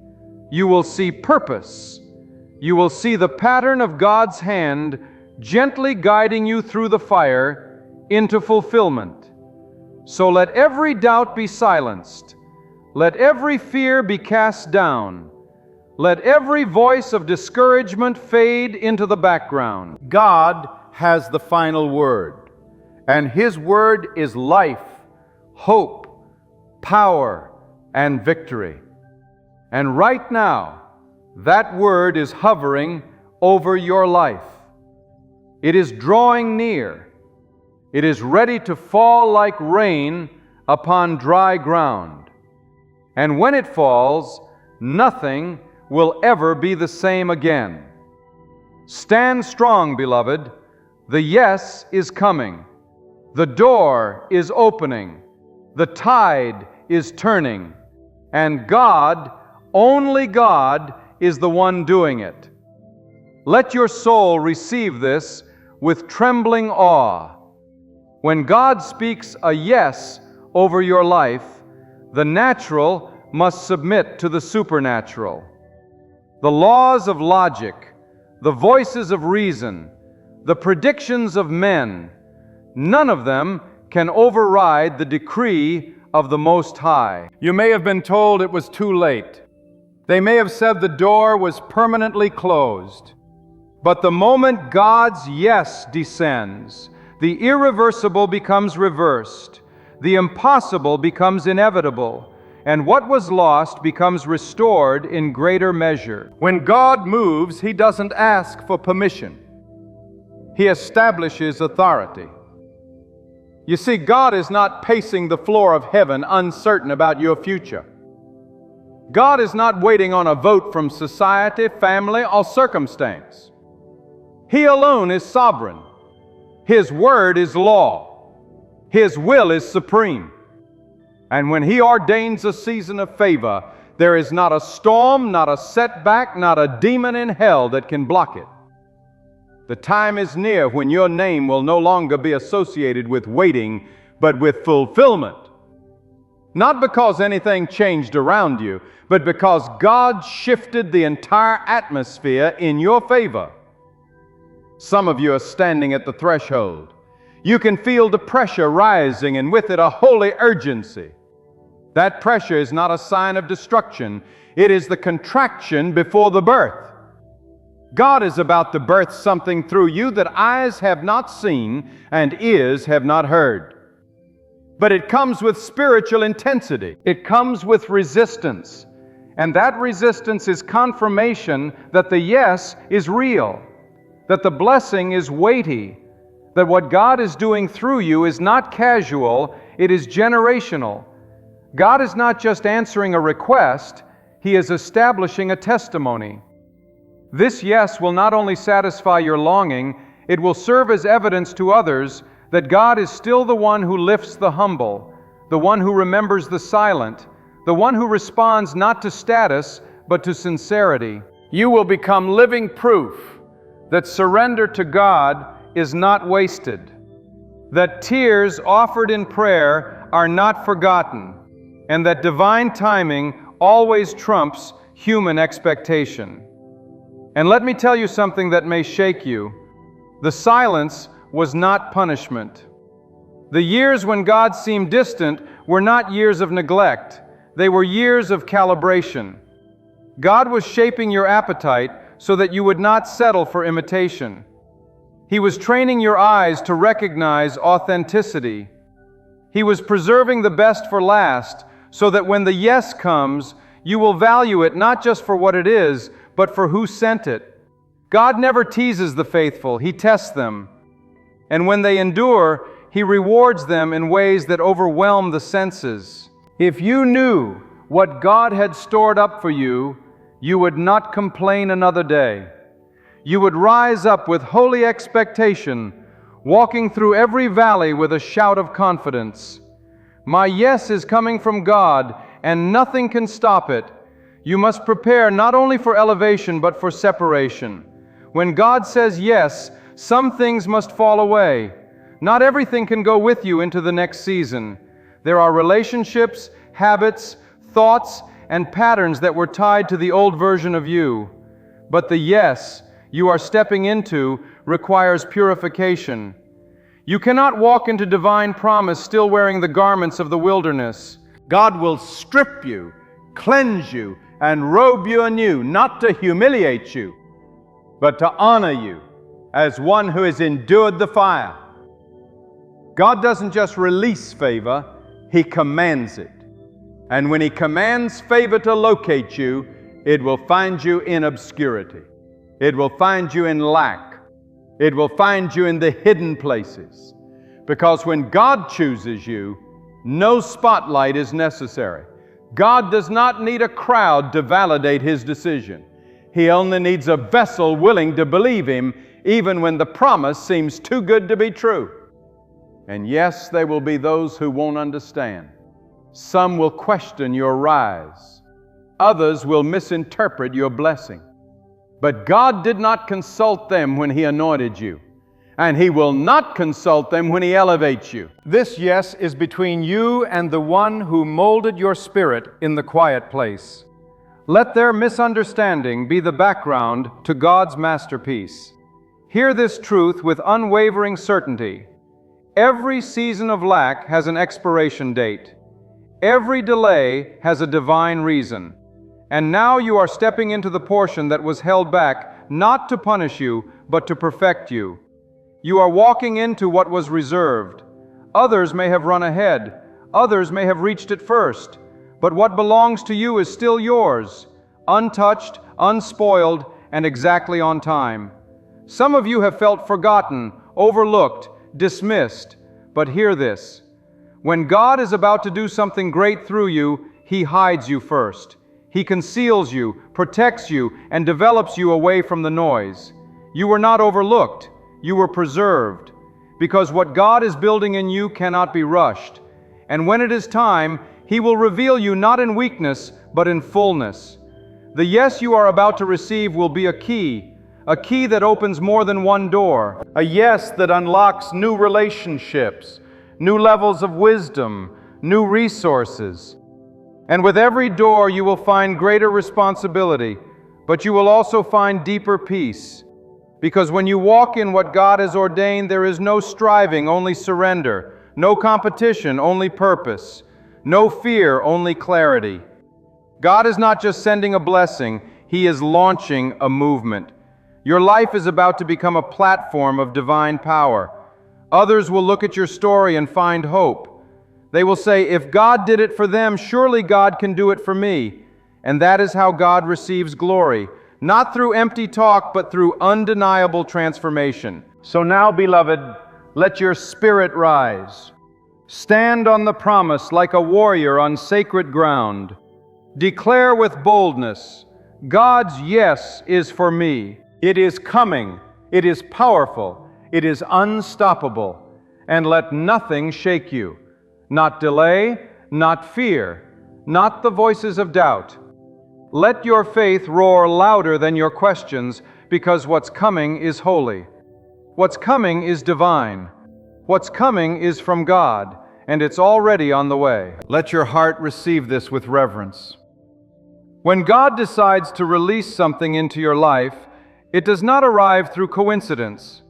You will see purpose. You will see the pattern of God's hand gently guiding you through the fire into fulfillment. So let every doubt be silenced. Let every fear be cast down. Let every voice of discouragement fade into the background. God has the final word, and His word is life, hope, power, and victory. And right now, that word is hovering over your life. It is drawing near. It is ready to fall like rain upon dry ground. And when it falls, nothing will ever be the same again. Stand strong, beloved. The yes is coming. The door is opening. The tide is turning. And God, only God, is the one doing it. Let your soul receive this with trembling awe. When God speaks a yes over your life, the natural must submit to the supernatural. The laws of logic, the voices of reason, the predictions of men, none of them can override the decree of the Most High. You may have been told it was too late. They may have said the door was permanently closed. But the moment God's yes descends, the irreversible becomes reversed, the impossible becomes inevitable, and what was lost becomes restored in greater measure. When God moves, He doesn't ask for permission. He establishes authority. You see, God is not pacing the floor of heaven uncertain about your future. God is not waiting on a vote from society, family, or circumstance. He alone is sovereign. His word is law. His will is supreme. And when He ordains a season of favor, there is not a storm, not a setback, not a demon in hell that can block it. The time is near when your name will no longer be associated with waiting, but with fulfillment. Not because anything changed around you, but because God shifted the entire atmosphere in your favor. Some of you are standing at the threshold. You can feel the pressure rising, and with it a holy urgency. That pressure is not a sign of destruction. It is the contraction before the birth. God is about to birth something through you that eyes have not seen and ears have not heard. But it comes with spiritual intensity. It comes with resistance. And that resistance is confirmation that the yes is real, that the blessing is weighty, that what God is doing through you is not casual, it is generational. God is not just answering a request, He is establishing a testimony. This yes will not only satisfy your longing, it will serve as evidence to others that God is still the one who lifts the humble, the one who remembers the silent, the one who responds not to status, but to sincerity. You will become living proof that surrender to God is not wasted, that tears offered in prayer are not forgotten, and that divine timing always trumps human expectation. And let me tell you something that may shake you. The silence was not punishment. The years when God seemed distant were not years of neglect. They were years of calibration. God was shaping your appetite so that you would not settle for imitation. He was training your eyes to recognize authenticity. He was preserving the best for last so that when the yes comes, you will value it not just for what it is, but for who sent it. God never teases the faithful, He tests them. And when they endure, He rewards them in ways that overwhelm the senses. If you knew what God had stored up for you, you would not complain another day. You would rise up with holy expectation, walking through every valley with a shout of confidence. My yes is coming from God, and nothing can stop it. You must prepare not only for elevation, but for separation. When God says yes, some things must fall away. Not everything can go with you into the next season. There are relationships, habits, thoughts, and patterns that were tied to the old version of you. But the yes you are stepping into requires purification. You cannot walk into divine promise still wearing the garments of the wilderness. God will strip you, cleanse you, and robe you anew, not to humiliate you, but to honor you as one who has endured the fire. God doesn't just release favor, He commands it. And when He commands favor to locate you, it will find you in obscurity. It will find you in lack. It will find you in the hidden places. Because when God chooses you, no spotlight is necessary. God does not need a crowd to validate His decision. He only needs a vessel willing to believe Him, even when the promise seems too good to be true. And yes, there will be those who won't understand. Some will question your rise. Others will misinterpret your blessing. But God did not consult them when He anointed you, and He will not consult them when He elevates you. This yes is between you and the one who molded your spirit in the quiet place. Let their misunderstanding be the background to God's masterpiece. Hear this truth with unwavering certainty. Every season of lack has an expiration date. Every delay has a divine reason. And now you are stepping into the portion that was held back, not to punish you, but to perfect you. You are walking into what was reserved. Others may have run ahead. Others may have reached it first. But what belongs to you is still yours, untouched, unspoiled, and exactly on time. Some of you have felt forgotten, overlooked, dismissed. But hear this. When God is about to do something great through you, He hides you first. He conceals you, protects you, and develops you away from the noise. You were not overlooked. You were preserved. Because what God is building in you cannot be rushed. And when it is time, He will reveal you not in weakness, but in fullness. The yes you are about to receive will be a key that opens more than one door, a yes that unlocks new relationships, new levels of wisdom, new resources. And with every door you will find greater responsibility, but you will also find deeper peace. Because when you walk in what God has ordained, there is no striving, only surrender, no competition, only purpose, no fear, only clarity. God is not just sending a blessing, He is launching a movement. Your life is about to become a platform of divine power. Others will look at your story and find hope. They will say, if God did it for them, surely God can do it for me. And that is how God receives glory, not through empty talk, but through undeniable transformation. So now, beloved, let your spirit rise. Stand on the promise like a warrior on sacred ground. Declare with boldness, God's yes is for me. It is coming. It is powerful. It is unstoppable. And let nothing shake you. Not delay, not fear, not the voices of doubt. Let your faith roar louder than your questions, because what's coming is holy. What's coming is divine. What's coming is from God, and it's already on the way. Let your heart receive this with reverence. When God decides to release something into your life, it does not arrive through coincidence.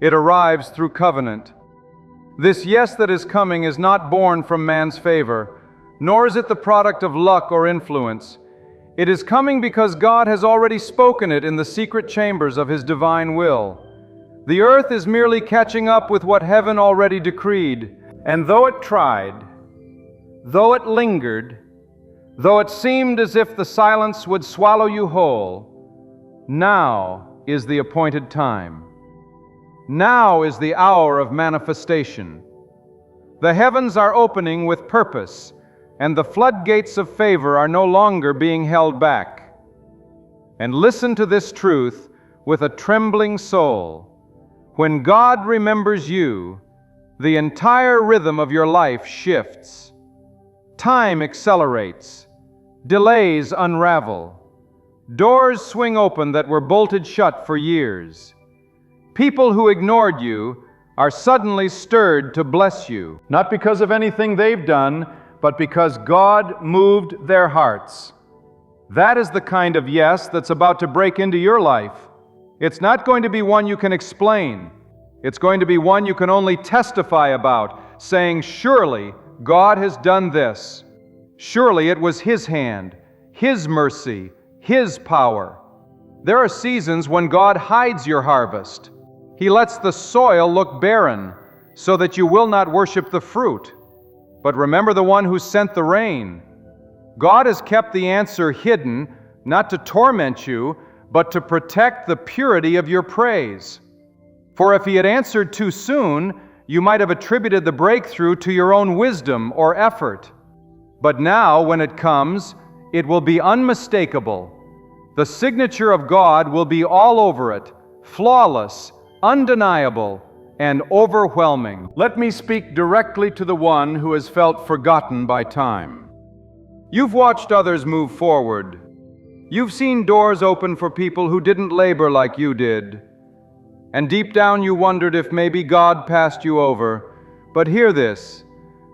It arrives through covenant. This yes that is coming is not born from man's favor, nor is it the product of luck or influence. It is coming because God has already spoken it in the secret chambers of His divine will. The earth is merely catching up with what heaven already decreed. And though it tried, though it lingered, though it seemed as if the silence would swallow you whole, now is the appointed time. Now is the hour of manifestation. The heavens are opening with purpose, and the floodgates of favor are no longer being held back. And listen to this truth with a trembling soul. When God remembers you, the entire rhythm of your life shifts. Time accelerates. Delays unravel. Doors swing open that were bolted shut for years. People who ignored you are suddenly stirred to bless you, not because of anything they've done, but because God moved their hearts. That is the kind of yes that's about to break into your life. It's not going to be one you can explain. It's going to be one you can only testify about, saying, surely God has done this. Surely it was His hand, His mercy, His power. There are seasons when God hides your harvest. He lets the soil look barren so that you will not worship the fruit. But remember the one who sent the rain. God has kept the answer hidden, not to torment you, but to protect the purity of your praise. For if He had answered too soon, you might have attributed the breakthrough to your own wisdom or effort. But now, when it comes, it will be unmistakable. The signature of God will be all over it, flawless, undeniable, and overwhelming. Let me speak directly to the one who has felt forgotten by time. You've watched others move forward. You've seen doors open for people who didn't labor like you did. And deep down you wondered if maybe God passed you over. But hear this.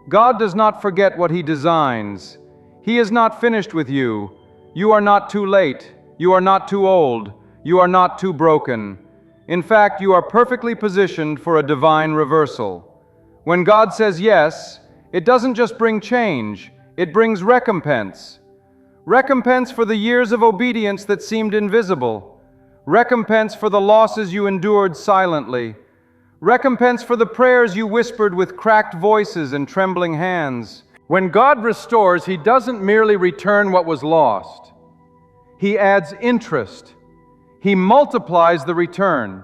God does not forget what He designs. He is not finished with you. You are not too late. You are not too old. You are not too broken. In fact, you are perfectly positioned for a divine reversal. When God says yes, it doesn't just bring change, it brings recompense. Recompense for the years of obedience that seemed invisible. Recompense for the losses you endured silently. Recompense for the prayers you whispered with cracked voices and trembling hands. When God restores, He doesn't merely return what was lost. He adds interest. He multiplies the return.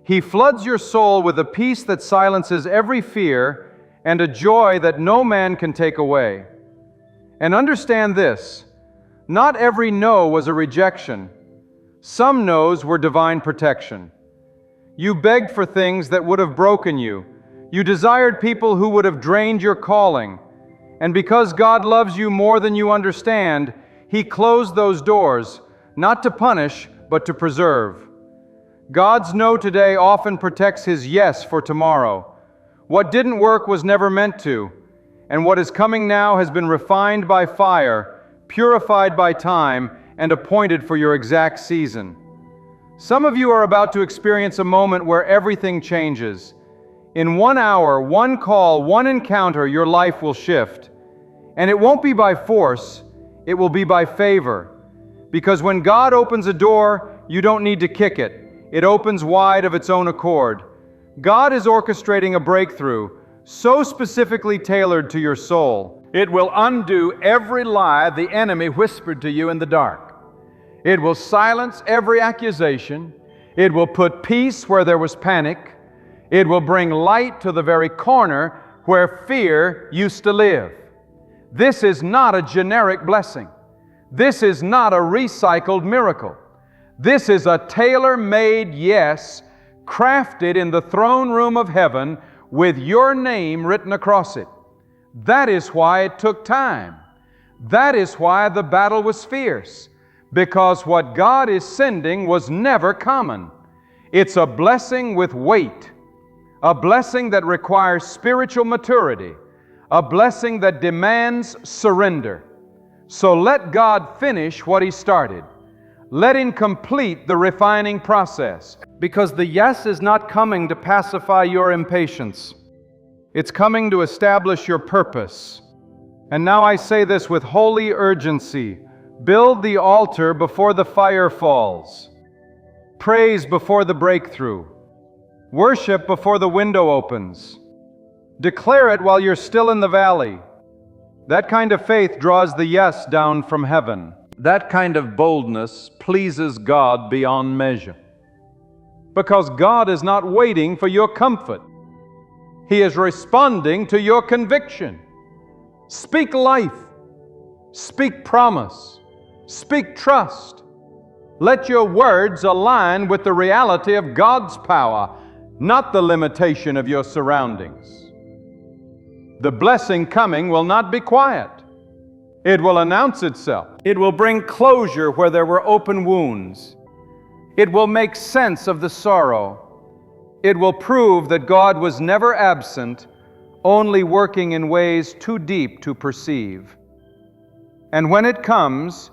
He floods your soul with a peace that silences every fear and a joy that no man can take away. And understand this, not every no was a rejection. Some no's were divine protection. You begged for things that would have broken you. You desired people who would have drained your calling. And because God loves you more than you understand, He closed those doors, not to punish, but to preserve. God's no today often protects His yes for tomorrow. What didn't work was never meant to, and what is coming now has been refined by fire, purified by time, and appointed for your exact season. Some of you are about to experience a moment where everything changes. In 1 hour, 1 call, 1 encounter, your life will shift. And it won't be by force, it will be by favor. Because when God opens a door, you don't need to kick it. It opens wide of its own accord. God is orchestrating a breakthrough, so specifically tailored to your soul. It will undo every lie the enemy whispered to you in the dark. It will silence every accusation. It will put peace where there was panic. It will bring light to the very corner where fear used to live. This is not a generic blessing. This is not a recycled miracle. This is a tailor-made yes, crafted in the throne room of heaven with your name written across it. That is why it took time. That is why the battle was fierce. Because what God is sending was never common. It's a blessing with weight. A blessing that requires spiritual maturity. A blessing that demands surrender. So let God finish what He started. Let Him complete the refining process. Because the yes is not coming to pacify your impatience. It's coming to establish your purpose. And now I say this with holy urgency. Build the altar before the fire falls. Praise before the breakthrough. Worship before the window opens. Declare it while you're still in the valley. That kind of faith draws the yes down from heaven. That kind of boldness pleases God beyond measure. Because God is not waiting for your comfort. He is responding to your conviction. Speak life. Speak promise. Speak trust. Let your words align with the reality of God's power, not the limitation of your surroundings. The blessing coming will not be quiet. It will announce itself. It will bring closure where there were open wounds. It will make sense of the sorrow. It will prove that God was never absent, only working in ways too deep to perceive. And when it comes,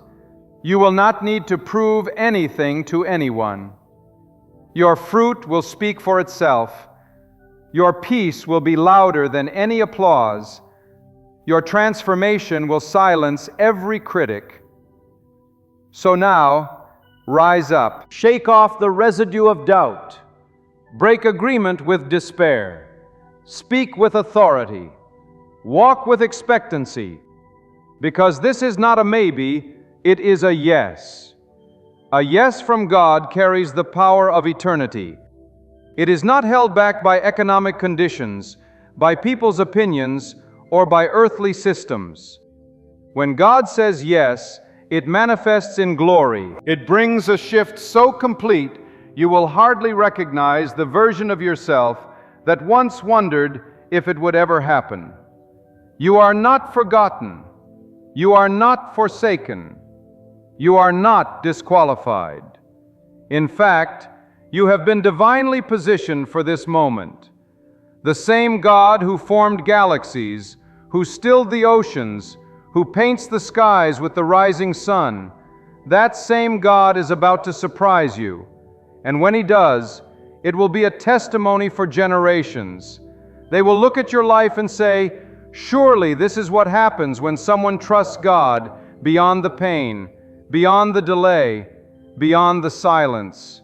you will not need to prove anything to anyone. Your fruit will speak for itself. Your peace will be louder than any applause. Your transformation will silence every critic. So now, rise up. Shake off the residue of doubt. Break agreement with despair. Speak with authority. Walk with expectancy. Because this is not a maybe, it is a yes. A yes from God carries the power of eternity. It is not held back by economic conditions, by people's opinions, or by earthly systems. When God says yes, it manifests in glory. It brings a shift so complete, you will hardly recognize the version of yourself that once wondered if it would ever happen. You are not forgotten. You are not forsaken. You are not disqualified. In fact, you have been divinely positioned for this moment. The same God who formed galaxies, who stilled the oceans, who paints the skies with the rising sun, that same God is about to surprise you. And when He does, it will be a testimony for generations. They will look at your life and say, surely this is what happens when someone trusts God, beyond the pain, beyond the delay, beyond the silence.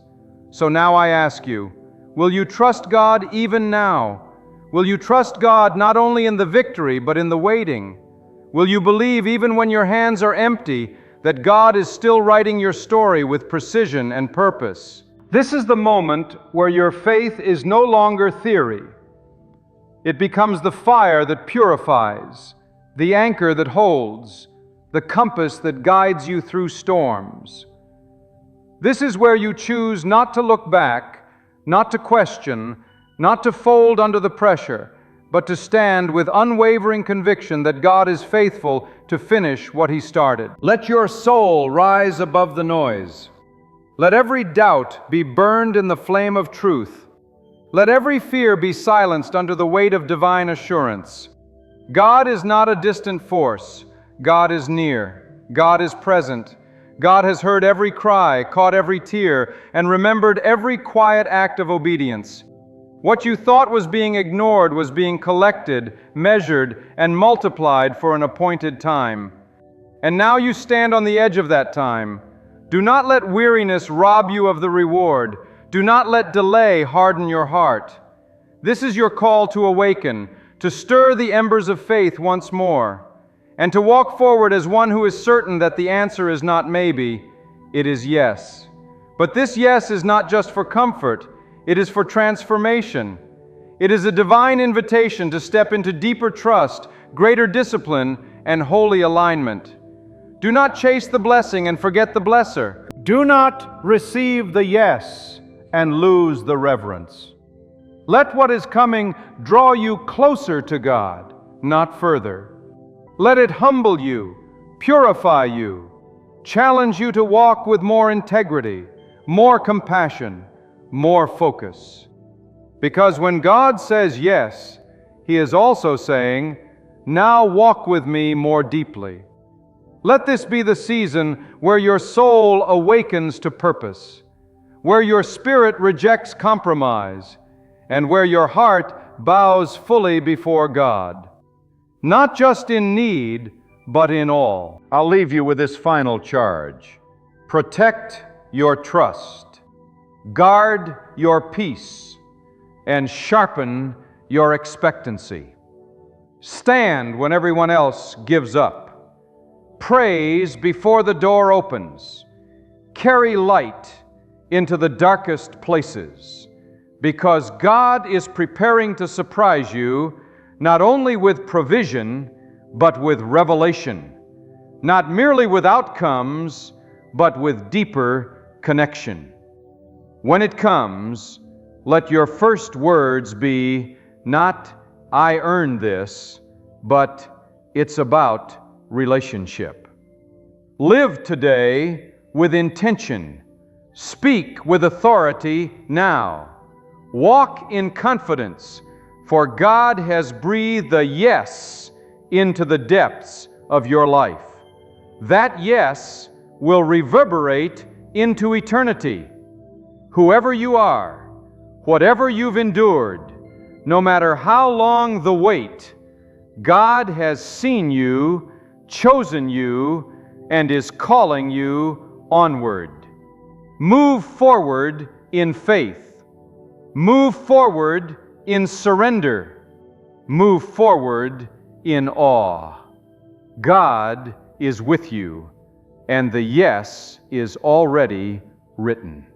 So now I ask you, will you trust God even now? Will you trust God not only in the victory, but in the waiting? Will you believe, even when your hands are empty, that God is still writing your story with precision and purpose? This is the moment where your faith is no longer theory. It becomes the fire that purifies, the anchor that holds, the compass that guides you through storms. This is where you choose not to look back, not to question, not to fold under the pressure, but to stand with unwavering conviction that God is faithful to finish what He started. Let your soul rise above the noise. Let every doubt be burned in the flame of truth. Let every fear be silenced under the weight of divine assurance. God is not a distant force. God is near. God is present. God has heard every cry, caught every tear, and remembered every quiet act of obedience. What you thought was being ignored was being collected, measured, and multiplied for an appointed time. And now you stand on the edge of that time. Do not let weariness rob you of the reward. Do not let delay harden your heart. This is your call to awaken, to stir the embers of faith once more, and to walk forward as one who is certain that the answer is not maybe, it is yes. But this yes is not just for comfort. It is for transformation. It is a divine invitation to step into deeper trust, greater discipline, and holy alignment. Do not chase the blessing and forget the blesser. Do not receive the yes and lose the reverence. Let what is coming draw you closer to God, not further. Let it humble you, purify you, challenge you to walk with more integrity, more compassion, more focus. Because when God says yes, He is also saying, now walk with me more deeply. Let this be the season where your soul awakens to purpose, where your spirit rejects compromise, and where your heart bows fully before God. Not just in need, but in all. I'll leave you with this final charge. Protect your trust. Guard your peace, and sharpen your expectancy. Stand when everyone else gives up. Praise before the door opens. Carry light into the darkest places, because God is preparing to surprise you not only with provision, but with revelation. Not merely with outcomes, but with deeper connection. When it comes, let your first words be not, I earned this, but it's about relationship. Live today with intention. Speak with authority now. Walk in confidence, for God has breathed a yes into the depths of your life. That yes will reverberate into eternity. Whoever you are, whatever you've endured, no matter how long the wait, God has seen you, chosen you, and is calling you onward. Move forward in faith. Move forward in surrender. Move forward in awe. God is with you, and the yes is already written.